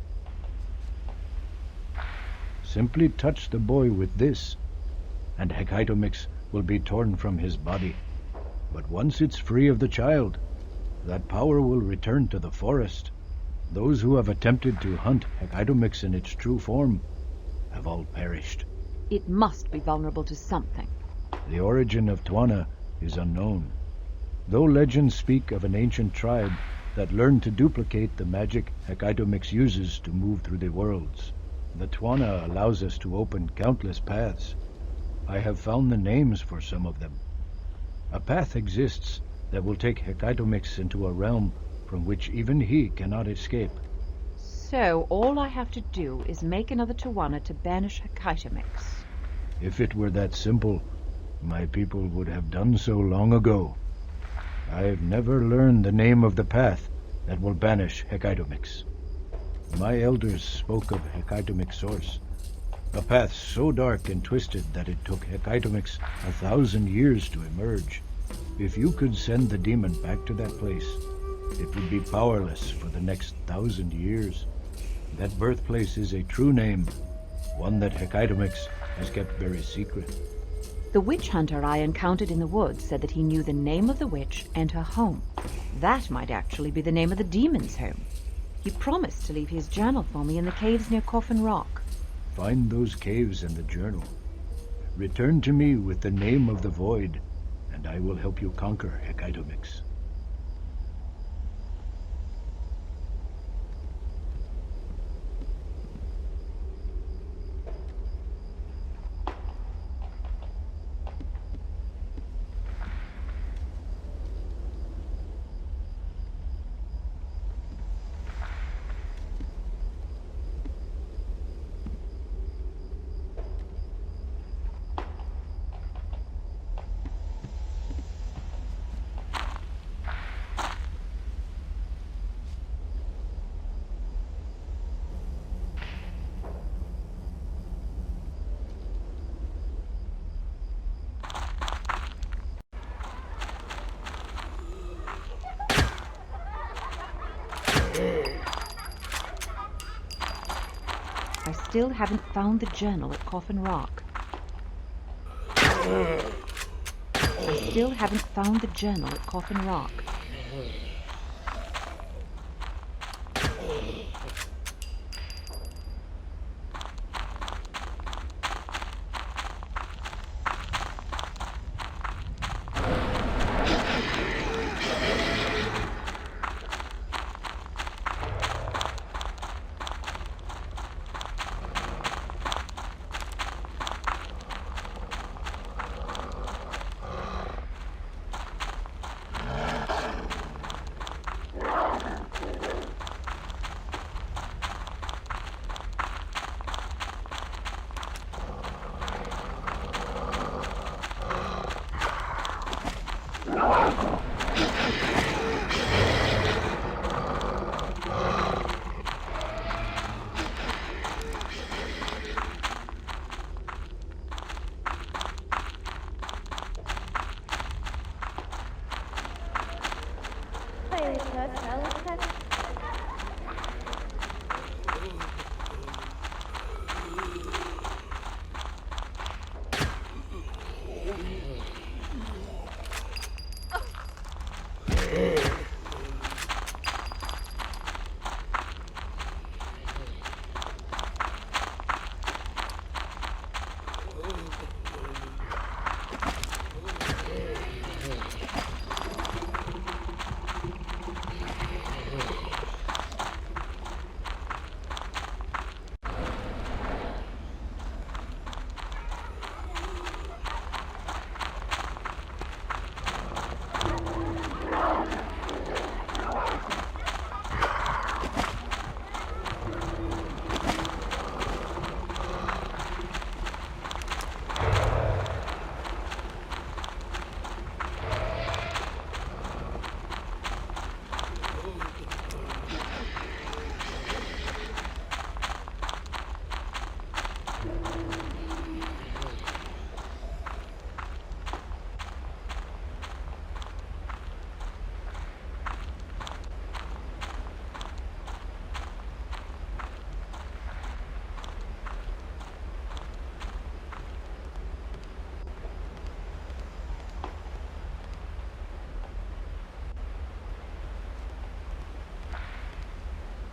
Simply touch the boy with this, and Hecatomix will be torn from his body. But once it's free of the child, that power will return to the forest. Those who have attempted to hunt Hecatomix in its true form have all perished.
It must be vulnerable to something.
The origin of Twana is unknown, though legends speak of an ancient tribe that learned to duplicate the magic Hecatomix uses to move through the worlds. The Twana allows us to open countless paths. I have found the names for some of them. A path exists that will take Hecatomix into a realm from which even he cannot escape.
So all I have to do is make another Tawana to banish Hecatomix.
If it were that simple, my people would have done so long ago. I've never learned the name of the path that will banish Hecatomix. My elders spoke of Hecatomix source, a path so dark and twisted that it took Hecatomix 1,000 years to emerge. If you could send the demon back to that place, it would be powerless for the next 1,000 years. That birthplace is a true name, one that Hecatomix has kept very secret.
The witch hunter I encountered in the woods said that he knew the name of the witch and her home. That might actually be the name of the demon's home. He promised to leave his journal for me in the caves near Coffin Rock.
Find those caves and the journal. Return to me with the name of the void, and I will help you conquer Hecatomix.
I still haven't found the journal at Coffin Rock. I still haven't found the journal at Coffin Rock.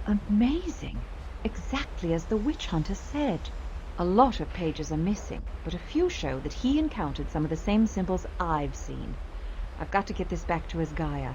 Amazing. Exactly as the witch hunter said. A lot of pages are missing, but a few show that he encountered some of the same symbols I've seen. I've got to get this back to his Gaia.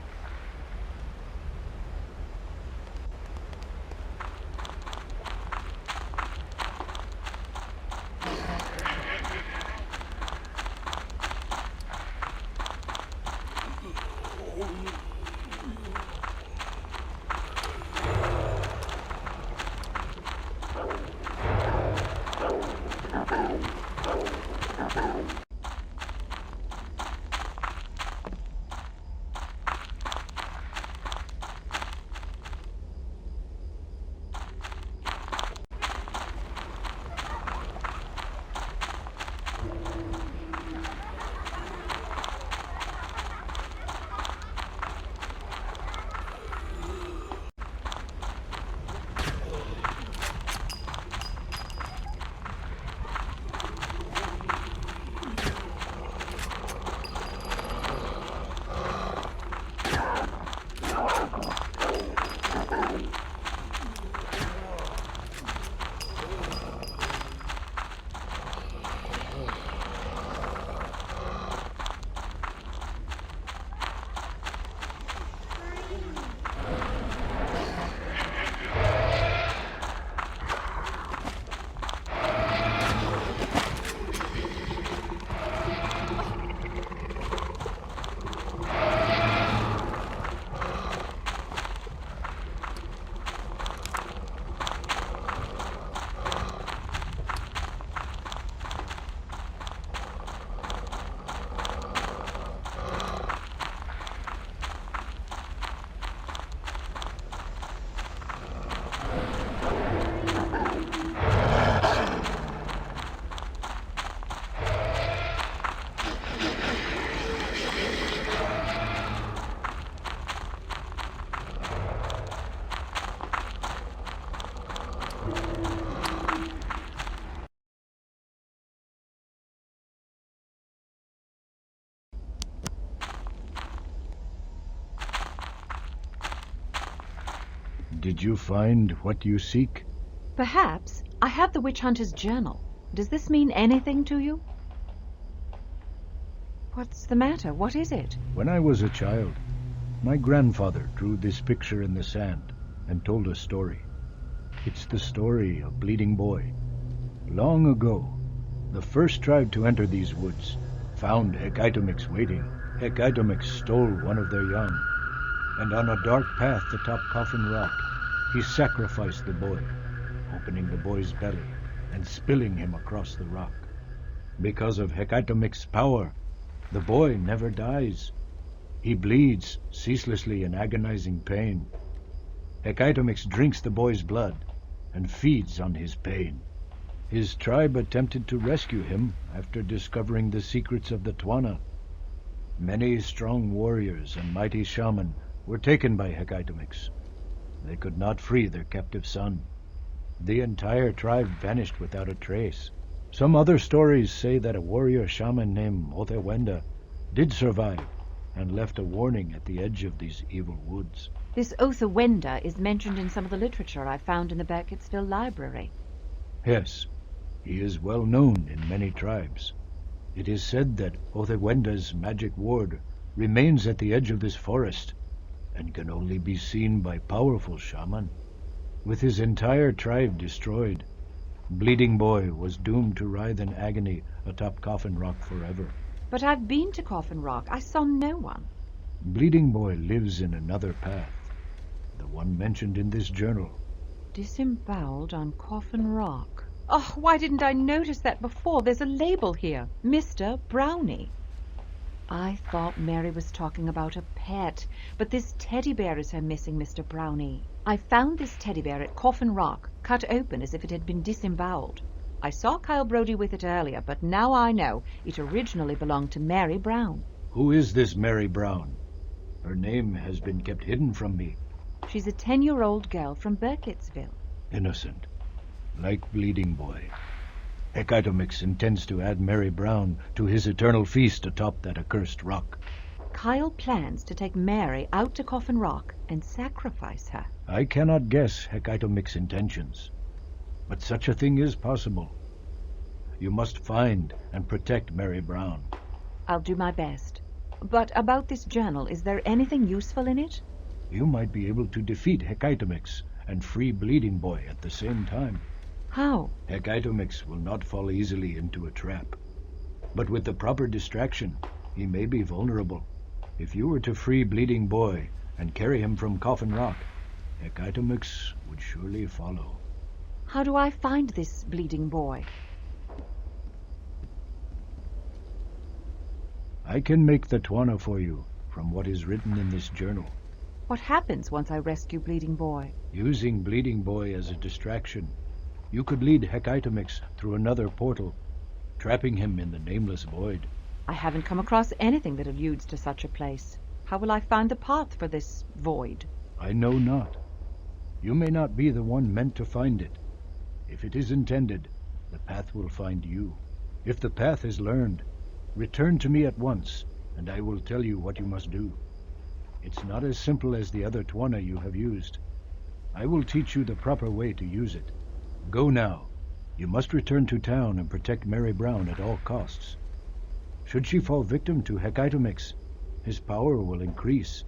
Did you find what you seek?
Perhaps. I have the witch hunter's journal. Does this mean anything to you? What's the matter? What is it?
When I was a child, my grandfather drew this picture in the sand and told a story. It's the story of Bleeding Boy. Long ago, the first tribe to enter these woods found Hecaitomix waiting. Hecaitomix stole one of their young, and on a dark path atop Coffin Rock, he sacrificed the boy, opening the boy's belly and spilling him across the rock. Because of Hecaitomix's power, the boy never dies. He bleeds ceaselessly in agonizing pain. Hecaitomix drinks the boy's blood and feeds on his pain. His tribe attempted to rescue him after discovering the secrets of the Twana. Many strong warriors and mighty shaman were taken by Hecaitomix. They could not free their captive son. The entire tribe vanished without a trace. Some other stories say that a warrior shaman named Othewenda did survive and left a warning at the edge of these evil woods.
This Othewenda is mentioned in some of the literature I found in the Burkittsville library.
Yes, he is well known in many tribes. It is said that Othewenda's magic ward remains at the edge of this forest and can only be seen by powerful shaman. With his entire tribe destroyed, Bleeding Boy was doomed to writhe in agony atop Coffin Rock forever.
But I've been to Coffin Rock. I saw no one.
Bleeding Boy lives in another path, the one mentioned in this journal.
Disemboweled on Coffin Rock. Oh, why didn't I notice that before? There's a label here. Mr. Brownie. I thought Mary was talking about a pet, but this teddy bear is her missing Mr. Brownie. I found this teddy bear at Coffin Rock, cut open as if it had been disemboweled. I saw Kyle Brody with it earlier, but now I know it originally belonged to Mary Brown.
Who is this Mary Brown? Her name has been kept hidden from me.
She's a 10-year-old girl from Burkittsville.
Innocent, like Bleeding Boy. Hecaitomix intends to add Mary Brown to his eternal feast atop that accursed rock.
Kyle plans to take Mary out to Coffin Rock and sacrifice her.
I cannot guess Hecaitomic's intentions, but such a thing is possible. You must find and protect Mary Brown.
I'll do my best. But about this journal, is there anything useful in it?
You might be able to defeat Hecaitomix and free Bleeding Boy at the same time.
How?
Hecaitomix will not fall easily into a trap. But with the proper distraction, he may be vulnerable. If you were to free Bleeding Boy and carry him from Coffin Rock, Hecaitomix would surely follow.
How do I find this Bleeding Boy?
I can make the Twana for you from what is written in this journal.
What happens once I rescue Bleeding Boy?
Using Bleeding Boy as a distraction, you could lead Hecaitomix through another portal, trapping him in the nameless void.
I haven't come across anything that alludes to such a place. How will I find the path for this void?
I know not. You may not be the one meant to find it. If it is intended, the path will find you. If the path is learned, return to me at once, and I will tell you what you must do. It's not as simple as the other Twana you have used. I will teach you the proper way to use it. Go now. You must return to town and protect Mary Brown at all costs. Should she fall victim to Hecaitomix, his power will increase.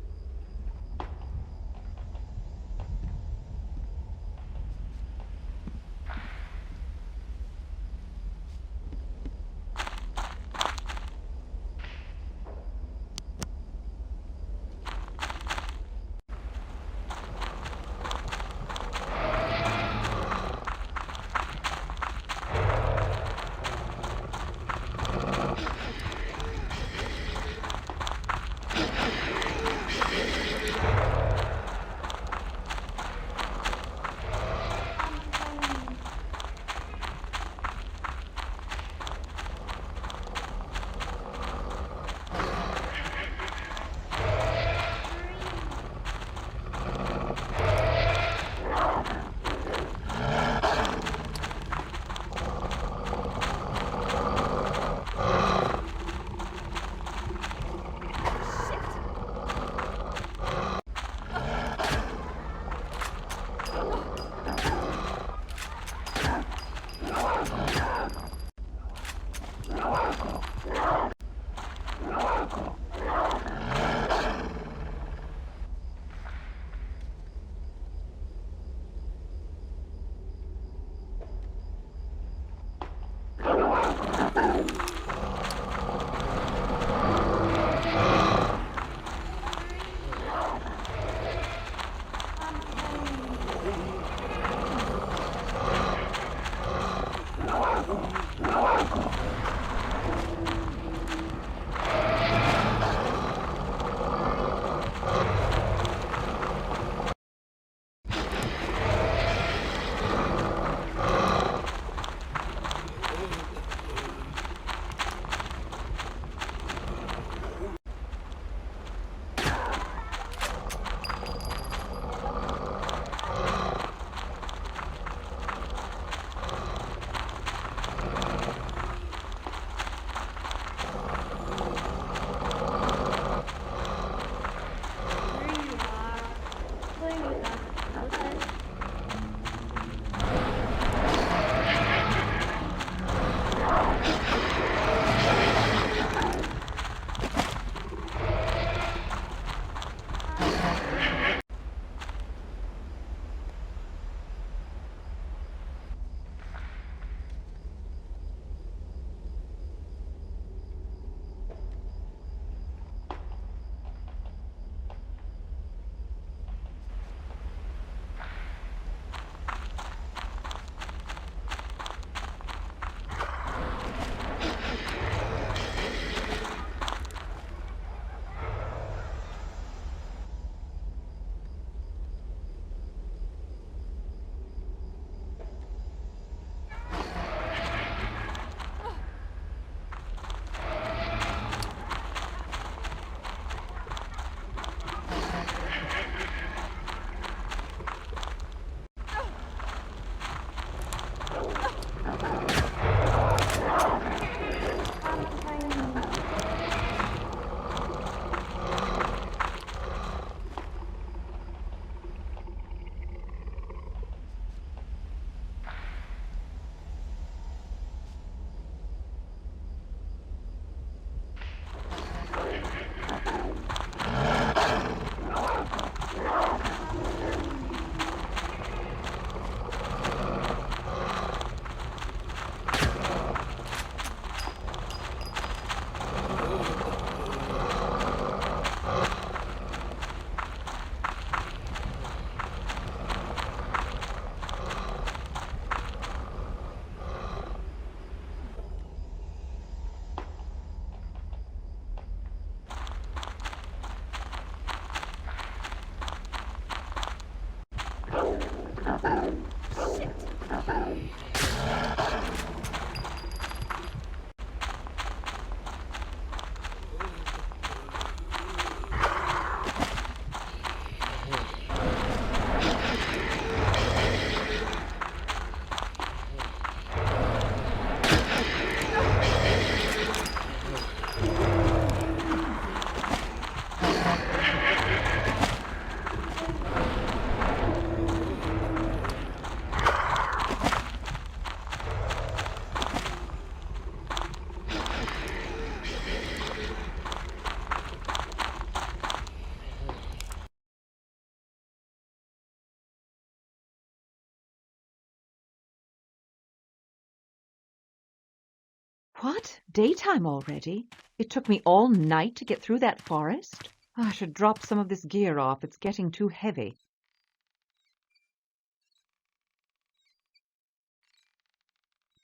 What? Daytime already? It took me all night to get through that forest? I should drop some of this gear off. It's getting too heavy.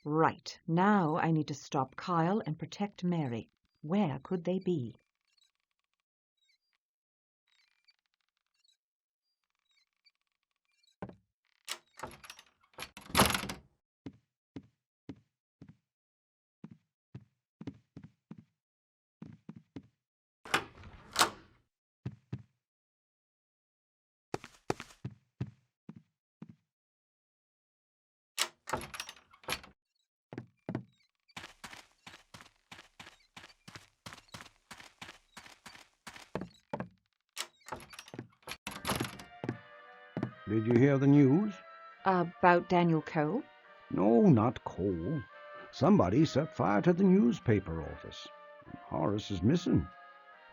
Right. Now I need to stop Kyle and protect Mary. Where could they be?
Did you hear the news?
About Daniel Cole?
No, not Cole. Somebody set fire to the newspaper office. Horace is missing.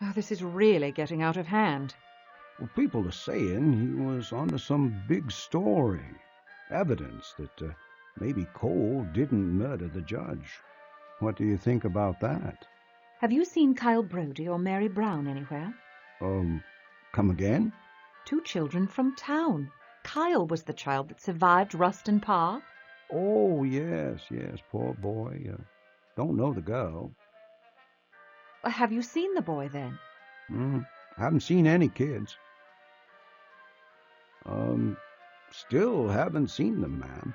Oh, this is really getting out of hand.
Well, people are saying he was onto some big story. Evidence that maybe Cole didn't murder the judge. What do you think about that?
Have you seen Kyle Brody or Mary Brown anywhere?
Come again?
2 children from town. Kyle was the child that survived Rustin Parr.
Oh, yes, poor boy. Don't know the girl.
Have you seen the boy, then?
Haven't seen any kids. Still haven't seen them, ma'am.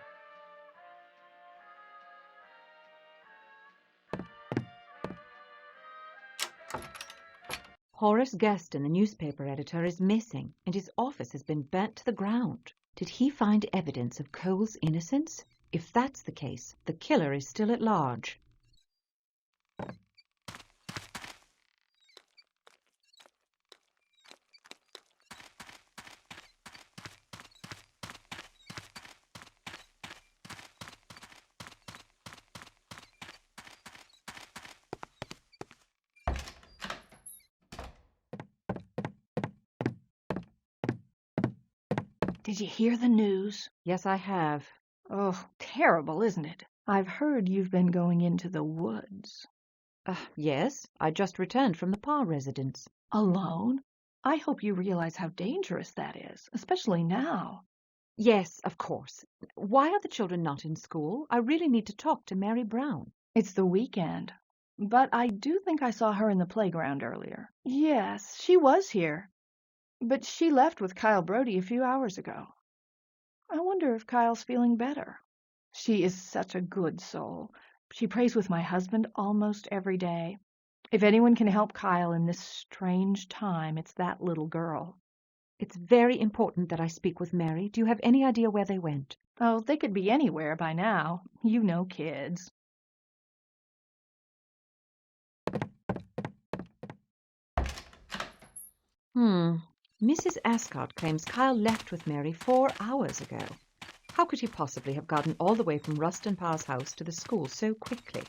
Horace Gueston, the newspaper editor, is missing, and his office has been burnt to the ground. Did he find evidence of Cole's innocence? If that's the case, the killer is still at large.
Did you hear the news?
Yes, I have.
Oh, terrible, isn't it? I've heard you've been going into the woods.
Yes, I just returned from the Parr residence.
Alone? I hope you realize how dangerous that is, especially now.
Yes, of course. Why are the children not in school? I really need to talk to Mary Brown.
It's the weekend. But I do think I saw her in the playground earlier. Yes, she was here. But she left with Kyle Brody a few hours ago. I wonder if Kyle's feeling better. She is such a good soul. She prays with my husband almost every day. If anyone can help Kyle in this strange time, it's that little girl.
It's very important that I speak with Mary. Do you have any idea where they went?
Oh, they could be anywhere by now. You know kids.
Mrs. Ascot claims Kyle left with Mary 4 hours ago. How could he possibly have gotten all the way from Rustin Parr's house to the school so quickly?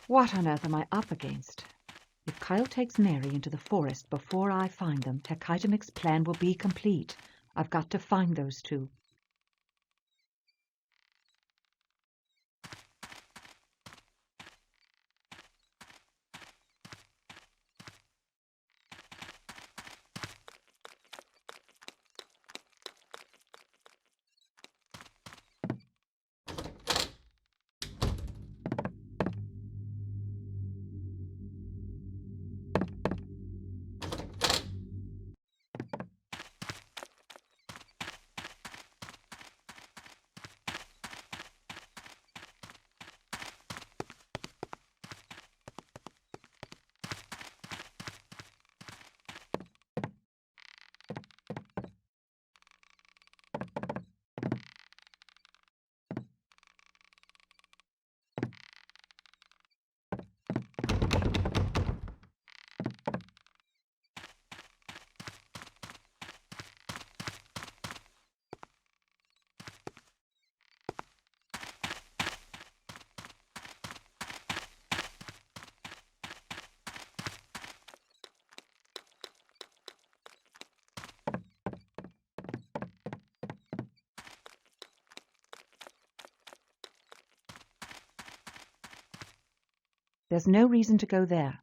What on earth am I up against? If Kyle takes Mary into the forest before I find them, Tekaitemek's plan will be complete. I've got to find those 2. There's no reason to go there.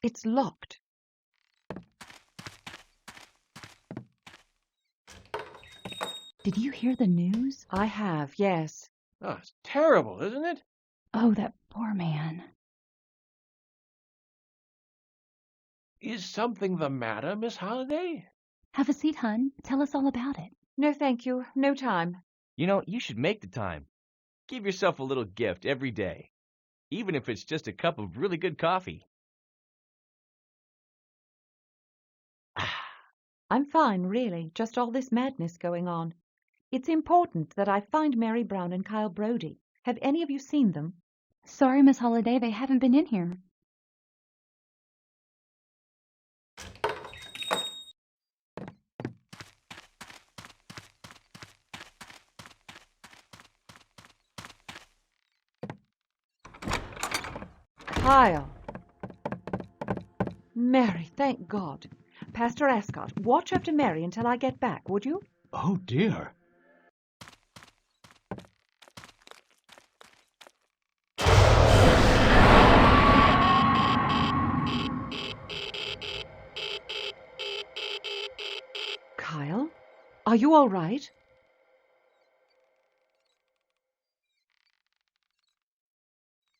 It's locked.
Did you hear the news?
I have, yes.
Oh, it's terrible, isn't it?
Oh, that poor man.
Is something the matter, Miss Holliday?
Have a seat, hon. Tell us all about it.
No, thank you. No time.
You know, you should make the time. Give yourself a little gift every day, even if it's just a cup of really good coffee.
I'm fine, really. Just all this madness going on. It's important that I find Mary Brown and Kyle Brody. Have any of you seen them?
Sorry, Miss Holliday, they haven't been in here.
Kyle. Mary, thank God. Pastor Ascot, watch after Mary until I get back, would you?
Oh, dear.
Kyle, are you all right?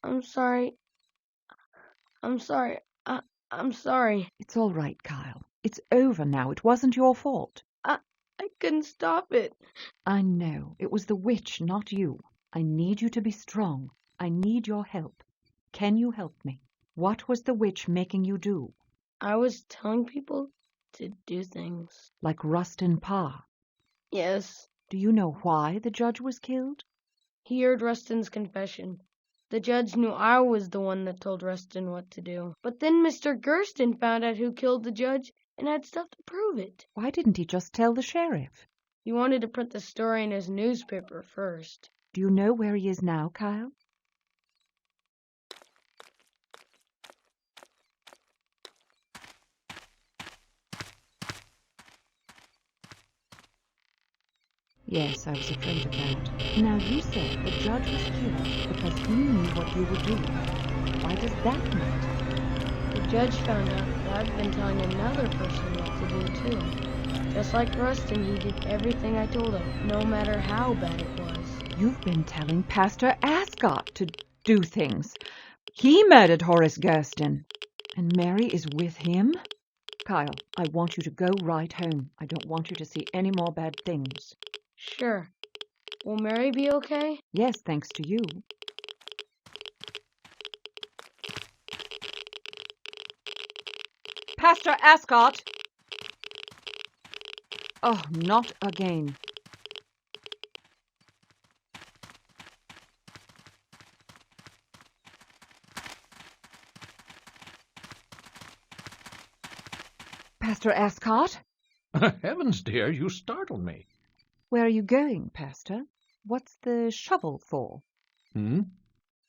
I'm sorry. I'm sorry. I'm sorry.
It's all right, Kyle. It's over now. It wasn't your fault.
I couldn't stop it.
I know. It was the witch, not you. I need you to be strong. I need your help. Can you help me? What was the witch making you do?
I was telling people to do things.
Like Rustin Parr?
Yes.
Do you know why the judge was killed?
He heard Rustin's confession. The judge knew I was the one that told Rustin what to do. But then Mr. Gersten found out who killed the judge and had stuff to prove it.
Why didn't he just tell the sheriff?
He wanted to print the story in his newspaper first.
Do you know where he is now, Kyle? Yes, I was afraid of that. Now, you said the judge was killed because he knew what you were doing. Why does that matter?
The judge found out that I've been telling another person what to do, too. Just like Rustin, he did everything I told him, no matter how bad it was.
You've been telling Pastor Ascot to do things. He murdered Horace Gersten. And Mary is with him? Kyle, I want you to go right home. I don't want you to see any more bad things.
Sure. Will Mary be okay?
Yes, thanks to you. Pastor Ascot! Oh, not again. Pastor Ascot?
Heavens, dear, you startled me.
Where are you going, Pastor? What's the shovel for?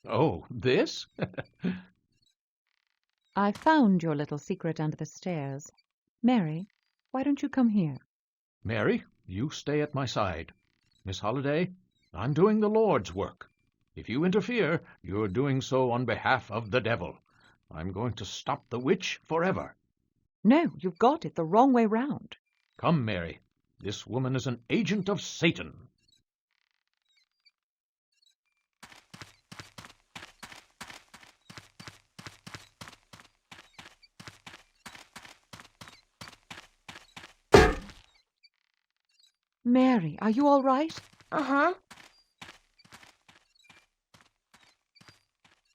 Oh, this?
I found your little secret under the stairs. Mary, why don't you come here?
Mary, you stay at my side. Miss Holliday, I'm doing the Lord's work. If you interfere, you're doing so on behalf of the devil. I'm going to stop the witch forever.
No, you've got it the wrong way round.
Come, Mary. This woman is an agent of Satan.
Mary, are you all right?
Uh-huh.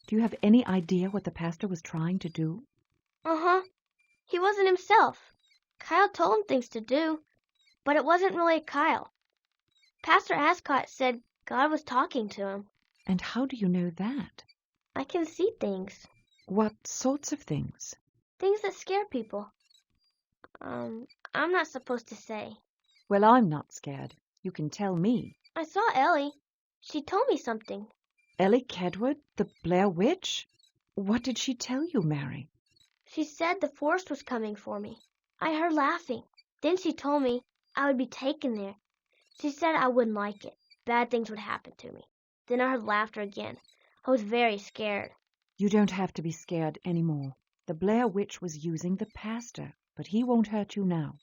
Do you have any idea what the pastor was trying to do?
Uh-huh. He wasn't himself. Kyle told him things to do, but it wasn't really Kyle. Pastor Ascot said God was talking to him.
And how do you know that?
I can see things.
What sorts of things?
Things that scare people. I'm not supposed to say.
Well, I'm not scared. You can tell me.
I saw Ellie. She told me something.
Ellie Kedwood, the Blair Witch? What did she tell you, Mary?
She said the forest was coming for me. I heard laughing. Then she told me I would be taken there. She said I wouldn't like it. Bad things would happen to me. Then I heard laughter again. I was very scared.
You don't have to be scared anymore. The Blair Witch was using the pastor, but he won't hurt you now.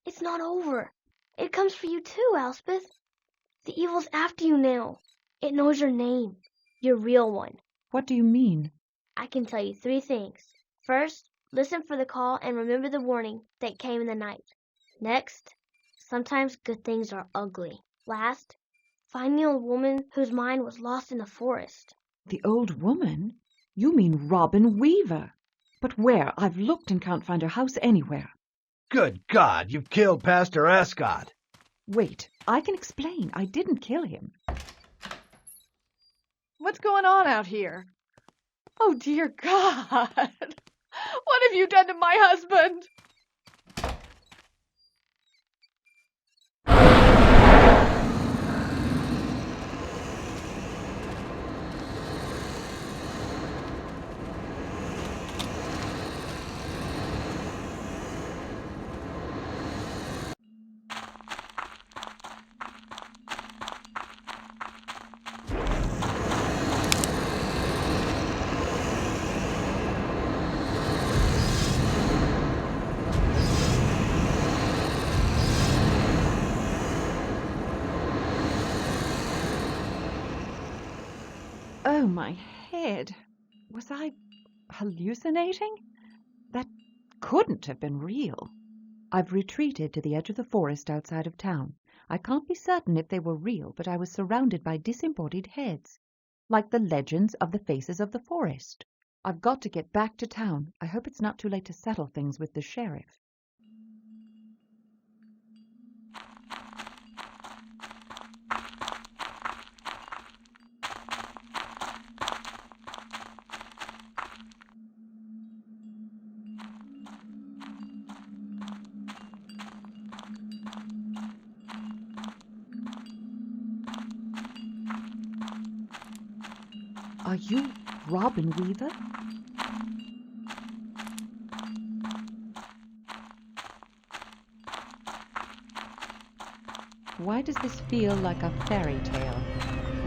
It's not over. It comes for you too, Elspeth. The evil's after you now. It knows your name. Your real one.
What do you mean?
I can tell you 3 things. First, listen for the call and remember the warning that came in the night. Next, sometimes good things are ugly. Last, find the old woman whose mind was lost in the forest.
The old woman? You mean Robin Weaver. But where? I've looked and can't find her house anywhere.
Good God, you've killed Pastor Ascot.
Wait, I can explain. I didn't kill him.
What's going on out here? Oh, dear God. What have you done to my husband?
Oh, my head. Was I hallucinating? That couldn't have been real. I've retreated to the edge of the forest outside of town. I can't be certain if they were real, but I was surrounded by disembodied heads, like the legends of the faces of the forest. I've got to get back to town. I hope it's not too late to settle things with the sheriff. Are you Robin Weaver? Why does this feel like a fairy tale?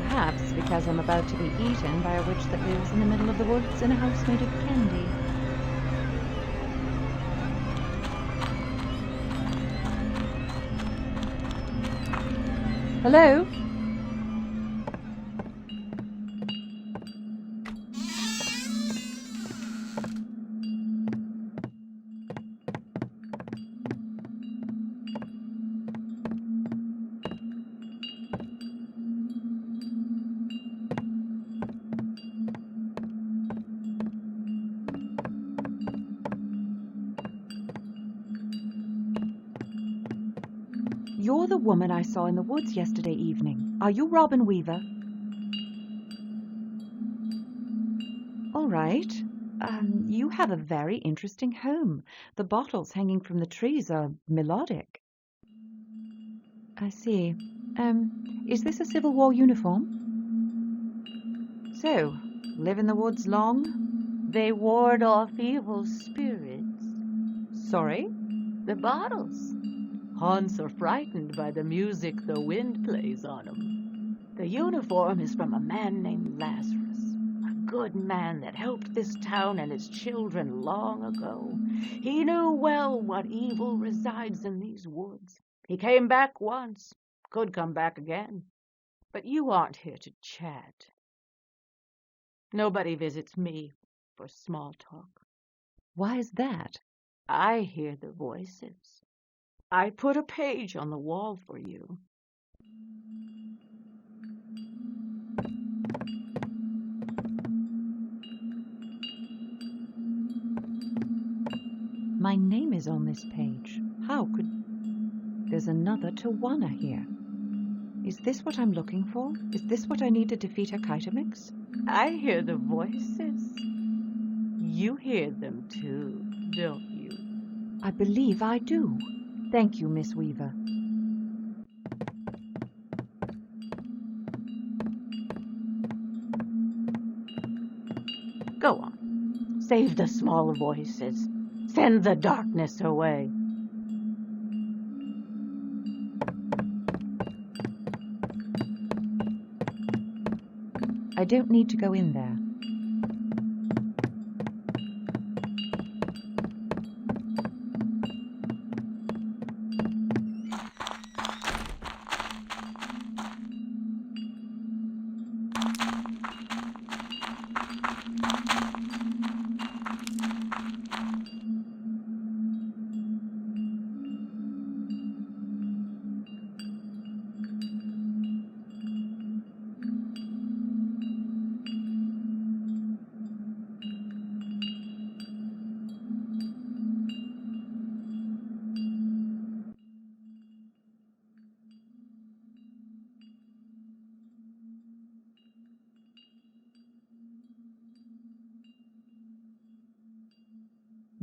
Perhaps because I'm about to be eaten by a witch that lives in the middle of the woods in a house made of candy. Hello? You're the woman I saw in the woods yesterday evening. Are you Robin Weaver? All right. You have a very interesting home. The bottles hanging from the trees are melodic. I see. Is this a Civil War uniform? So, live in the woods long?
They ward off evil spirits.
Sorry?
The bottles. Haunts are frightened by the music the wind plays on them. The uniform is from a man named Lazarus, a good man that helped this town and its children long ago. He knew well what evil resides in these woods. He came back once, could come back again. But you aren't here to chat. Nobody visits me for small talk.
Why is that?
I hear the voices. I put a page on the wall for you.
My name is on this page. How could... There's another Tawana here. Is this what I'm looking for? Is this what I need to defeat Akaitamix?
I hear the voices. You hear them too, don't you?
I believe I do. Thank you, Miss Weaver. Go on. Save the small voices. Send the darkness away.
I don't need to go in there.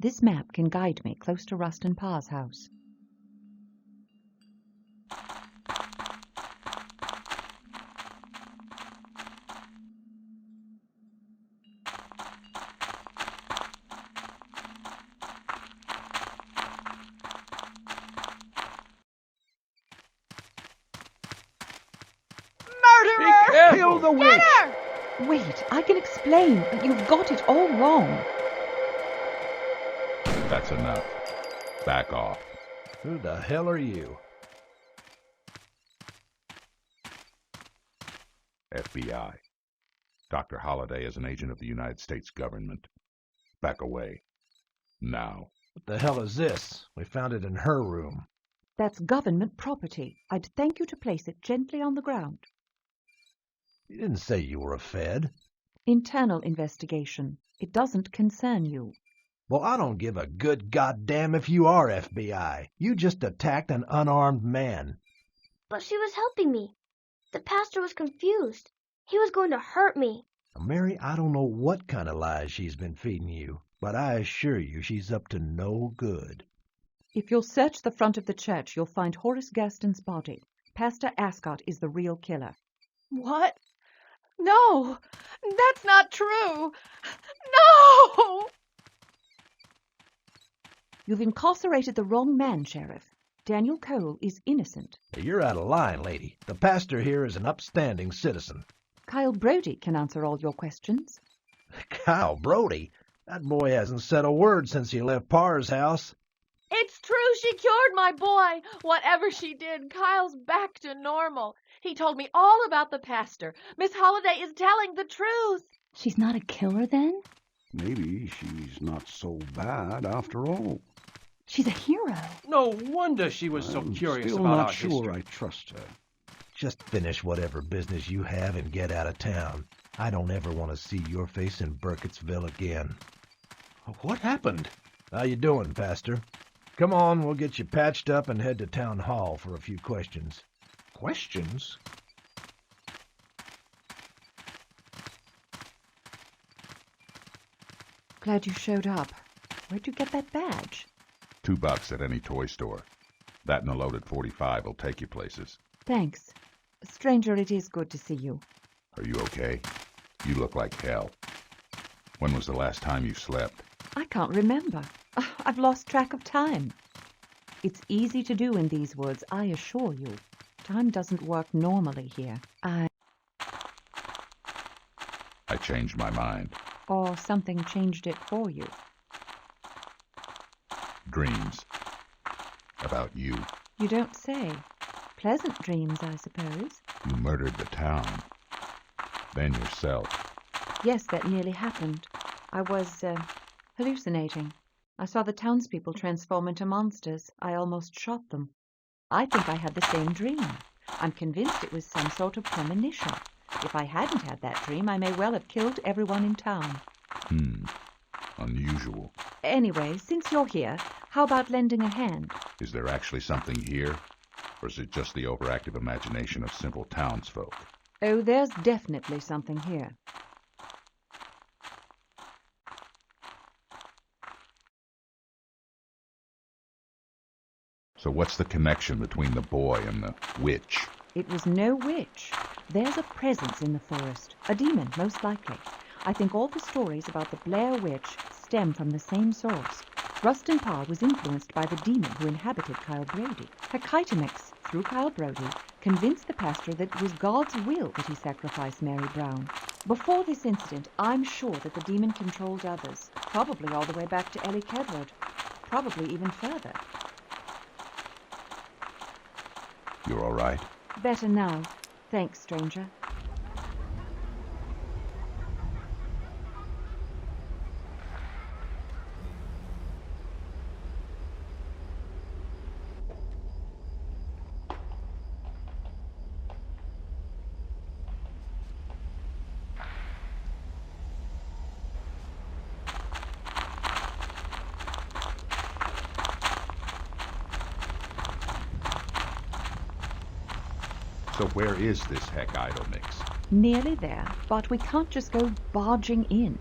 This map can guide me close to Rustin Parr's house.
Murderer! Kill the witch!
Get her!
Wait, I can explain, but you've got it all wrong.
That's enough. Back off.
Who the hell are you?
FBI. Dr. Holliday is an agent of the United States government. Back away. Now.
What the hell is this? We found it in her room.
That's government property. I'd thank you to place it gently on the ground.
You didn't say you were a Fed.
Internal investigation. It doesn't concern you.
Well, I don't give a good goddamn if you are FBI. You just attacked an unarmed man.
But she was helping me. The pastor was confused. He was going to hurt me.
Now, Mary, I don't know what kind of lies she's been feeding you, but I assure you she's up to no good.
If you'll search the front of the church, you'll find Horace Gersten's body. Pastor Ascot is the real killer.
What? No, that's not true. No!
You've incarcerated the wrong man, Sheriff. Daniel Cole is innocent.
You're out of line, lady. The pastor here is an upstanding citizen.
Kyle Brody can answer all your questions.
Kyle Brody? That boy hasn't said a word since he left Parr's house.
It's true, she cured my boy. Whatever she did, Kyle's back to normal. He told me all about the pastor. Miss Holliday is telling the truth.
She's not a killer, then?
Maybe she's not so bad after all.
She's a hero.
No wonder she was so curious
Still
about
not
our
sure
history.
I trust her.
Just finish whatever business you have and get out of town. I don't ever want to see your face in Burkittsville again.
What happened?
How you doing, Pastor? Come on, we'll get you patched up and head to town hall for a few questions.
Questions?
Glad you showed up. Where'd you get that badge?
$2 at any toy store. That and a loaded .45 will take you places.
Thanks. Stranger, it is good to see you.
Are you okay? You look like hell. When was the last time you slept?
I can't remember. I've lost track of time. It's easy to do in these woods, I assure you. Time doesn't work normally here.
I changed my mind.
Or something changed it for you.
Dreams. About you.
You don't say. Pleasant dreams, I suppose.
You murdered the town. Then yourself.
Yes, that nearly happened. I was, hallucinating. I saw the townspeople transform into monsters. I almost shot them. I think I had the same dream. I'm convinced it was some sort of premonition. If I hadn't had that dream, I may well have killed everyone in town.
Unusual.
Anyway, since you're here, how about lending a hand?
Is there actually something here? Or is it just the overactive imagination of simple townsfolk?
Oh, there's definitely something here.
So what's the connection between the boy and the witch?
It was no witch. There's a presence in the forest. A demon, most likely.
I think all the stories about the Blair Witch stem from the same source. Rustin Parr was influenced by the demon who inhabited Kyle Brady. Herkitomix, through Kyle Brody, convinced the pastor that it was God's will that he sacrifice Mary Brown. Before this incident, I'm sure that the demon controlled others, probably all the way back to Ellie Kedward, probably even further.
You're all right?
Better now. Thanks, stranger.
So where is this Herkitomix?
Nearly there, but we can't just go barging in.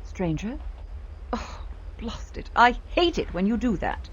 Stranger? Oh, blast it. I hate it when you do that.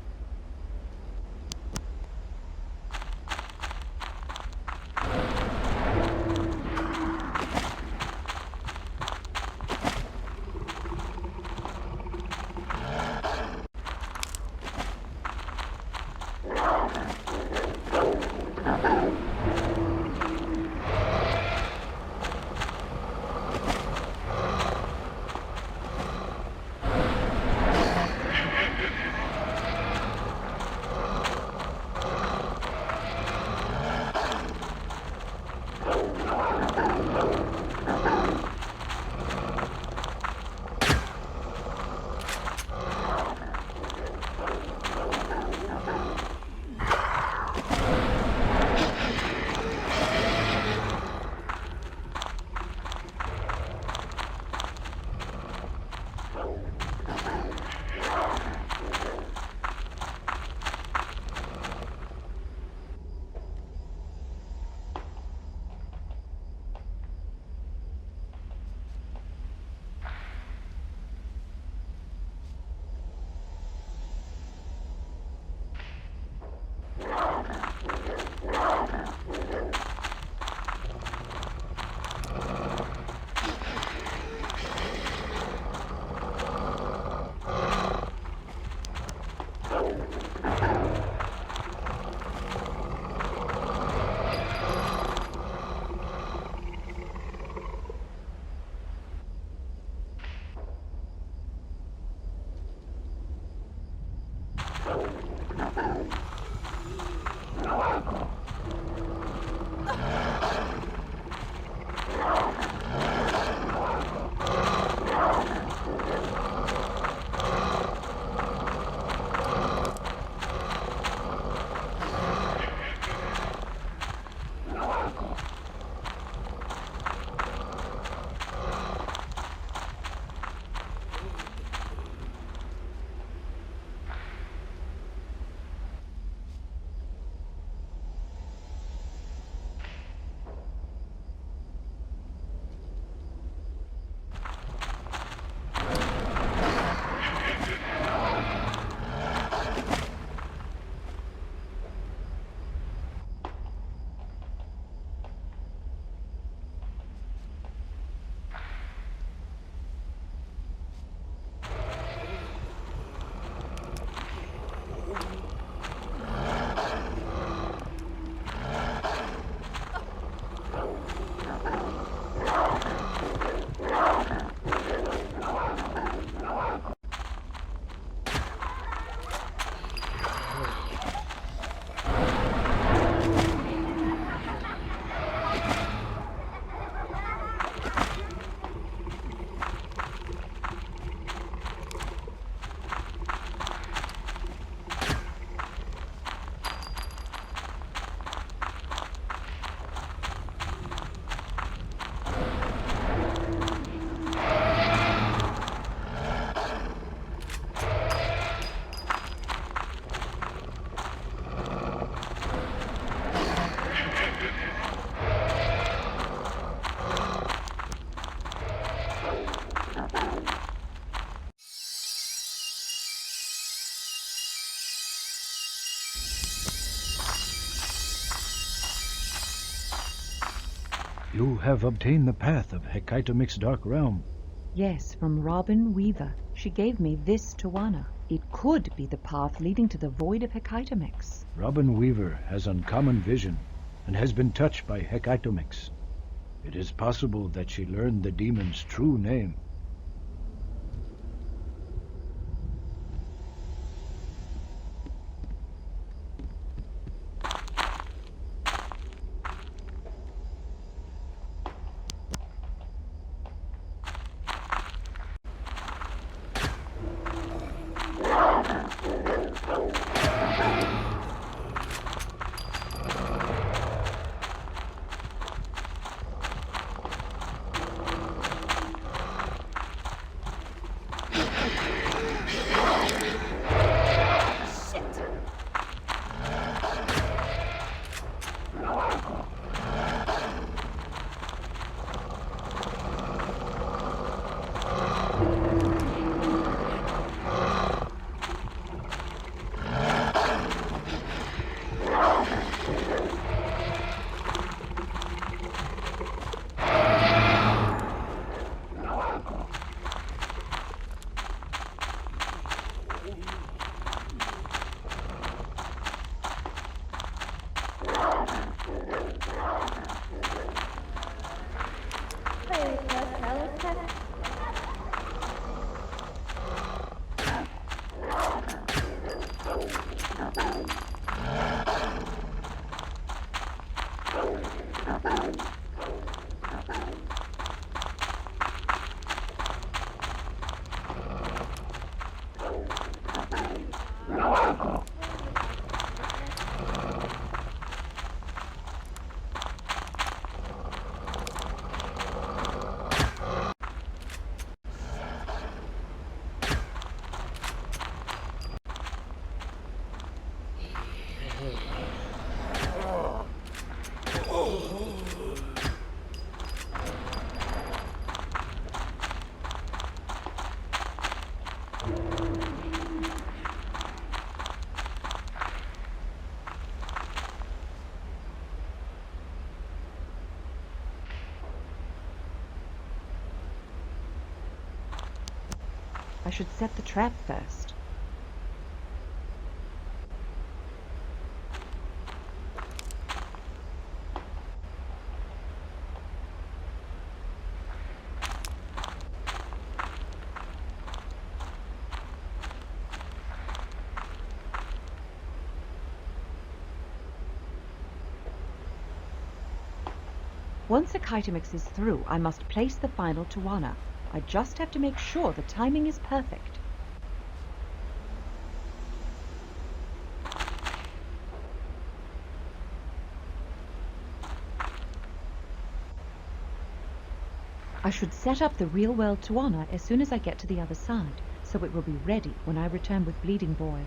You have obtained the path of Hecaitomic's dark realm.
Yes, from Robin Weaver. She gave me this Tawana. It could be the path leading to the void of Hecaitomix.
Robin Weaver has uncommon vision and has been touched by Hecaitomix. It is possible that she learned the demon's true name.
I should set the trap first. Once Hecaitomix is through, I must place the final Tawana. I just have to make sure the timing is perfect. I should set up the real world Tawana as soon as I get to the other side, so it will be ready when I return with Bleeding Boy.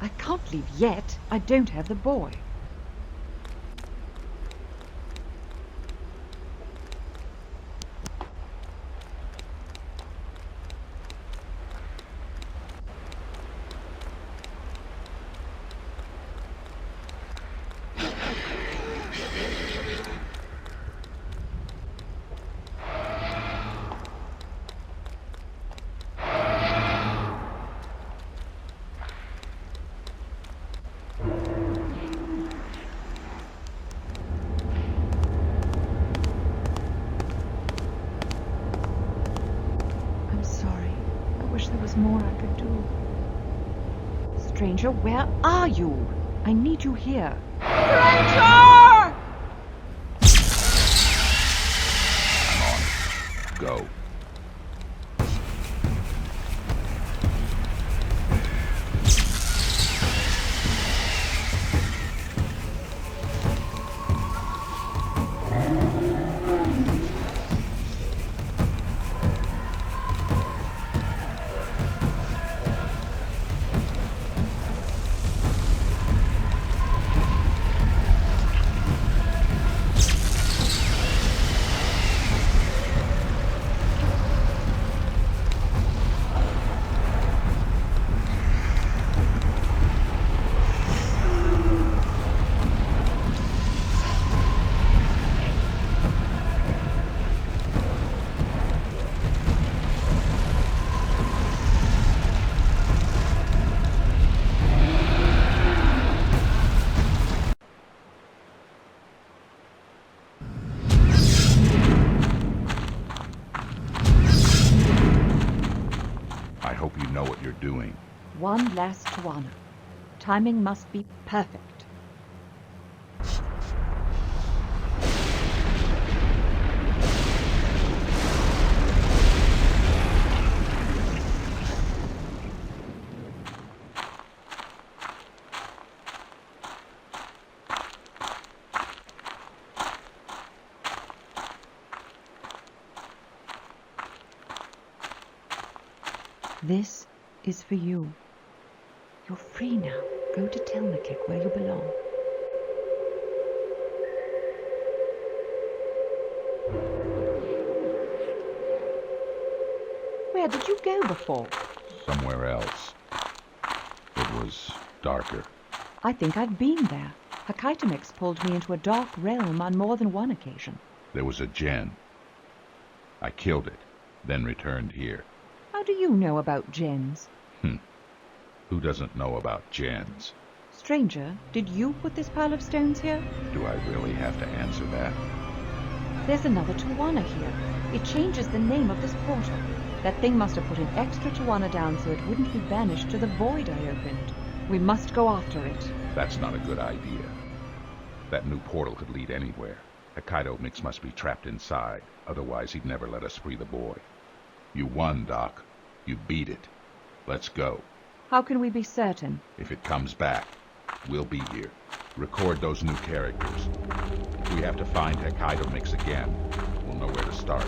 I can't leave yet. I don't have the boy. More I could do. Stranger, where are you? I need you here.
Stranger! Go. know what you're doing.
One last Tawana. Timing must be perfect. This is for you. You're free now. Go to Telnikik, where you belong. Where did you go before?
Somewhere else. It was darker.
I think I've been there. Hakaitamix pulled me into a dark realm on more than one occasion.
There was a gen. I killed it, then returned here.
How do you know about gens?
Who doesn't know about gens?
Stranger, did you put this pile of stones here?
Do I really have to answer that?
There's another Tawana here. It changes the name of this portal. That thing must have put an extra Tawana down so it wouldn't be banished to the void I opened. We must go after it.
That's not a good idea. That new portal could lead anywhere. Hakaitamix must be trapped inside. Otherwise, he'd never let us free the boy. You won, Doc. You beat it. Let's go.
How can we be certain?
If it comes back, we'll be here. Record those new characters. If we have to find Hakaitamix again, we'll know where to start.